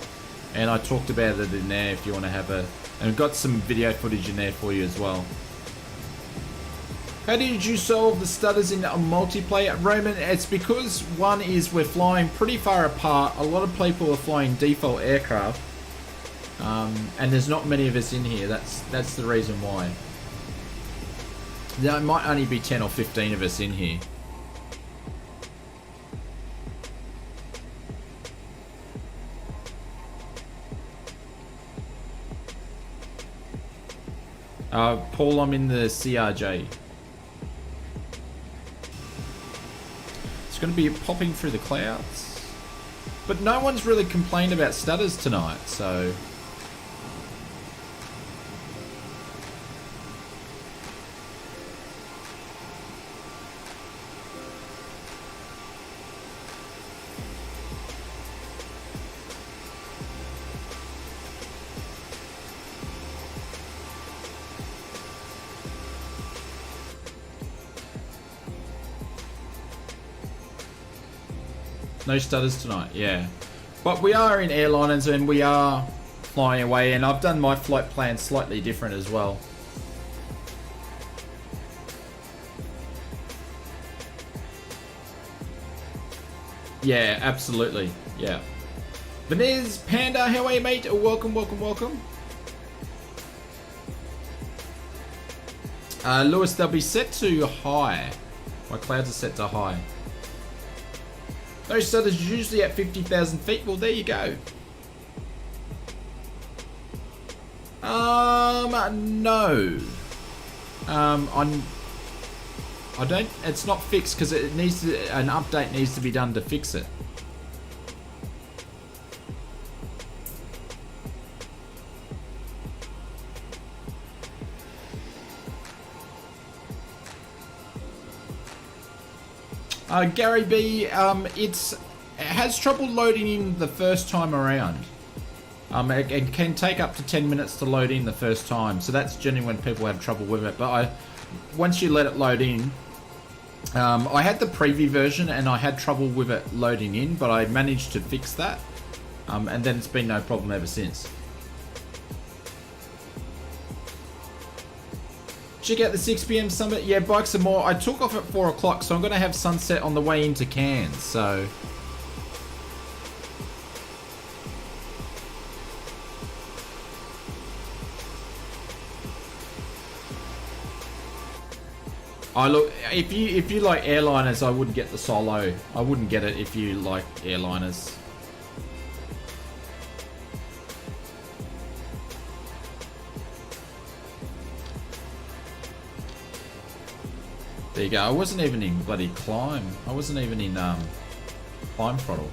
And I talked about it in there if you want to have a... And I've got some video footage in there for you as well. How did you solve the stutters in a multiplayer? Roman, it's because one is we're flying pretty far apart. A lot of people are flying default aircraft. And there's not many of us in here. That's the reason why. There might only be 10 or 15 of us in here. Paul, I'm in the CRJ. It's going to be popping through the clouds. But no one's really complained about stutters tonight, so... No stutters tonight, yeah. But we are in airliners and we are flying away, and I've done my flight plan slightly different as well. Yeah, absolutely, yeah. Vanez, Panda, how are you, mate? Welcome, welcome, welcome. Lewis, they'll be set to high. My clouds are set to high. Those stutters are usually at 50,000 feet. Well, there you go. No. I don't. It's not fixed because it needs to. An update needs to be done to fix it. Gary B, it has trouble loading in the first time around. It can take up to 10 minutes to load in the first time, so that's generally when people have trouble with it. But once you let it load in, I had the preview version and I had trouble with it loading in, but I managed to fix that, and then it's been no problem ever since. Did you get the 6 p.m. summit? Yeah, bikes are more. I took off at 4 o'clock, so I'm going to have sunset on the way into Cairns, so... I look, if you like airliners, I wouldn't get the solo. I wouldn't get it if you like airliners. There you go. I wasn't even in bloody climb. I wasn't even in climb throttle.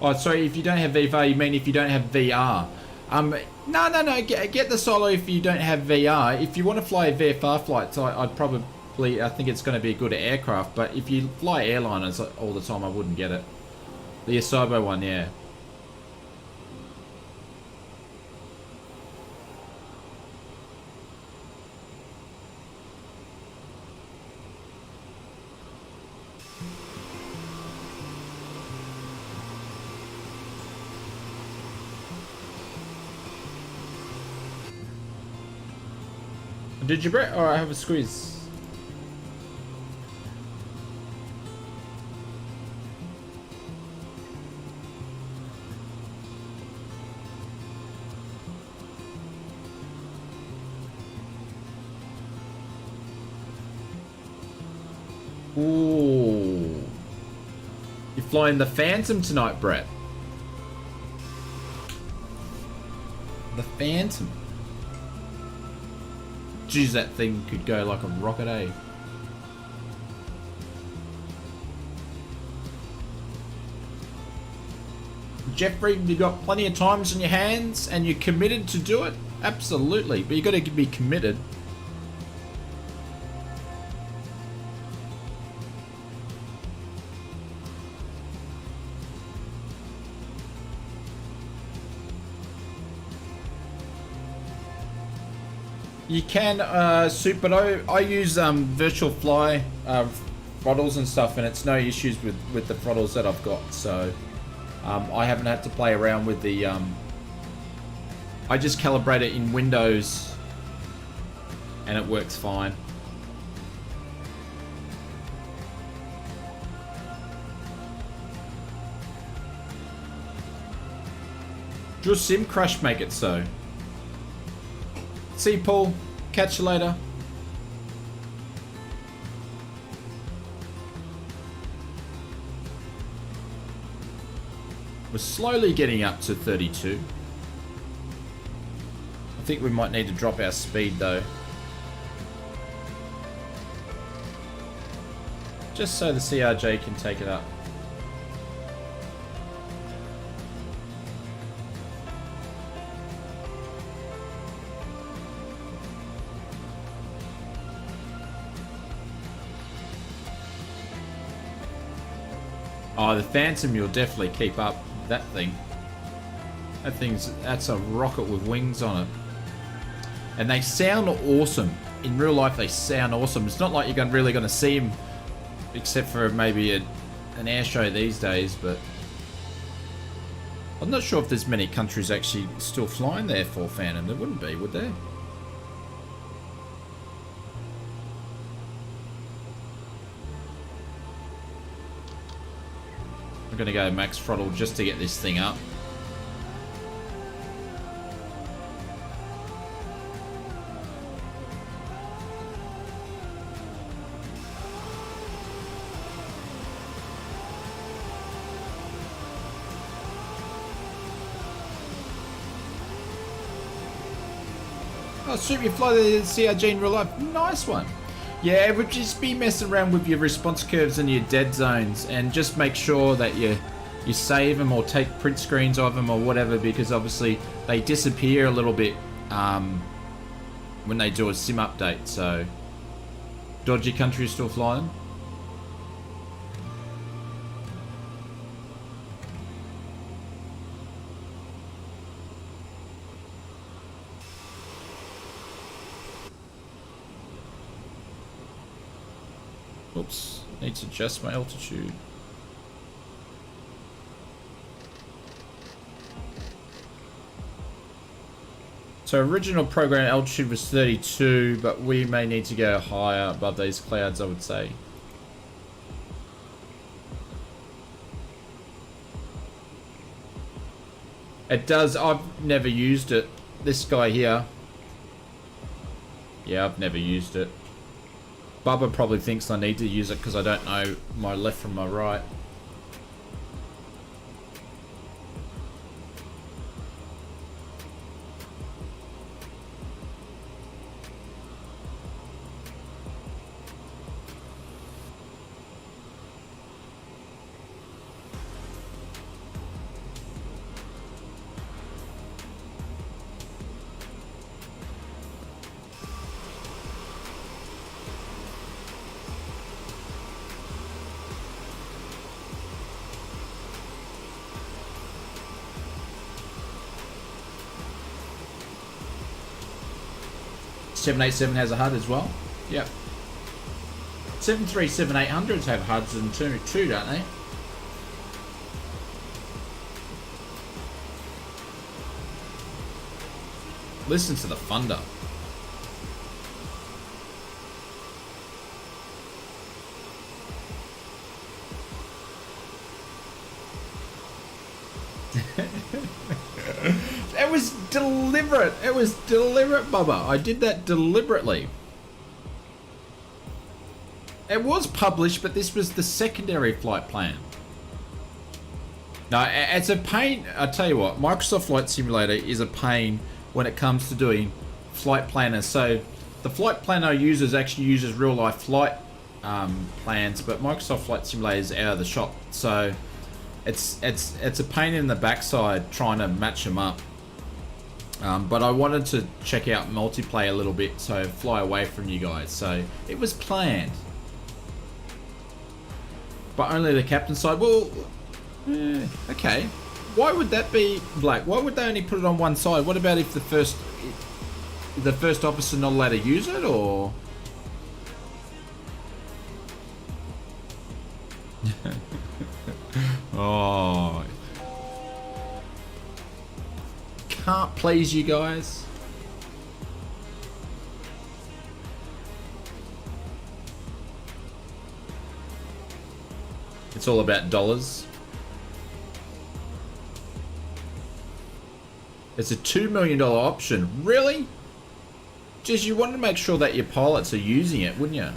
Oh, sorry. If you don't have VFR, you mean if you don't have VR? No. Get the solo if you don't have VR. If you want to fly VFR flights, I'd probably. I think it's going to be a good aircraft. But if you fly airliners all the time, I wouldn't get it. The Asobo one, yeah. Did you break? Or I have a squeeze. Ooh. You're flying the Phantom tonight, Brett. The Phantom. Jeez, that thing could go like a rocket, eh? Jeffrey, you got plenty of times on your hands and you're committed to do it? Absolutely, but you got to be committed. You can, Soup, but I use virtual fly throttles and stuff, and it's no issues with the throttles that I've got. So I haven't had to play around with the. I just calibrate it in Windows, and it works fine. Drew Sim Crash make it so. See you, Paul. Catch you later. We're slowly getting up to 32. I think we might need to drop our speed though. Just so the CRJ can take it up. Oh, the Phantom, you'll definitely keep up that thing. That's a rocket with wings on it. And they sound awesome. In real life, they sound awesome. It's not like you're really going to see them, except for maybe an air show these days, but I'm not sure if there's many countries actually still flying there for Phantom. There wouldn't be, would there? I'm gonna go max throttle just to get this thing up. Oh, Soup, you fly the CRG in real life. Nice one. Yeah, it would just be messing around with your response curves and your dead zones, and just make sure that you save them or take print screens of them or whatever, because obviously they disappear a little bit when they do a sim update. So, dodgy country still flying. Oops, need to adjust my altitude. So original program altitude was 32, but we may need to go higher above these clouds, I would say. It does. I've never used it. This guy here. Yeah, I've never used it. Bubba probably thinks I need to use it because I don't know my left from my right. .787 has a HUD as well. Yep. 737-800s have HUDs in too, don't they? Listen to the thunder. It was deliberate. It was deliberate, Bubba. I did that deliberately. It was published, but this was the secondary flight plan. No, it's a pain. I tell you what, Microsoft Flight Simulator is a pain when it comes to doing flight planners. So the flight planner actually uses real life flight plans, but Microsoft Flight Simulator is out of the shop. So it's a pain in the backside trying to match them up. But I wanted to check out multiplayer a little bit, so fly away from you guys. So it was planned, but only the captain's side. Well, okay. Why would that be, Black? Why would they only put it on one side? What about if the first officer not allowed to use it, or? Oh. Can't please you guys. It's all about dollars. It's a $2 million option. Really? Just you want to make sure that your pilots are using it, wouldn't you?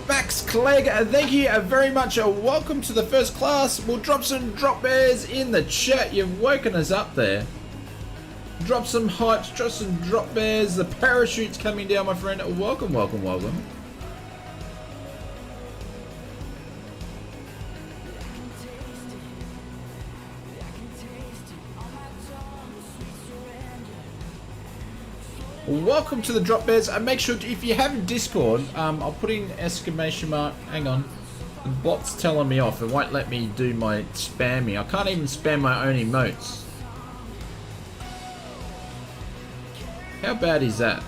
Max Clegg, thank you very much. Welcome to the first class. We'll drop some drop bears in the chat. You've woken us up there. Drop some heights, drop some drop bears. The parachute's coming down, my friend. Welcome, welcome, welcome. Welcome to the drop bears. Make sure if you have Discord, I'll put in exclamation mark. Hang on, the bot's telling me off. It won't let me do my spamming. I can't even spam my own emotes. How bad is that?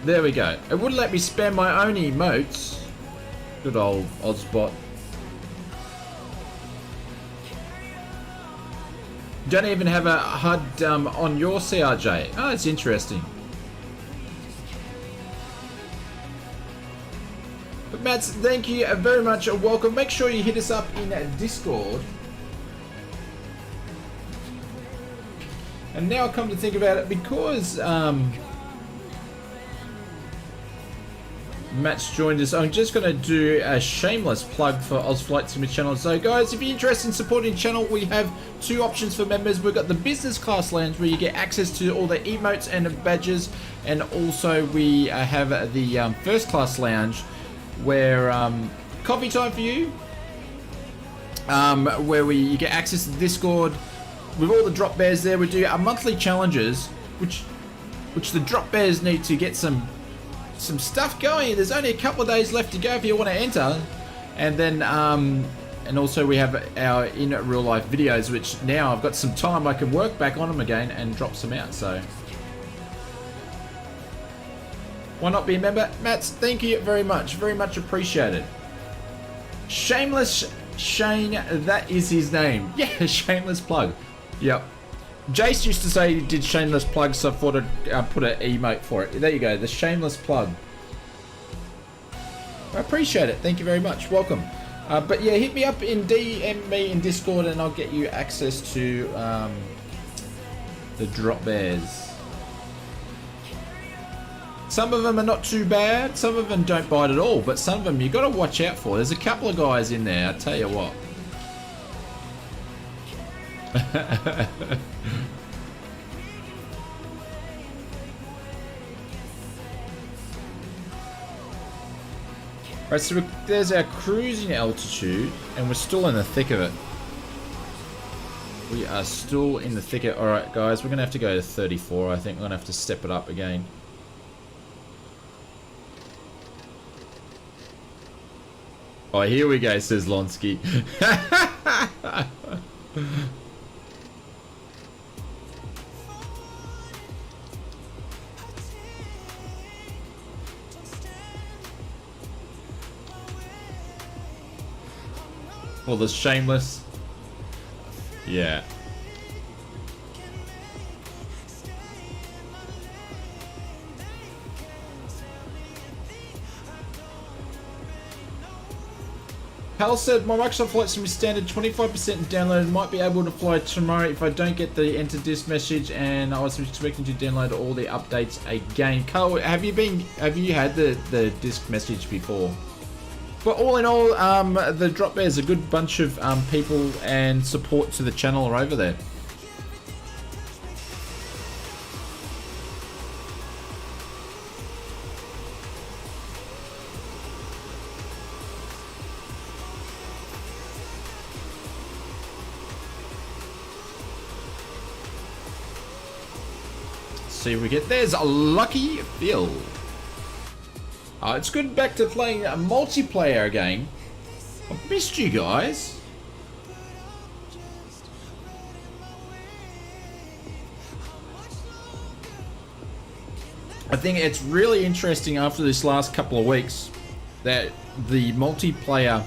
There we go. It wouldn't let me spam my own emotes. Good old Ozbot. Don't even have a HUD on your CRJ. Oh, that's interesting. But Mats, thank you very much. Welcome. Make sure you hit us up in Discord. And now I come to think about it, because Matt's joined us, I'm just going to do a shameless plug for Oz Flight Simulator channel. So guys, if you're interested in supporting the channel, we have two options for members. We've got the business class lounge, where you get access to all the emotes and badges, and also we have the first class lounge, where coffee time for you, where you get access to Discord with all the drop bears there. We do our monthly challenges, which the drop bears need to get some stuff going. There's only a couple of days left to go if you want to enter. And then and also we have our in real life videos, which now I've got some time, I can work back on them again and drop some out. So why not be a member? Mats, thank you very much appreciated. Shameless Shane, that is his name. Yeah, shameless plug. Yep. Jace used to say he did shameless plug, so I thought I'd put an emote for it. There you go, the shameless plug. I appreciate it. Thank you very much. Welcome. But yeah, hit me up in DM me in Discord and I'll get you access to the drop bears. Some of them are not too bad, some of them don't bite at all, but some of them you got to watch out for. There's a couple of guys in there, I tell you what. Right, so there's our cruising altitude, and we're still in the thick of it. We are still in the thick of it. Alright guys, we're going to have to go to 34, I think. We're going to have to step it up again. Oh, here we go, says Lonsky. Well, the shameless. Yeah. Hal said, my Microsoft Flight Sim is standard 25% downloaded. Might be able to fly tomorrow if I don't get the enter disk message, and I was expecting to download all the updates again. Carl, have you had the disk message before? But all in all, the Drop Bears, a good bunch of people and support to the channel are over there. See if we get, there's a lucky Phil. It's good back to playing a multiplayer again. I've missed you guys. I think it's really interesting after this last couple of weeks that the multiplayer,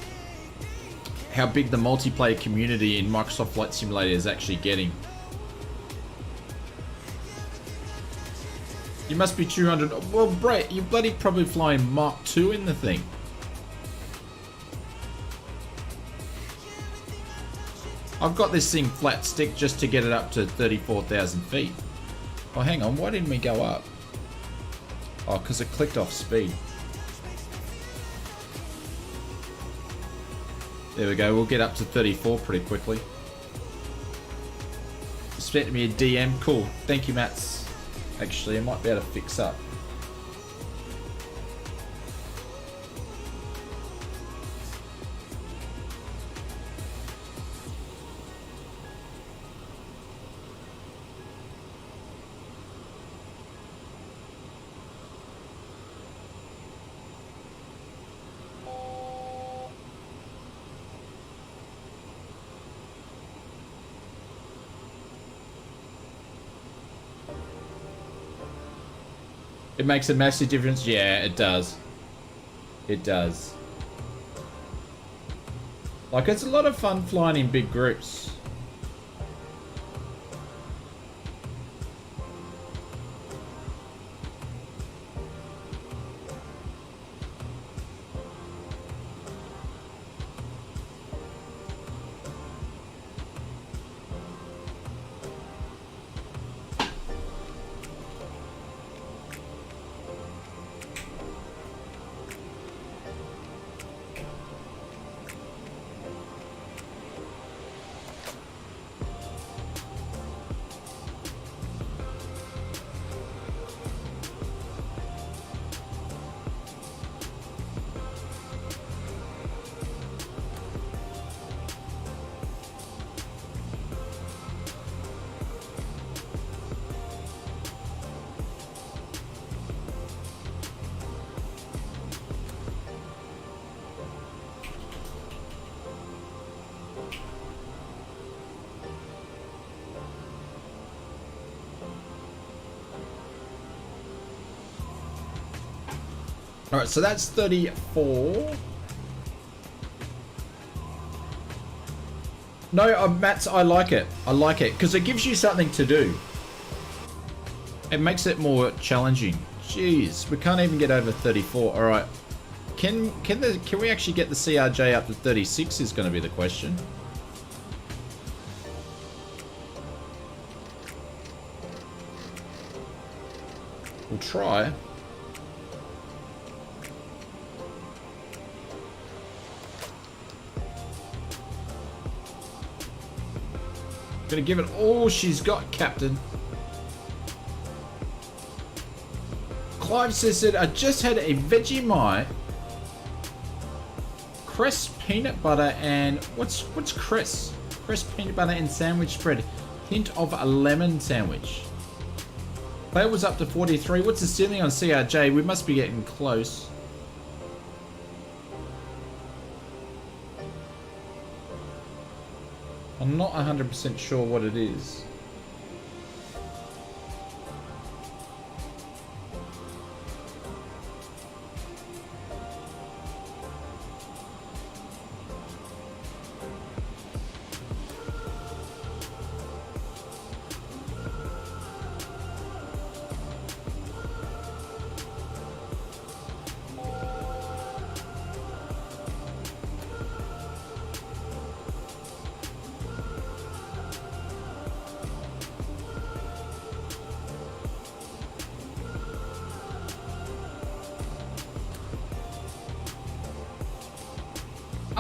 how big the multiplayer community in Microsoft Flight Simulator is actually getting. You must be 200. Well, Brett, you're bloody probably flying Mark II in the thing. I've got this thing flat stick just to get it up to 34,000 feet. Oh, hang on. Why didn't we go up? Oh, because it clicked off speed. There we go. We'll get up to 34 pretty quickly. Expect me a DM. Cool. Thank you, Mats. Actually, I might be able to fix up. It makes a massive difference. Yeah, it does. It does. Like, it's a lot of fun flying in big groups. Alright, so that's 34. No, Mats, I like it. I like it because it gives you something to do. It makes it more challenging. Jeez, we can't even get over 34. All right, can we actually get the CRJ up to 36? Is going to be the question. We'll try. Gonna give it all she's got, Captain. Clive says that I just had a Vegemite, cress peanut butter and what's cress? Cress peanut butter and sandwich spread. Hint of a lemon sandwich. Player was up to 43. What's the ceiling on CRJ? We must be getting close. I'm not 100% sure what it is.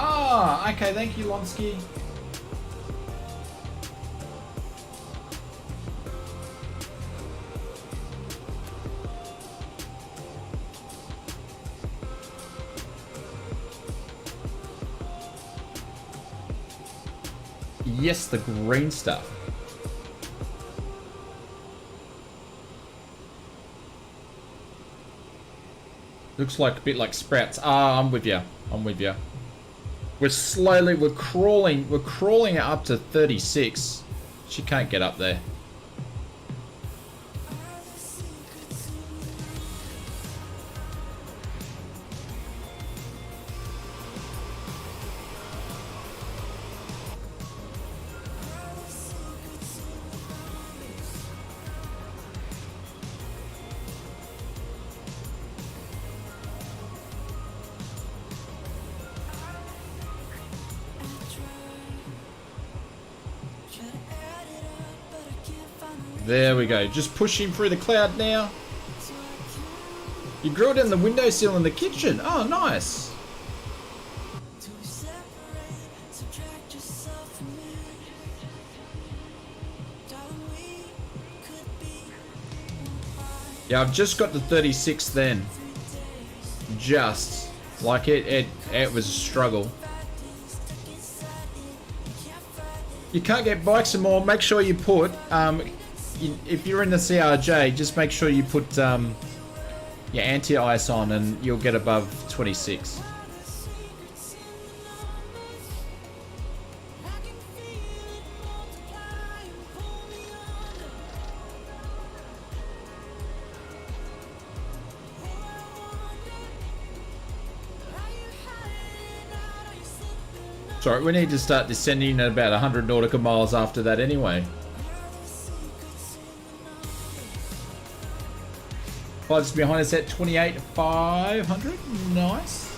Ah, okay, thank you, Lonsky. Yes, the green stuff. Looks like a bit like sprouts. Ah, I'm with you. I'm with you. We're crawling it up to 36. She can't get up there. There we go. Just pushing through the cloud now. You grew it in the windowsill in the kitchen. Oh, nice. Yeah, I've just got to 36 then. Just. Like it was a struggle. You can't get bikes anymore. Make sure you put... if you're in the CRJ, just make sure you put your anti-ice on and you'll get above 26. Sorry, we need to start descending at about 100 nautical miles after that anyway. Clive's behind us at 28,500. Nice.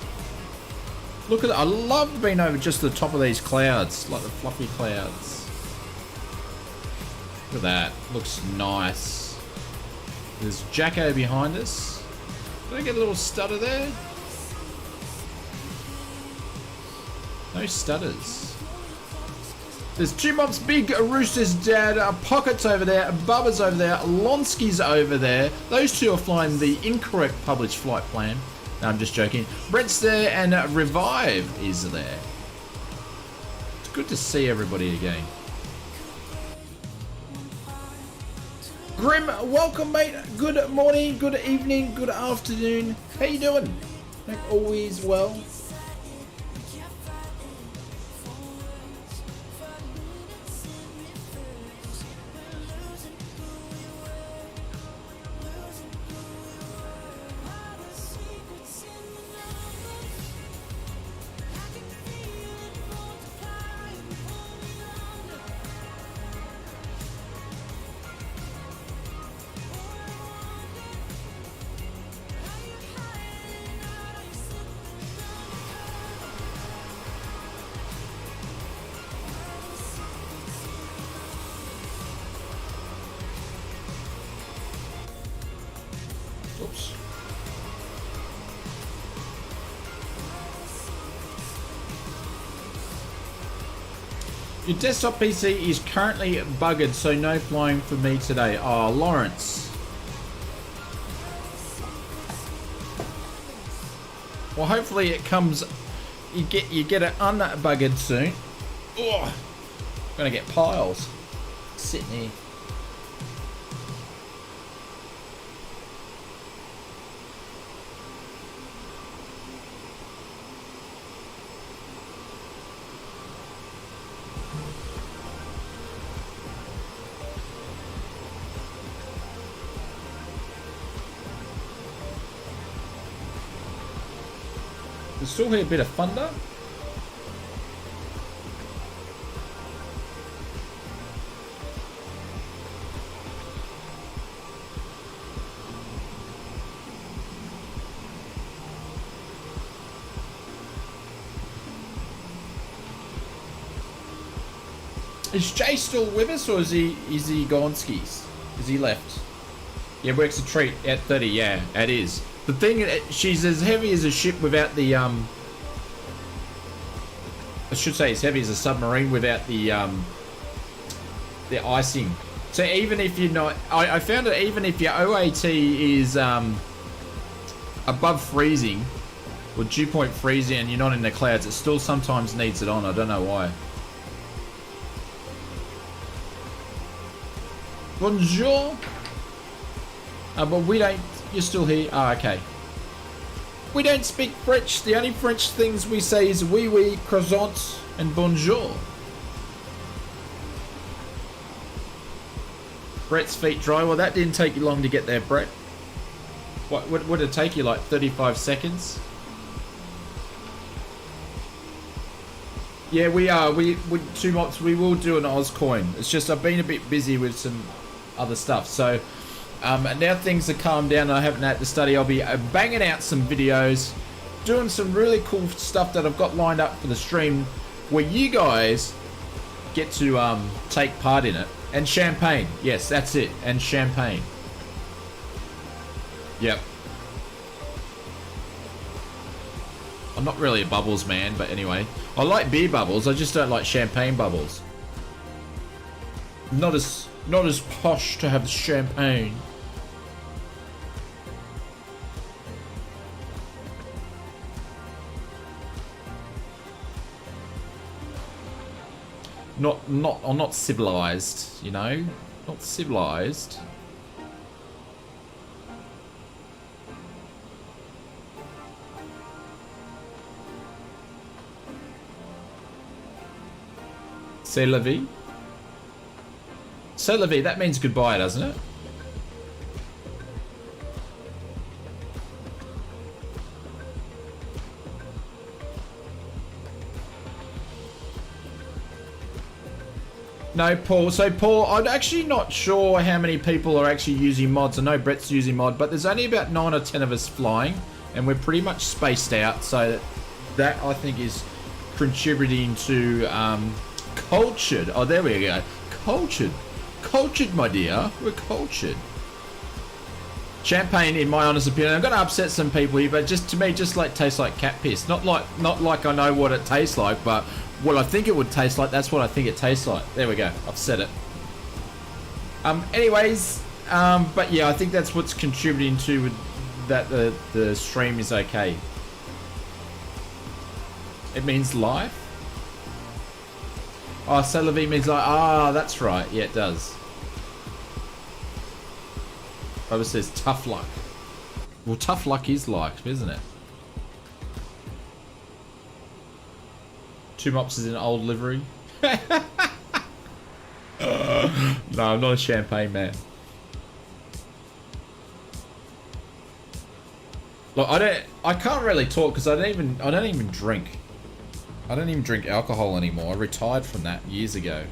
Look at that. I love being over just the top of these clouds, like the fluffy clouds. Look at that. Looks nice. There's Jacko behind us. Did I get a little stutter there? No stutters. There's Two Mops, Big Rooster's dad, Pockets over there, Bubba's over there, Lonsky's over there. Those two are flying the incorrect published flight plan. No, I'm just joking. Brett's there and Revive is there. It's good to see everybody again. Grim, welcome mate. Good morning, good evening, good afternoon. How you doing? Hope all is well. Your desktop PC is currently buggered, so no flying for me today. Oh, Lawrence. Well, hopefully it comes. You get it unbuggered soon. Oh, gonna get piles sitting here. We still hear a bit of thunder. Is Jay still with us, or is he gone skis? Is he left? Yeah, works a treat at 30. Yeah, it is. The thing, she's as heavy as a ship without the I should say as heavy as a submarine without the icing. So even if you're not, I found that even if your OAT is above freezing or dew point freezing and you're not in the clouds, it still sometimes needs it on. I don't know why. Bonjour. But we don't. You're still here. Ah, okay. We don't speak French. The only French things we say is oui, oui, croissant, and bonjour. Brett's feet dry. Well, that didn't take you long to get there, Brett. What would it take you, like 35 seconds? Yeah, we are. We 2 months. We will do an Oz coin. It's just I've been a bit busy with some other stuff, so. And now things are calmed down and I haven't had to study, I'll be banging out some videos, doing some really cool stuff that I've got lined up for the stream where you guys get to take part in it. And champagne. Yes, that's it. And champagne. Yep. I'm not really a bubbles man, but anyway. I like beer bubbles, I just don't like champagne bubbles. Not as posh to have champagne. I'm not civilized, you know? Not civilized. C'est la vie. C'est la vie, that means goodbye, doesn't it? No, Paul. So, Paul, I'm actually not sure how many people are actually using mods. I know Brett's using mod, but there's only about 9 or 10 of us flying, and we're pretty much spaced out. So that I think is contributing to cultured. Oh, there we go. Cultured. Cultured, my dear. We're cultured. Champagne, in my honest opinion, I'm going to upset some people here, but just to me, just like tastes like cat piss. Not like I know what it tastes like, but what I think it would taste like, that's what I think it tastes like. There we go. I've said it. Anyways, but yeah, I think that's what's contributing to that the stream is okay. It means life. Oh, c'est la vie means like, ah, that's right. Yeah, it does. Bubba says tough luck. Well, tough luck is life, isn't it? 2 mops is an old livery. No, I'm not a champagne man. Look, I can't really talk because I don't even drink. I don't even drink alcohol anymore. I retired from that years ago.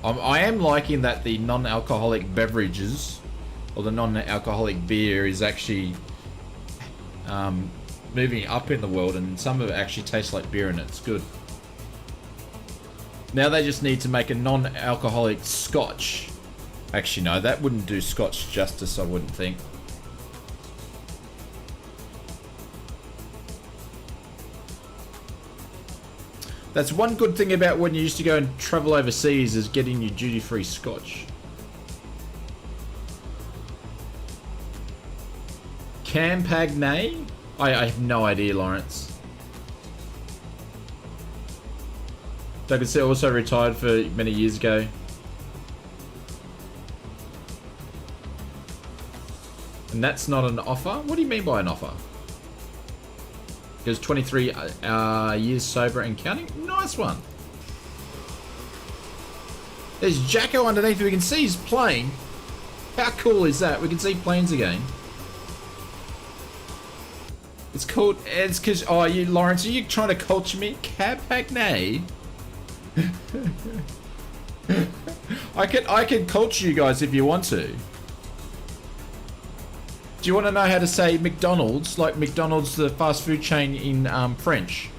I am liking that the non-alcoholic beverages or the non-alcoholic beer is actually moving up in the world, and some of it actually tastes like beer and it's good. Now they just need to make a non-alcoholic scotch. Actually, no, that wouldn't do scotch justice, I wouldn't think. That's one good thing about when you used to go and travel overseas is getting your duty-free scotch. Campagnay? I have no idea, Lawrence. Doug also retired for many years ago. And that's not an offer? What do you mean by an offer? He was 23 years sober and counting. Nice one. There's Jacko underneath. We can see he's playing. How cool is that? We can see planes again. It's called. It's because. Oh, you, Lawrence, are you trying to culture me? Campagnay. I can culture you guys if you want to. Do you want to know how to say McDonald's, like McDonald's, the fast food chain in French?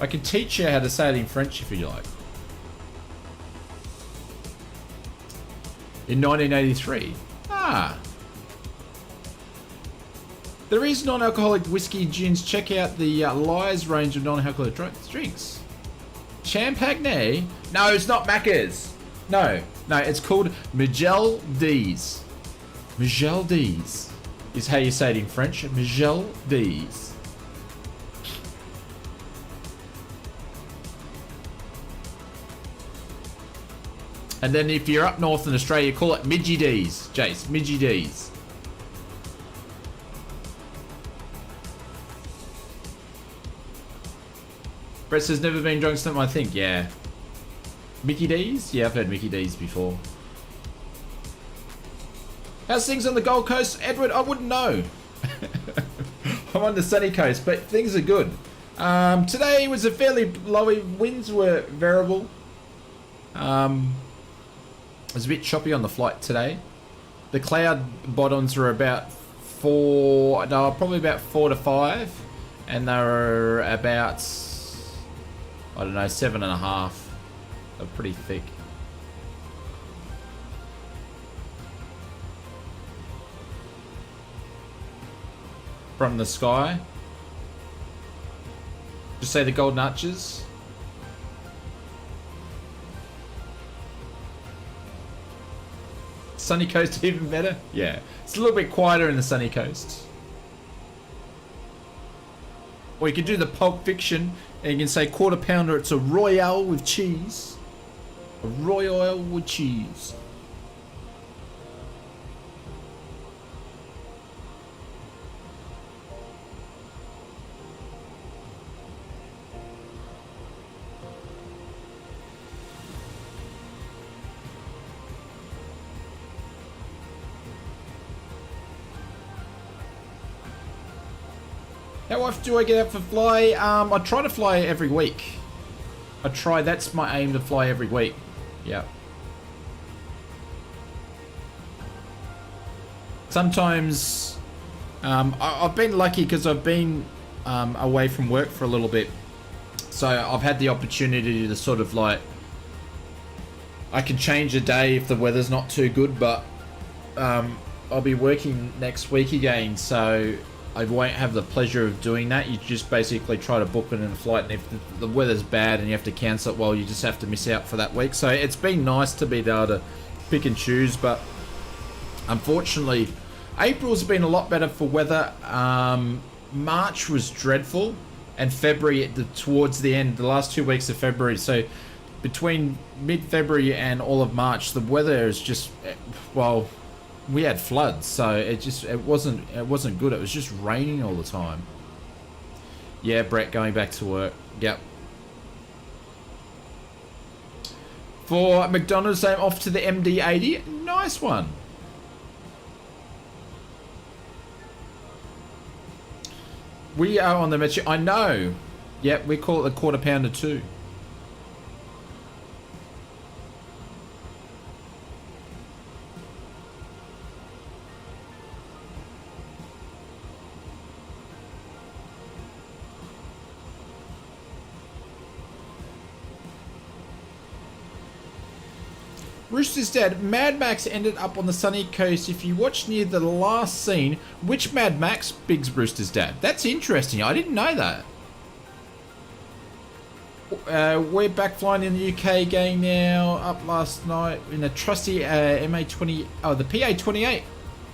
I can teach you how to say it in French if you like. In 1983. Ah. There is non-alcoholic whiskey gins. Check out the Lies range of non-alcoholic drinks. Champagne? No, it's not Macca's. No, it's called Miguel D's. Miguel D's is how you say it in French. Miguel D's. And then if you're up north in Australia, call it Midgie D's. Jace, Midgie D's. Brett says never been drunk since I think. Yeah. Mickey D's? Yeah, I've heard Mickey D's before. How's things on the Gold Coast? Edward, I wouldn't know. I'm on the sunny coast, but things are good. Today was a fairly blowy. Winds were variable. It was a bit choppy on the flight today. The cloud bottoms were about probably about 4 to 5. And they were about, I don't know, 7.5. They're pretty thick. From the sky. Just say the golden arches. Sunny coast even better? Yeah. It's a little bit quieter in the sunny coast. Or you could do the Pulp Fiction and you can say quarter pounder, it's a Royale with cheese. A Royale with cheese. How often do I get out for fly? I try to fly every week. That's my aim, to fly every week. Yeah. Sometimes, I've been lucky because I've been away from work for a little bit. So I've had the opportunity to sort of like, I can change a day if the weather's not too good, but I'll be working next week again, so I won't have the pleasure of doing that. You just basically try to book it in a flight, and if the weather's bad and you have to cancel it, well, you just have to miss out for that week. So it's been nice to be able to pick and choose, but unfortunately, April's been a lot better for weather. March was dreadful, and February, towards the end, the last 2 weeks of February, so between mid-February and all of March, the weather is just, well, we had floods, so it wasn't good. It was just raining all the time. Yeah, Brett, going back to work. Yep. For McDonald's, I'm off to the MD-80. Nice one. We are on the match. I know. Yep, we call it the quarter pounder too. Rooster's Dad, Mad Max ended up on the sunny coast. If you watch near the last scene, which Mad Max? Biggs Rooster's Dad. That's interesting. I didn't know that. we're back flying in the UK gang now. Up last night in a trusty MA20, the PA28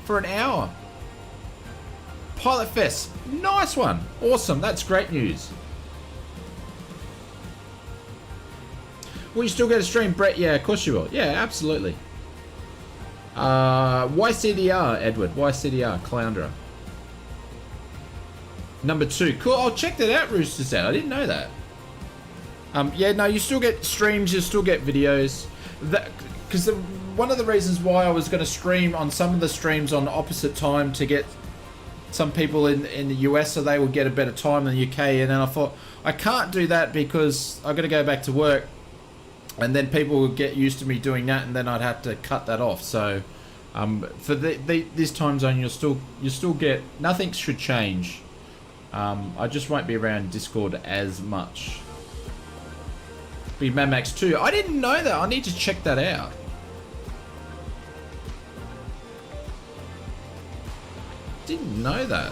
for an hour. Pilot Fest, nice one, awesome. That's great news. Will you still get a stream, Brett? Yeah, of course you will. Yeah, absolutely. YCDR, Edward. YCDR, Cloundra. Number 2. Cool. I'll check that out, Roosters out. I didn't know that. Yeah, no, you still get streams. You still get videos. Because one of the reasons why I was going to stream on some of the streams on opposite time to get some people in the US so they would get a better time than the UK. And then I thought, I can't do that because I've got to go back to work. And then people would get used to me doing that, and then I'd have to cut that off. So, for this time zone, you'll still get, nothing should change. I just won't be around Discord as much. Be Mad Max 2. I didn't know that. I need to check that out. Didn't know that.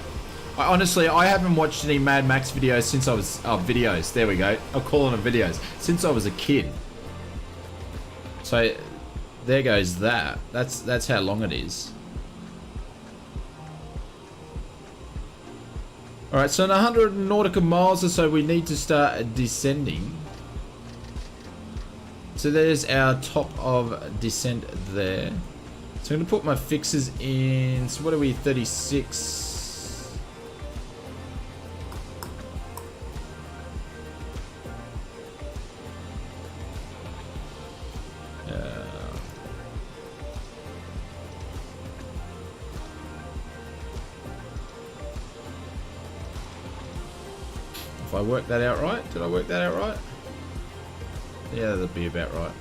Honestly, I haven't watched any Mad Max videos since I was videos. There we go. I'll call them videos since I was a kid. So there goes that. That's how long it is. All right, so in 100 nautical miles or so, we need to start descending. So there's our top of descent there. So I'm going to put my fixes in. So what are we, 36? If I work that out right, did I work that out right? Yeah, that'll be about right.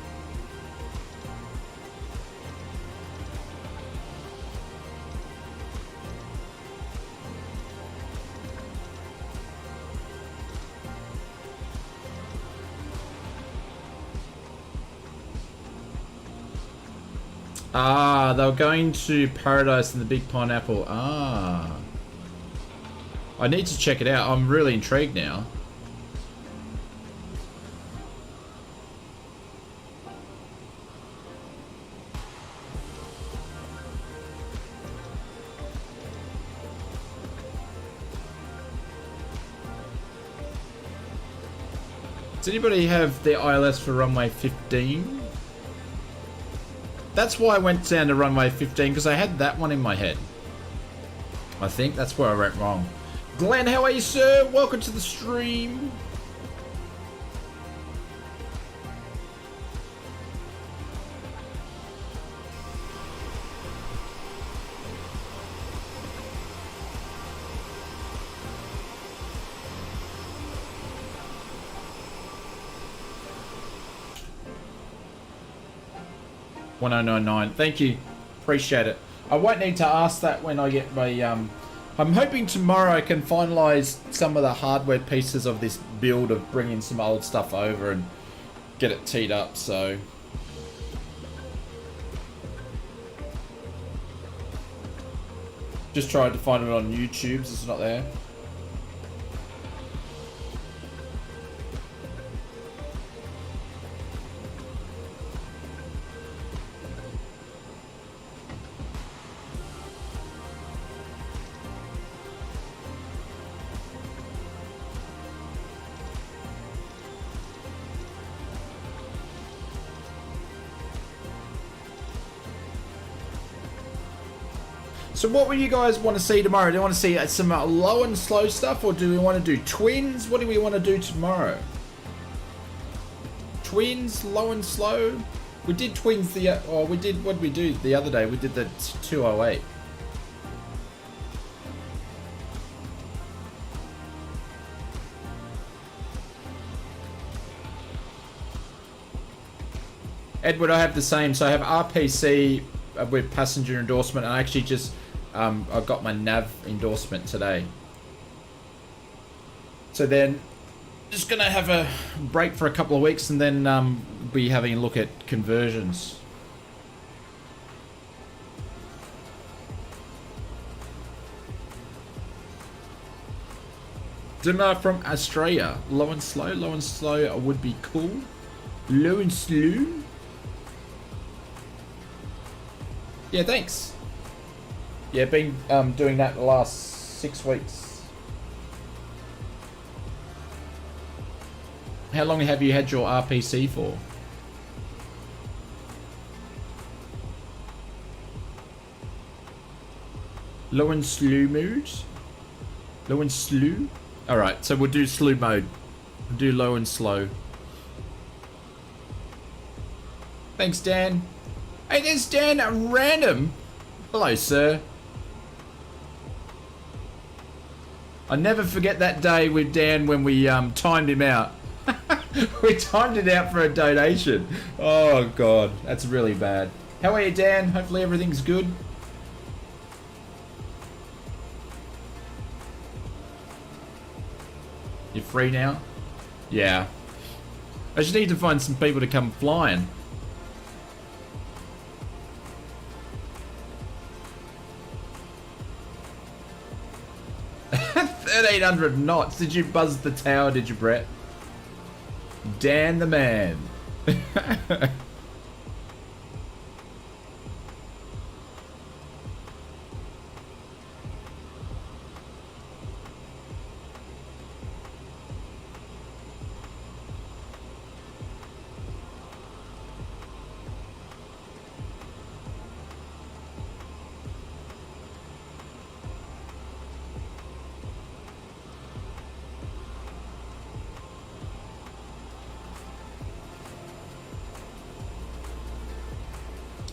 Ah, they were going to Paradise and the Big Pineapple. Ah. I need to check it out. I'm really intrigued now. Does anybody have the ILS for runway 15? That's why I went down to runway 15, because I had that one in my head. I think that's where I went wrong. Glenn, how are you, sir? Welcome to the stream. $1099. Thank you. Appreciate it. I won't need to ask that when I get my I'm hoping tomorrow I can finalize some of the hardware pieces of this build of bringing some old stuff over and get it teed up, so just tried to find it on YouTube, it's not there. So what would you guys want to see tomorrow? Do you want to see some low and slow stuff, or do we want to do twins? What do we want to do tomorrow? Twins, low and slow? We did twins the, what did we do the other day? We did the 208. Edward, I have the same. So I have RPC with passenger endorsement, and I actually just I got my nav endorsement today. So then just gonna have a break for a couple of weeks, and then be having a look at conversions. Dimmer from Australia. Low and slow would be cool. Low and slow. Yeah, thanks. Yeah, been doing that the last 6 weeks. How long have you had your RPC for? Low and slow mode. Low and slow. All right, so we'll do slow mode. We'll do low and slow. Thanks, Dan. Hey, there's Dan at random. Hello, sir. I never forget that day with Dan when we timed him out. We timed it out for a donation. Oh, God. That's really bad. How are you, Dan? Hopefully everything's good. You're free now? Yeah. I just need to find some people to come flying. 1,300 knots. Did you buzz the tower, did you, Brett? Dan the man.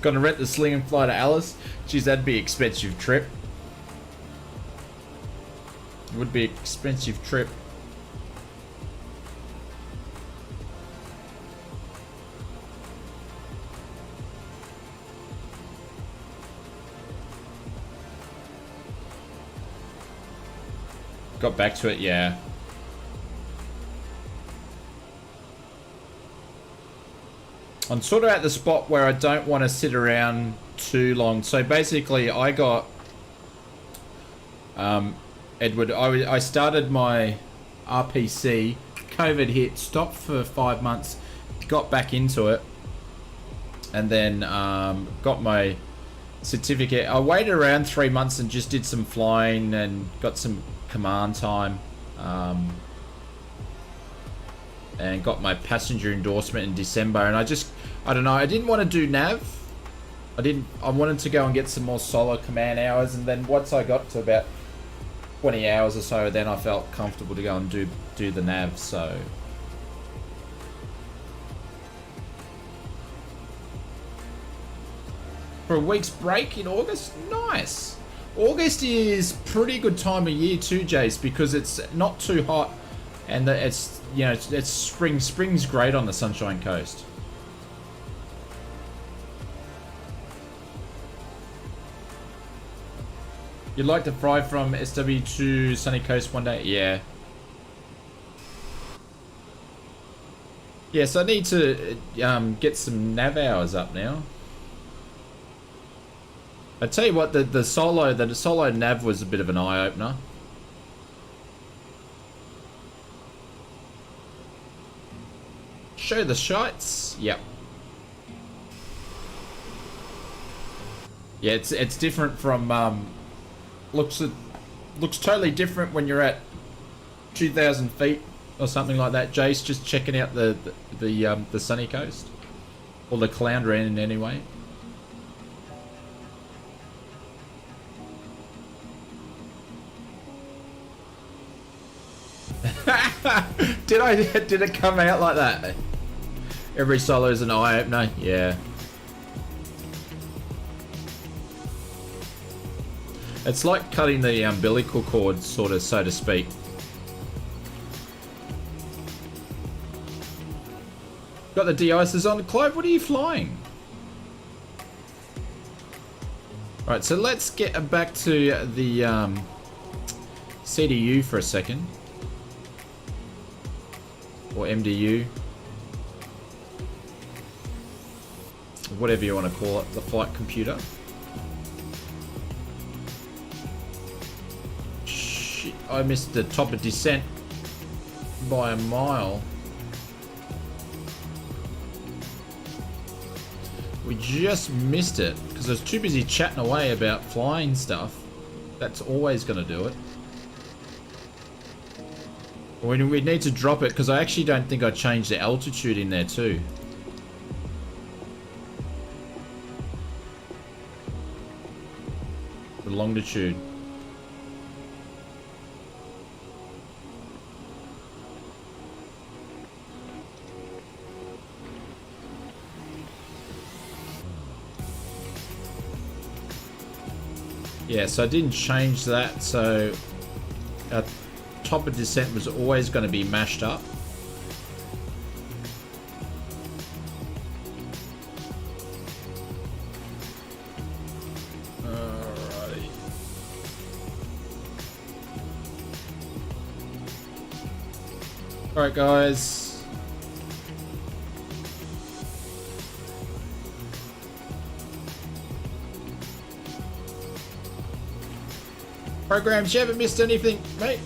Gonna rent the sling and fly to Alice. Geez, that'd be an expensive trip. It would be an expensive trip. Got back to it, yeah. I'm sort of at the spot where I don't want to sit around too long. So basically, I got Edward. I started my RPC. COVID hit, stopped for 5 months, got back into it, and then got my certificate. I waited around 3 months and just did some flying and got some command time. And got my passenger endorsement in December, and I don't know, I didn't want to do nav. I wanted to go and get some more solo command hours, and then once I got to about 20 hours or so, then I felt comfortable to go and do the nav, so. For a week's break in August? Nice! August is pretty good time of year too, Jace, because it's not too hot, and it's, you know, it's spring. Spring's great on the Sunshine Coast. You'd like to fly from SW to Sunny Coast one day? Yeah. Yes, I need to get some nav hours up now. I tell you what, the solo nav was a bit of an eye opener. Show the shots. Yep. Yeah, it's different from looks totally different when you're at 2,000 feet or something like that. Jace, just checking out the sunny coast, or the Clounder end anyway. Did it come out like that? Every solo is an eye opener. Yeah. It's like cutting the umbilical cord, sort of, so to speak. Got the de-icers on. Clive, what are you flying? Right, so let's get back to the CDU for a second. Or MDU. Whatever you want to call it, the flight computer. Shit, I missed the top of descent. by a mile. We just missed it because I was too busy chatting away about flying stuff. That's always going to do it. We need to drop it because I actually don't think I changed the altitude in there too. The longitude. Yeah, so I didn't change that, so our top of descent was always going to be mashed up. Alrighty. Alright guys. Programs, you haven't missed anything, mate.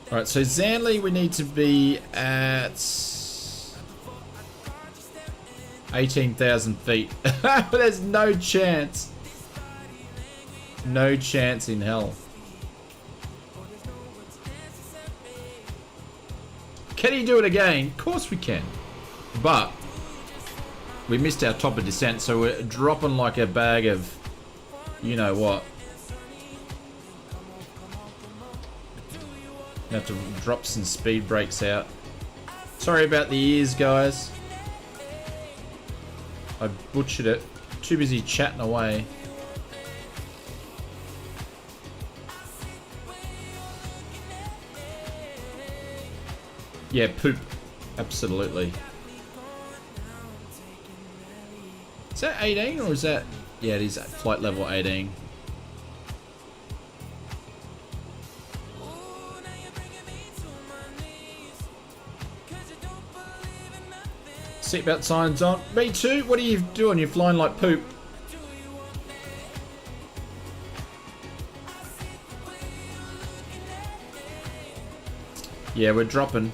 Alright, so Zanley we need to be at 18,000 feet. There's no chance. No chance in hell. Can he do it again? Of course we can. But we missed our top of descent, so we're dropping like a bag of you know what. Have to drop some speed brakes out. Sorry about the ears, guys. I butchered it. Too busy chatting away. Yeah, poop. Absolutely. Is that 18 or is that... Yeah, it is flight level 18. Seatbelt signs on. Me too. What are you doing? You're flying like poop. Yeah, we're dropping.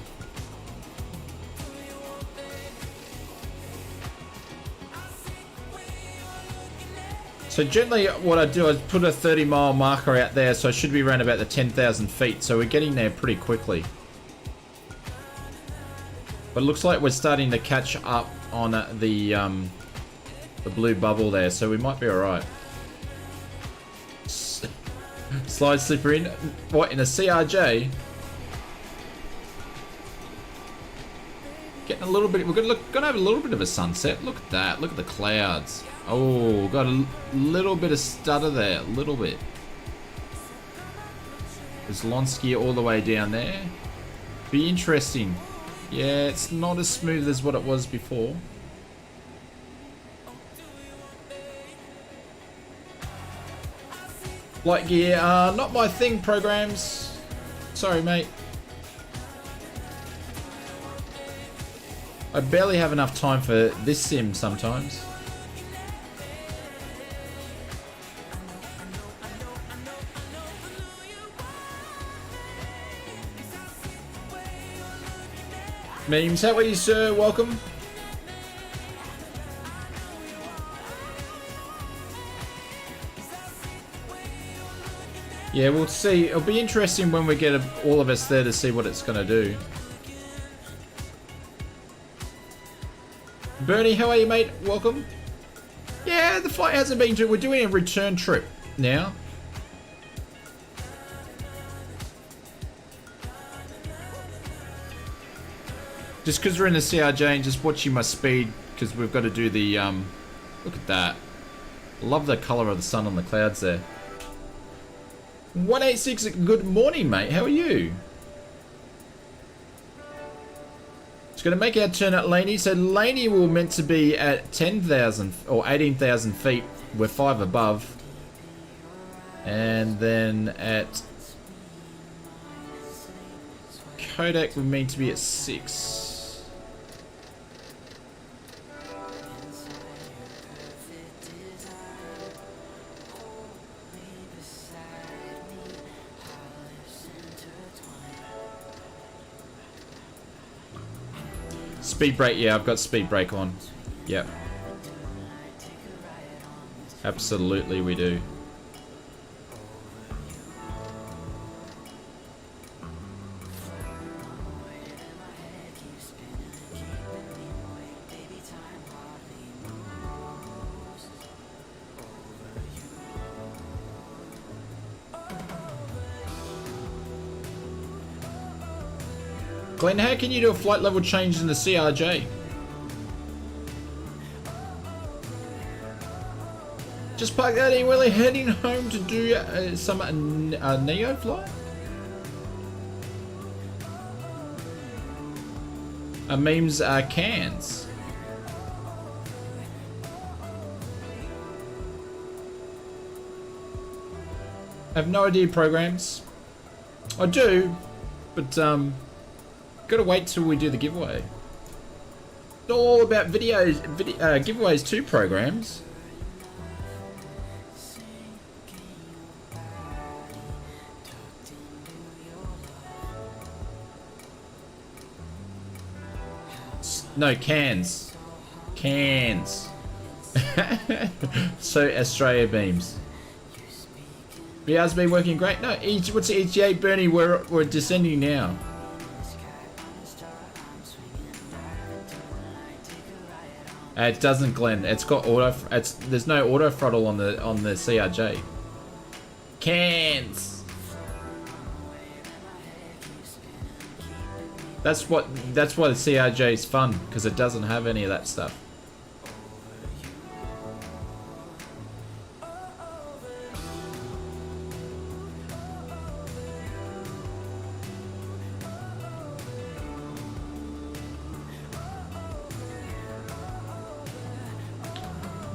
So generally what I do is put a 30-mile marker out there, so I should be around about the 10,000 feet. So we're getting there pretty quickly. But it looks like we're starting to catch up on the blue bubble there, so we might be alright. Slide slipper in. What, in a CRJ? Getting a little bit... We're gonna have a little bit of a sunset. Look at that. Look at the clouds. Oh, got a little bit of stutter there. A little bit. There's Lonsky all the way down there. Be interesting. Yeah, it's not as smooth as what it was before. Flight gear, not my thing, programs. Sorry, mate. I barely have enough time for this sim sometimes. Memes, how are you, sir? Welcome. Yeah, we'll see. It'll be interesting when we get all of us there to see what it's going to do. Bernie, how are you, mate? Welcome. Yeah, the flight hasn't been to... We're doing a return trip now. Just because we're in the CRJ and just watching my speed, because we've got to do the, look at that. Love the colour of the sun on the clouds there. 186, good morning, mate. How are you? It's going to make our turn at Laney. So Laney will meant to be at 10,000 or 18,000 feet. We're 5 above. And then at Kodak we're meant to be at 6. Speed brake, yeah, I've got speed brake on. Yep. Absolutely we do. Glenn, how can you do a flight level change in the CRJ? Just park that in. We're heading home to do some Neo flight. Memes are cans. I have no idea programs. I do, but gotta wait till we do the giveaway. It's all about videos, giveaways to programs. No, cans. Cans. So Australia beams. VR's been working great. No, what's the ETA, Bernie? We're descending now. It doesn't, Glenn. It's got auto. There's no auto throttle on the CRJ. Cans. That's why the CRJ is fun, because it doesn't have any of that stuff.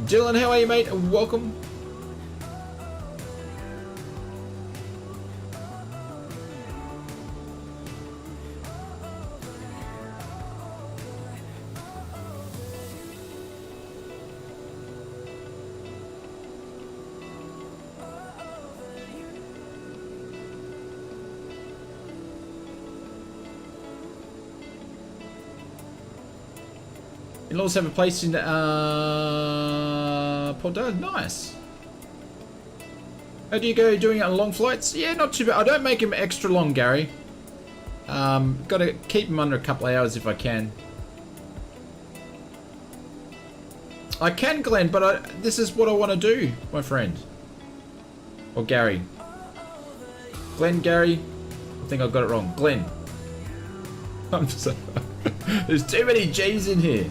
Dylan, how are you, mate? Welcome. In-laws have a place in Port Doug. Nice. How do you go doing it on long flights? Yeah, not too bad. I don't make them extra long, Gary. Got to keep them under a couple of hours if I can. I can, Glenn, but this is what I want to do, my friend. Or Gary. Glenn, Gary. I think I got it wrong. Glenn. I'm sorry. There's too many G's in here.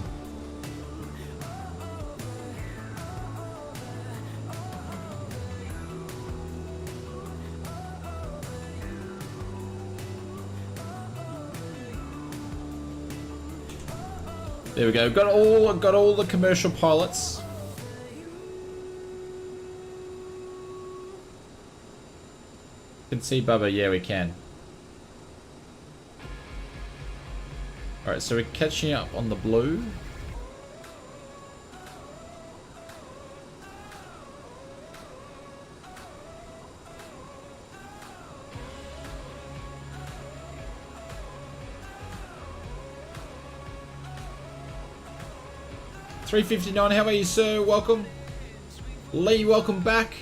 There we go. Got all the commercial pilots. Can see Bubba. Yeah, we can. All right, so we're catching up on the blue. $3.59, how are you, sir? Welcome. Lee, welcome back.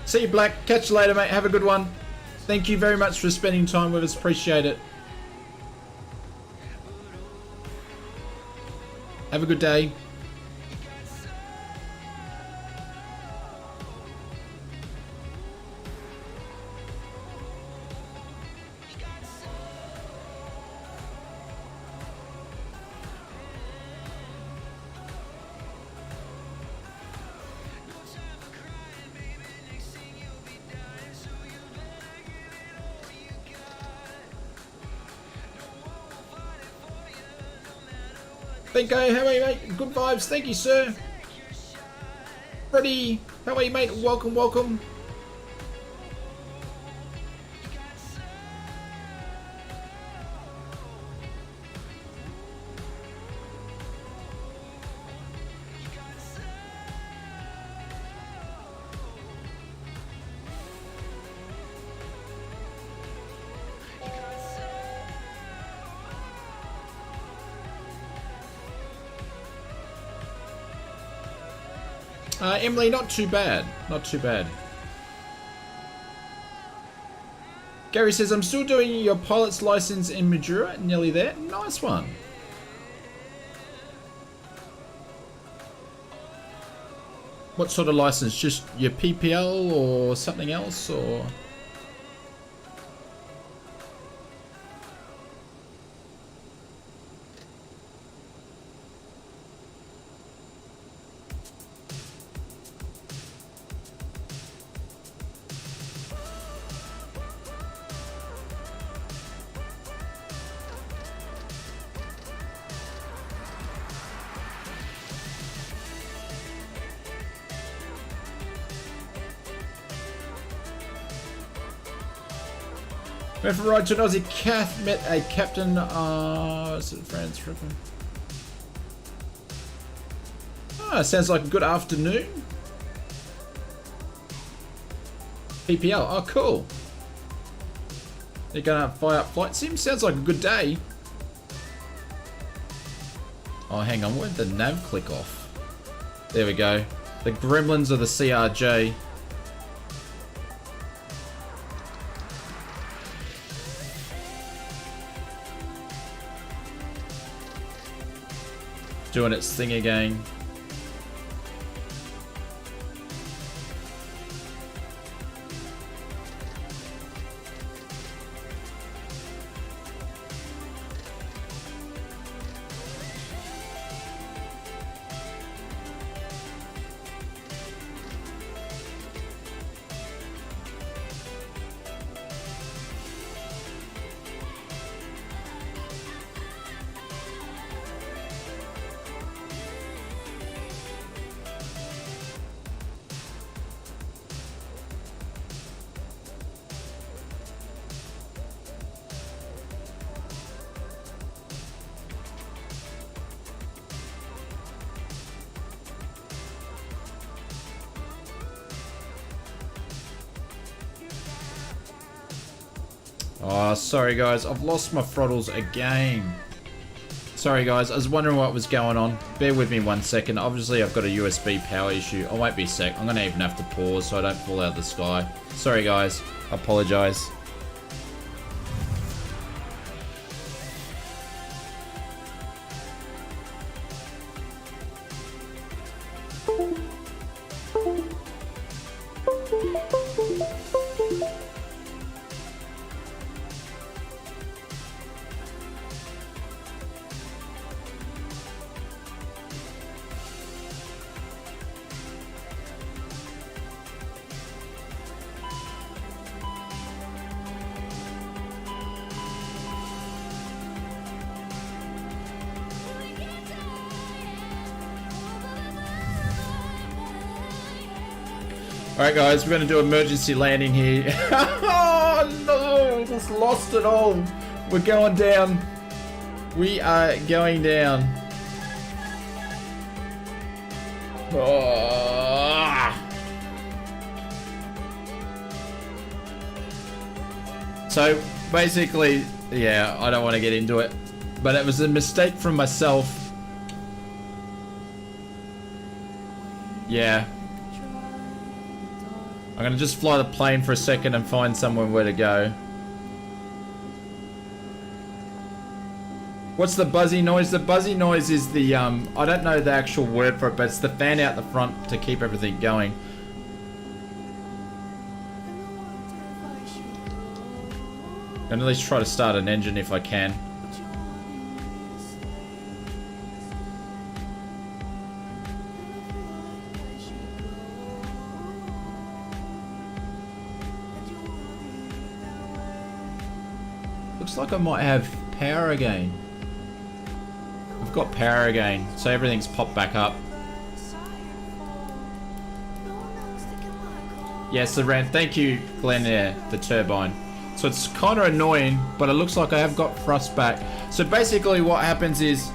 See you, Black. Catch you later, mate. Have a good one. Thank you very much for spending time with us. Appreciate it. Have a good day. Bingo, how are you, mate? Good vibes, thank you, sir. Freddie, how are you, mate? Welcome, welcome. Emily, not too bad. Not too bad. Gary says, I'm still doing your pilot's license in Madura. Nearly there. Nice one. What sort of license? Just your PPL or something else? Or... went for a ride to an Aussie Cath, met a captain, is it France? Sounds like a good afternoon. PPL, oh cool. You're gonna fire up flight sim? Sounds like a good day. Oh, hang on, where'd the nav click off? There we go. The gremlins of the CRJ. Doing its thing again. Oh, sorry guys, I've lost my throttles again. Sorry guys, I was wondering what was going on. Bear with me 1 second. Obviously I've got a USB power issue. I won't be a sec. I'm gonna even have to pause so I don't fall out of the sky. Sorry guys, I apologise. Alright guys, we're going to do emergency landing here. Oh no, just lost it all. We're going down. We are going down. Oh. So basically, yeah, I don't want to get into it, but it was a mistake from myself. Yeah. I'm gonna just fly the plane for a second and find somewhere where to go. What's the buzzy noise? The buzzy noise is the, I don't know the actual word for it, but it's the fan out the front to keep everything going. I'm gonna at least try to start an engine if I can. Looks like I might have power again. I've got power again, so everything's popped back up. Yes, the ramp. Thank you, Glenn, there, the turbine. So it's kind of annoying, but it looks like I have got thrust back. So basically what happens is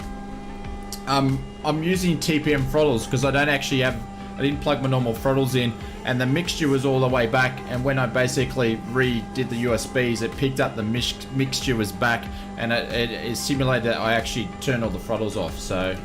I'm using TPM throttles because I didn't plug my normal throttles in, and the mixture was all the way back, and when I basically redid the USBs, it picked up the mixture was back, and it simulated that I actually turned all the throttles off. So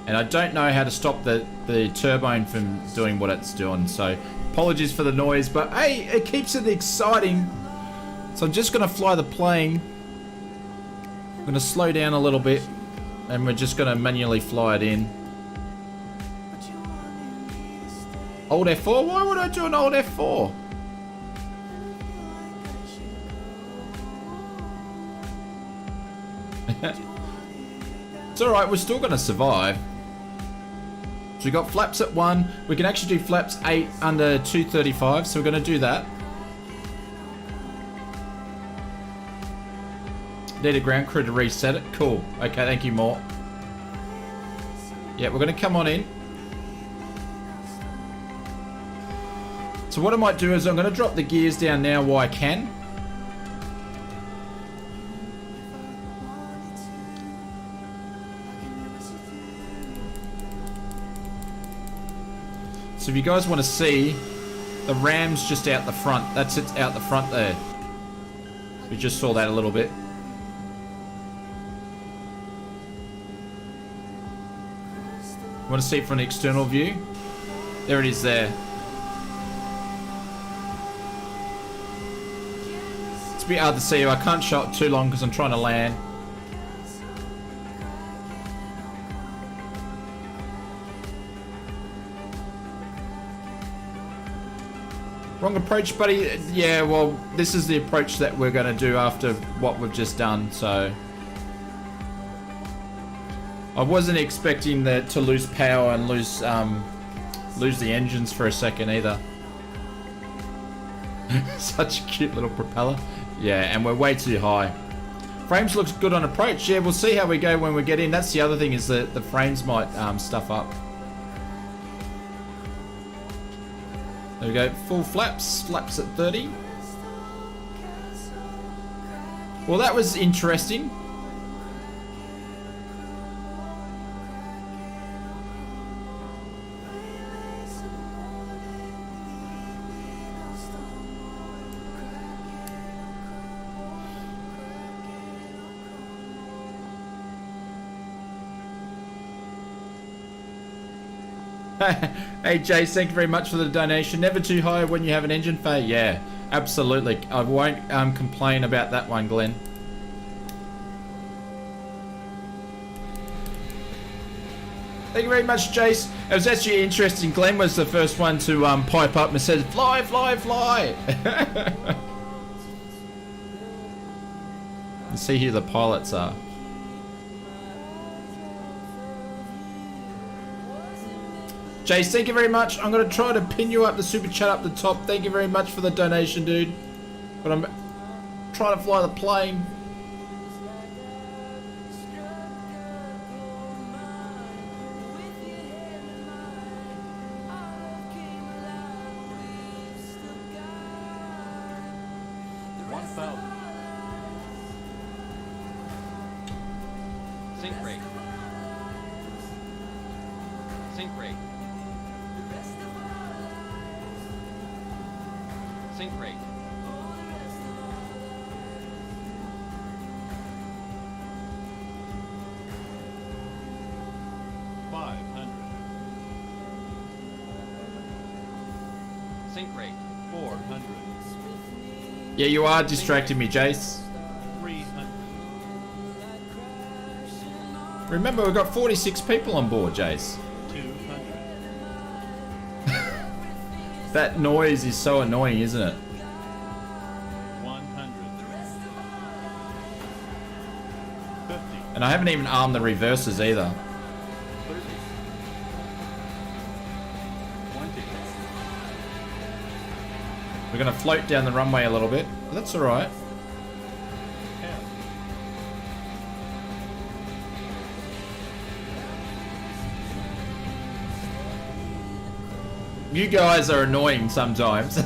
and I don't know how to stop the turbine from doing what it's doing, so apologies for the noise, but hey, it keeps it exciting. So I'm just gonna fly the plane. I'm gonna slow down a little bit, and we're just gonna manually fly it in. Old F4? Why would I do an old F4? It's alright, we're still gonna survive. So we got flaps at 1. We can actually do flaps 8 under 235, so we're gonna do that. Need a ground crew to reset it. Cool. Okay, thank you, Mort. Yeah, we're gonna come on in. So what I might do is I'm gonna drop the gears down now while I can. So if you guys want to see, the ram's just out the front. That's it, out the front there. We just saw that a little bit. Want to see it from an external view? There it is there. It's a bit hard to see. I can't show it too long because I'm trying to land. Wrong approach, buddy. Yeah, well, this is the approach that we're going to do after what we've just done, so I wasn't expecting to lose power and lose the engines for a second either. Such a cute little propeller. Yeah, and we're way too high. Frames looks good on approach. Yeah, we'll see how we go when we get in. That's the other thing, is that the frames might stuff up. There we go, full flaps, flaps at 30. Well, that was interesting. Hey Jace, thank you very much for the donation. Never too high when you have an engine failure. Yeah, absolutely. I won't complain about that one, Glenn. Thank you very much, Jace. It was actually interesting. Glenn was the first one to pipe up and said, "Fly, fly, fly." Let's see who the pilots are. Jace, thank you very much. I'm going to try to pin you up the super chat up the top. Thank you very much for the donation, dude. But I'm trying to fly the plane. Sync rate. Sync rate. Sync rate. Sync rate. 400. Yeah, you are distracting me, Jace. 300. Remember, we've got 46 people on board, Jace. 200. That noise is so annoying, isn't it? 100. 50. And I haven't even armed the reverses either. 30. 20. We're going to float down the runway a little bit. But that's alright. 10. You guys are annoying sometimes.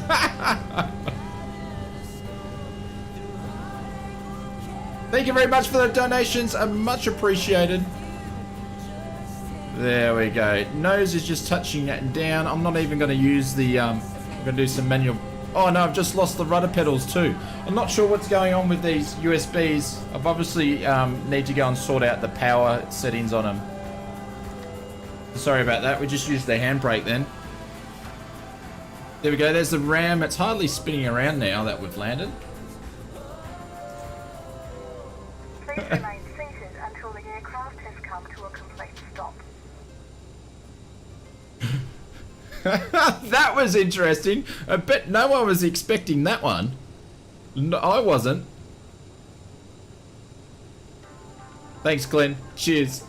Thank you very much for the donations. Much appreciated. There we go. Nose is just touching that down. I'm not even going to use the... I'm going to do some manual... Oh no, I've just lost the rudder pedals too. I'm not sure what's going on with these USBs. I've obviously need to go and sort out the power settings on them. Sorry about that. We just used the handbrake then. There we go. There's the RAM. It's hardly spinning around now that we've landed. Please remain seated until the aircraft has come to a complete stop. That was interesting. I bet no one was expecting that one. No, I wasn't. Thanks, Glenn. Cheers.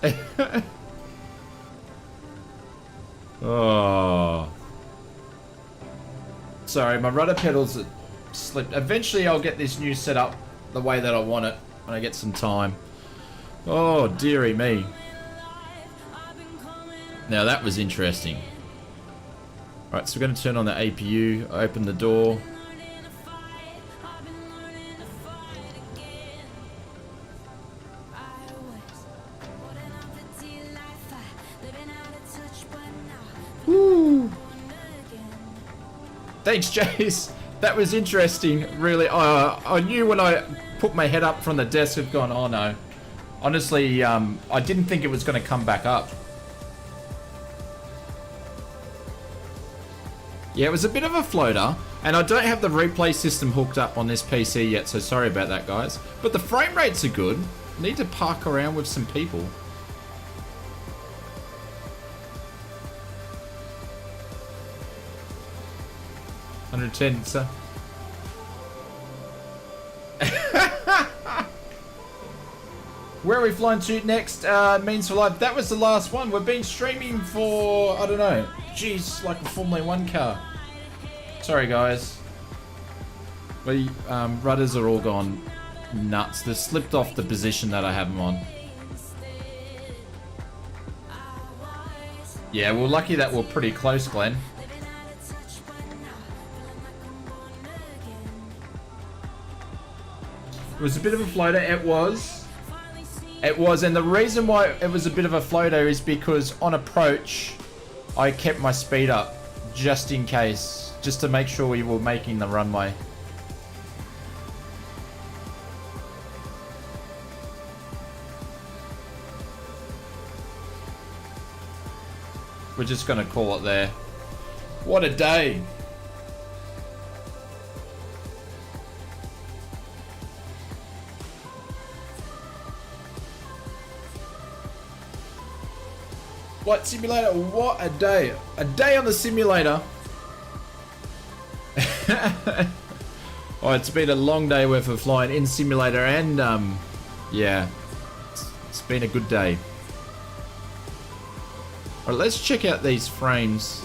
Oh. Sorry, my rudder pedals slipped. Eventually I'll get this new setup the way that I want it when I get some time. Oh, dearie me. Now that was interesting. Right, so we're going to turn on the APU, open the door. Woo. Thanks, Jace. That was interesting, really. I knew when I put my head up from the desk, I've gone, oh no. Honestly, I didn't think it was going to come back up. Yeah, it was a bit of a floater, and I don't have the replay system hooked up on this PC yet, so sorry about that, guys. But the frame rates are good. Need to park around with some people. $110, sir. Where are we flying to next? Means for life. That was the last one. We've been streaming for, I don't know. Jeez, like a Formula 1 car. Sorry, guys. The rudders are all gone nuts. They've slipped off the position that I have them on. Yeah, we're lucky that we're pretty close, Glenn. It was a bit of a floater. It was, and the reason why it was a bit of a floater is because on approach, I kept my speed up just in case, just to make sure we were making the runway. We're just gonna call it there. What a day. Flight simulator, what a day. A day on the simulator. Oh, it's been a long day worth of flying in simulator and yeah, it's been a good day. All right, let's check out these frames.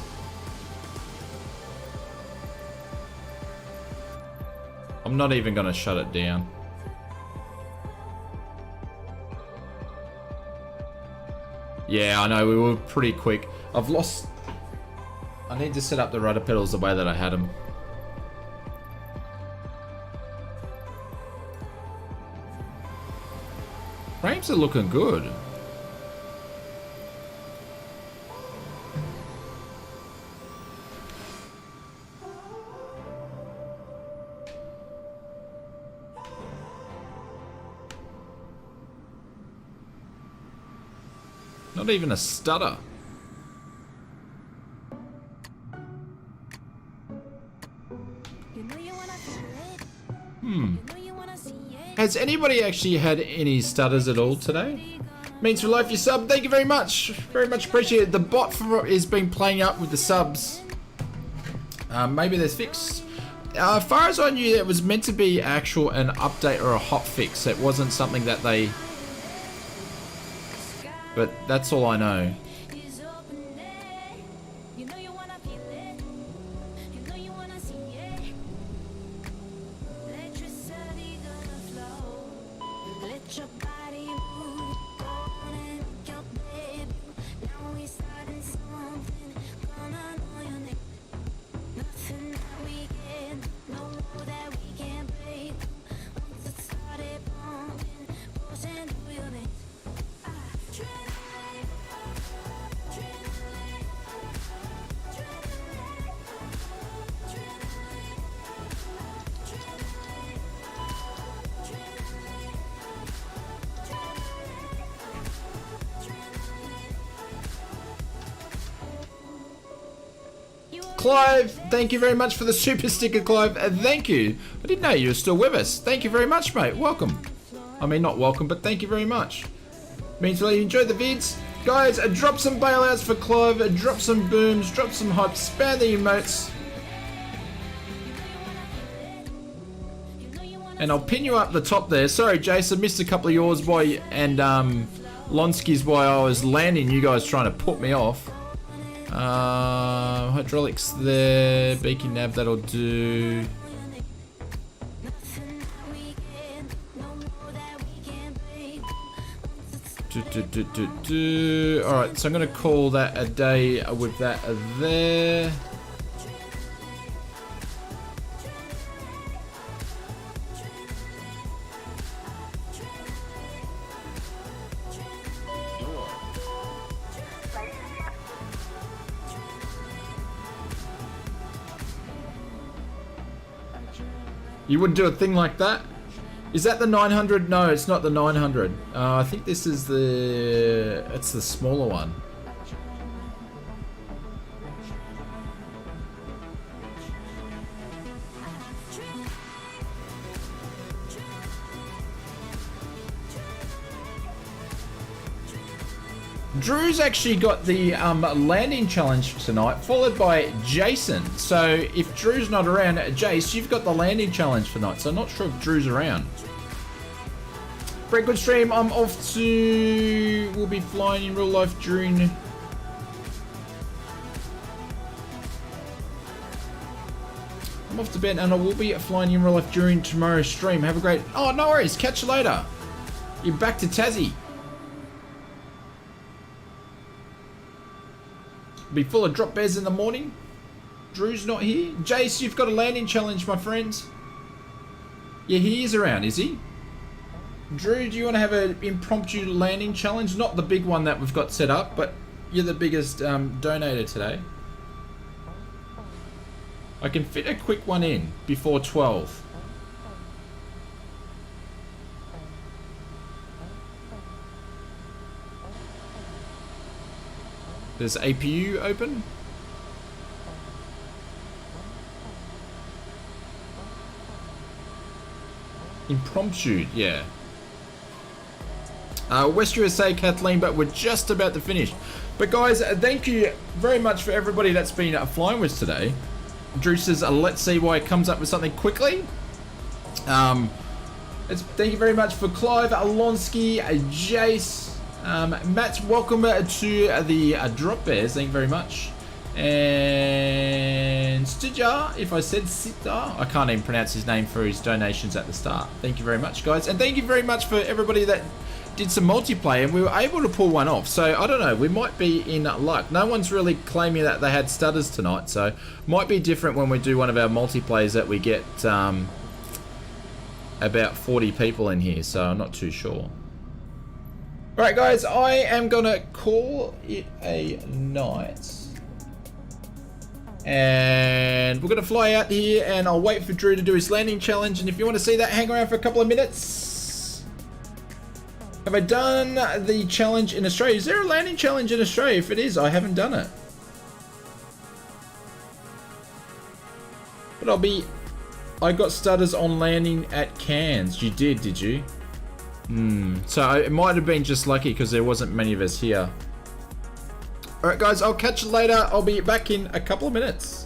I'm not even gonna shut it down. Yeah, I know, we were pretty quick. I've lost... I need to set up the rudder pedals the way that I had them. Frames are looking good. Not even a stutter. Has anybody actually had any stutters at all today? Means for life your sub. Thank you very much. Very much appreciated. The bot is been playing up with the subs. Maybe there's fixed. As far as I knew, it was meant to be actual an update or a hot fix. It wasn't something that they... But that's all I know. Clive, thank you very much for the super sticker, Clive. Thank you. I didn't know you were still with us. Thank you very much, mate. Welcome. I mean, not welcome, but thank you very much. Means you enjoyed the vids. Guys, drop some bailouts for Clive. Drop some booms. Drop some hype. Spam the emotes. And I'll pin you up the top there. Sorry, Jason, missed a couple of yours and Lonsky's while I was landing. You guys trying to put me off. Hydraulics there, beacon nav, that'll do. Alright, so I'm going to call that a day with that there. You wouldn't do a thing like that? Is that the 900? No, it's not the 900. I think this is it's the smaller one. Drew's actually got the landing challenge tonight, followed by Jason. So if Drew's not around, Jace, you've got the landing challenge tonight. So I'm not sure if Drew's around. Very good stream. I'm off to... We'll be flying in real life during... I'm off to bed and I will be flying in real life during tomorrow's stream. Have a great... Oh, no worries. Catch you later. You're back to Tassie. Be full of drop bears in the morning. Drew's not here. Jace, you've got a landing challenge, my friends. Yeah, he is around, is he? Drew, do you want to have an impromptu landing challenge? Not the big one that we've got set up, but you're the biggest donator today. I can fit a quick one in before 12. There's APU open. Impromptu, yeah. West USA, Kathleen, but we're just about to finish. But guys, thank you very much for everybody that's been flying with us today. Drew says, let's see why it comes up with something quickly. Thank you very much for Clive, Alonsky, Jace. Matt, welcome to the Drop Bears. Thank you very much. And Stidjar, if I said Sitar, I can't even pronounce his name for his donations at the start. Thank you very much, guys. And thank you very much for everybody that did some multiplayer, and we were able to pull one off. So, I don't know, we might be in luck. No one's really claiming that they had stutters tonight, so might be different when we do one of our multiplayers that we get about 40 people in here, so I'm not too sure. Alright guys, I am gonna call it a night. And we're gonna fly out here and I'll wait for Drew to do his landing challenge, and if you want to see that, hang around for a couple of minutes. Have I done the challenge in Australia? Is there a landing challenge in Australia? If it is, I haven't done it. But I got stutters on landing at Cairns. You did you? So it might have been just lucky because there wasn't many of us here. Alright guys, I'll catch you later. I'll be back in a couple of minutes.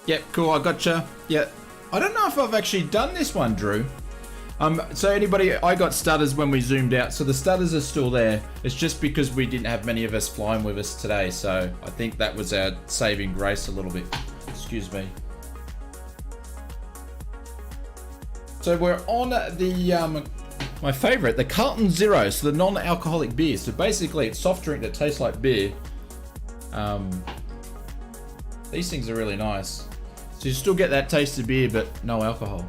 Yep, cool, I gotcha. Yeah. I don't know if I've actually done this one, Drew. So anybody, I got stutters when we zoomed out, so the stutters are still there. It's just because we didn't have many of us flying with us today, so I think that was our saving grace a little bit. Excuse me. So we're on the, my favorite, the Carlton Zero, so the non-alcoholic beer. So basically it's soft drink that tastes like beer. These things are really nice. So you still get that taste of beer, but no alcohol.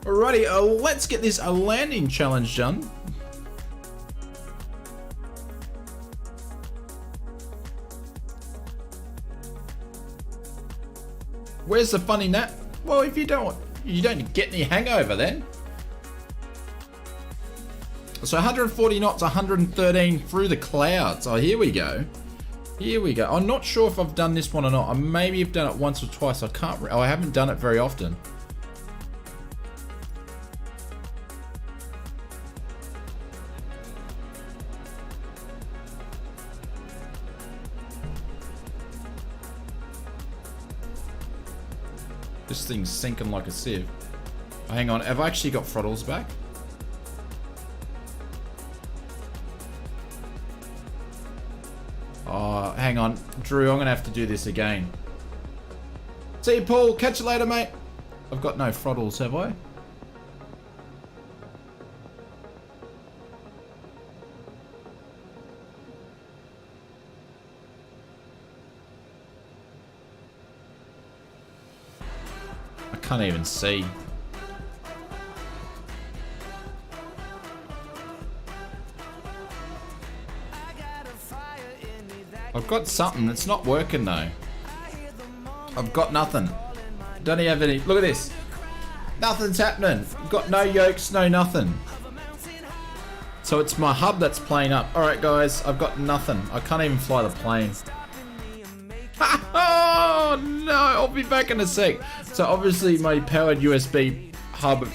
Alrighty, let's get this landing challenge done. Where's the fun in that? Well, if you don't get any hangover then. So 140 knots, 113 through the clouds. Oh, here we go. Here we go. I'm not sure if I've done this one or not. I maybe have done it once or twice. I haven't done it very often. This thing's sinking like a sieve. Oh, hang on, have I actually got throttles back? Oh, hang on. Drew, I'm gonna have to do this again. See you, Paul. Catch you later, mate. I've got no throttles, have I? Can't even see. I've got something. It's not working though. I've got nothing. Don't even have any. Look at this. Nothing's happening. I've got no yokes, no nothing. So it's my hub that's playing up. Alright guys, I've got nothing. I can't even fly the plane. Oh! Oh no, I'll be back in a sec. So obviously my powered USB hub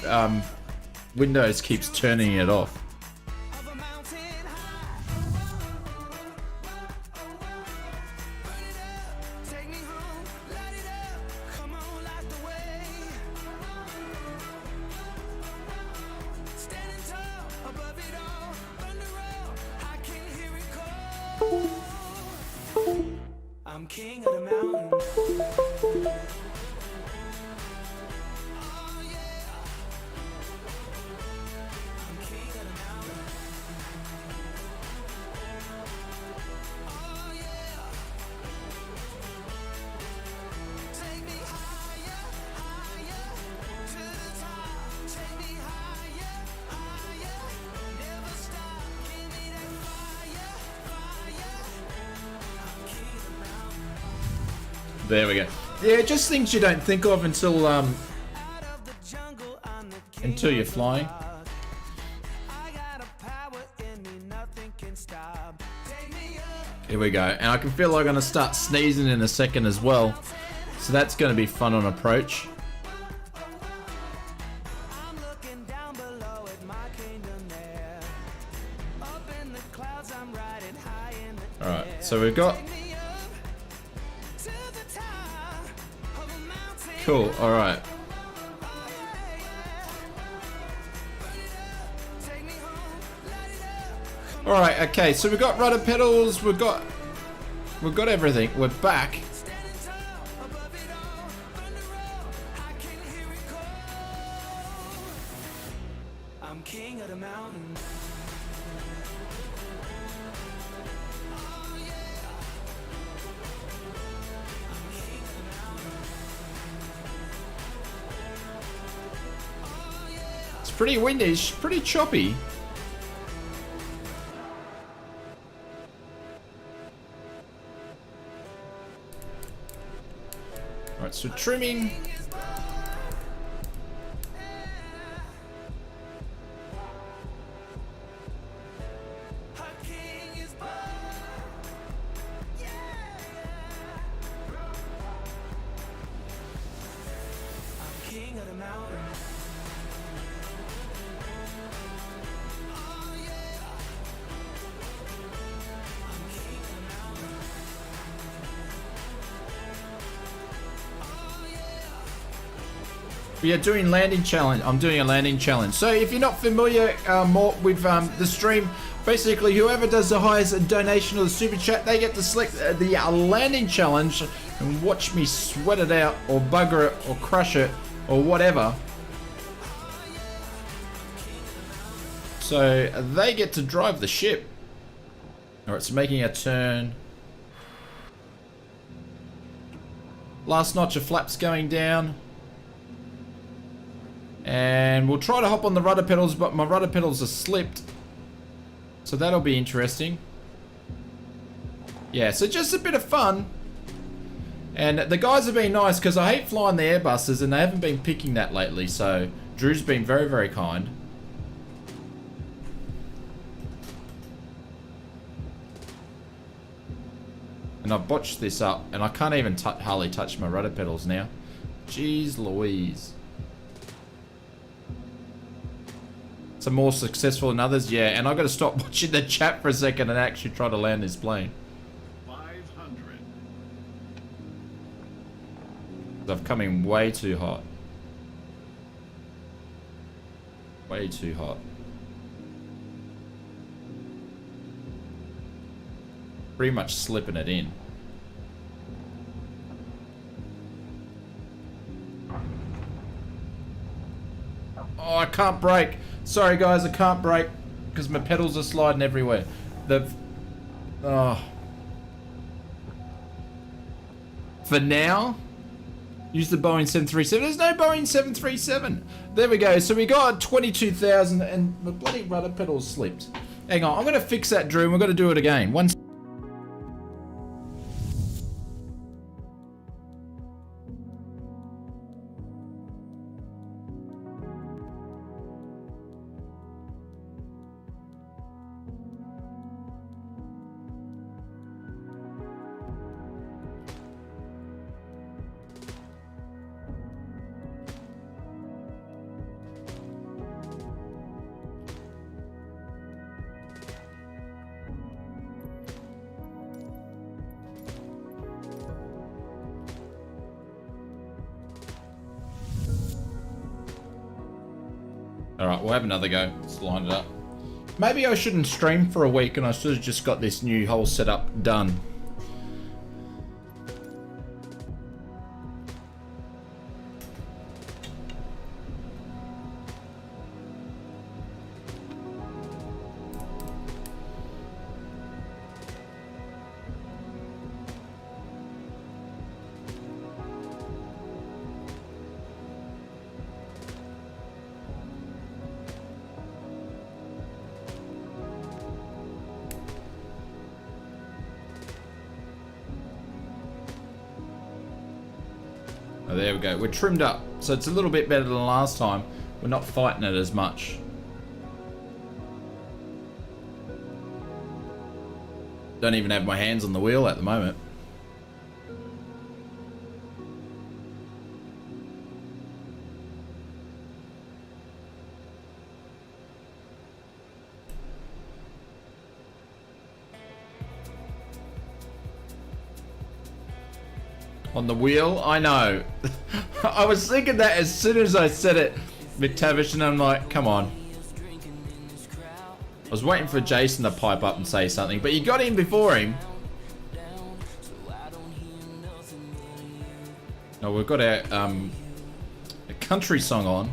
Windows keeps turning it off. I'm king of the mountain. Oh yeah. I'm king of the mountain. Oh yeah. Take me higher, higher to the top. Take me higher, higher. Never stop. Give me that fire, fire. I'm king of the mountain. There we go. Yeah, just things you don't think of until you're flying. Here we go. And I can feel like I'm gonna start sneezing in a second as well. So that's gonna be fun on approach. Alright, so we've got cool, alright. Alright, okay, so we've got rudder pedals, we've got everything. We're back. I'm king of the mountain. It's pretty windy, it's pretty choppy. Alright, so trimming. King of the mountain. Oh yeah. I'm king of the mountain. Oh yeah. We are doing landing challenge. I'm doing a landing challenge. So if you're not familiar more with the stream, basically whoever does the highest donation or the super chat, they get to select the landing challenge and watch me sweat it out or bugger it or crush it or whatever. So they get to drive the ship. Alright, so making a turn. Last notch of flaps going down. And we'll try to hop on the rudder pedals, but my rudder pedals are slipped. So that'll be interesting. Yeah, so just a bit of fun. And the guys have been nice because I hate flying the Airbuses and they haven't been picking that lately. So Drew's been very, very kind. And I've botched this up and I can't even hardly touch my rudder pedals now. Jeez Louise. Some more successful than others, yeah. And I've got to stop watching the chat for a second and actually try to land this plane. 500. I've come in way too hot. Way too hot. Pretty much slipping it in. Oh, I can't brake. Sorry guys, I can't brake because my pedals are sliding everywhere. Oh. For now, use the Boeing 737. There's no Boeing 737. There we go. So we got 22,000 and the bloody rudder pedals slipped. Hang on, I'm going to fix that, Drew, and we're going to do it again. Alright, we'll have another go. Let's line it up. Maybe I shouldn't stream for a week and I should have just got this new whole setup done. Oh, there we go. We're trimmed up, so it's a little bit better than last time. We're not fighting it as much. Don't even have my hands on the wheel at the moment. On the wheel? I know. I was thinking that as soon as I said it, McTavish, and I'm like, come on. I was waiting for Jason to pipe up and say something, but you got in before him. No, we've got a country song on.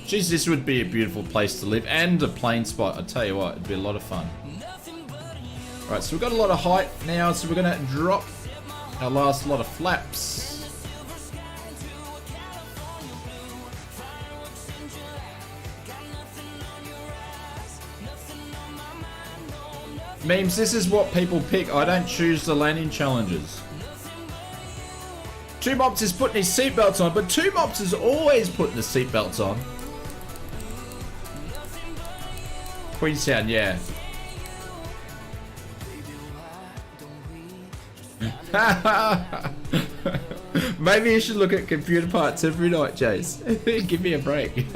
Jeez, this would be a beautiful place to live and a plane spot. I tell you what, it'd be a lot of fun. Alright, so we've got a lot of height now, so we're going to drop our last lot of flaps. Memes, this is what people pick. I don't choose the landing challenges. Two Mops is putting his seatbelts on, but Two Mops is always putting the seatbelts on. Queenstown, yeah. Maybe you should look at computer parts every night, Jace. Give me a break.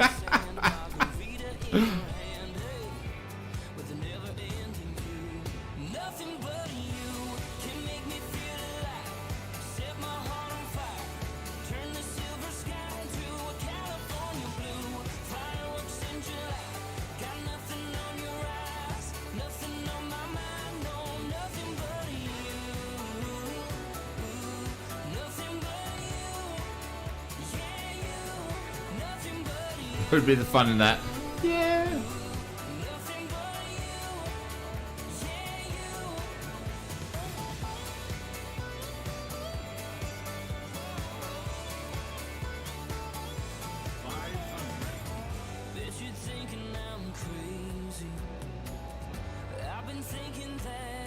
Would be the fun in that. Yeah.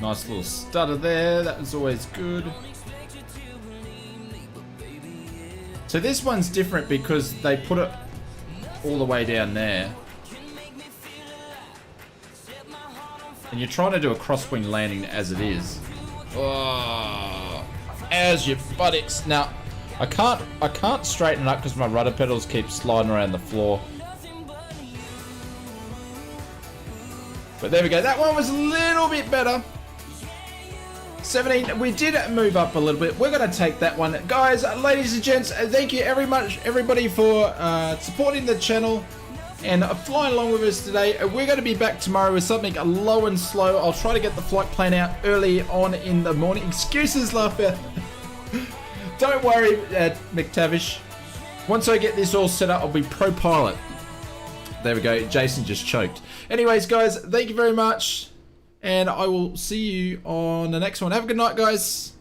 Nice little stutter there. That was always good. So this one's different because they put it all the way down there. And you're trying to do a crosswing landing as it is. Oh, as your buttocks. Now, I can't straighten it up because my rudder pedals keep sliding around the floor. But there we go. That one was a little bit better. 17, we did move up a little bit. We're going to take that one. Guys, ladies and gents, thank you everybody for supporting the channel and flying along with us today. We're going to be back tomorrow with something low and slow. I'll try to get the flight plan out early on in the morning. Excuses, Laughter. Don't worry, McTavish. Once I get this all set up, I'll be pro pilot. There we go. Jason just choked. Anyways, guys, thank you very much. And I will see you on the next one. Have a good night, guys.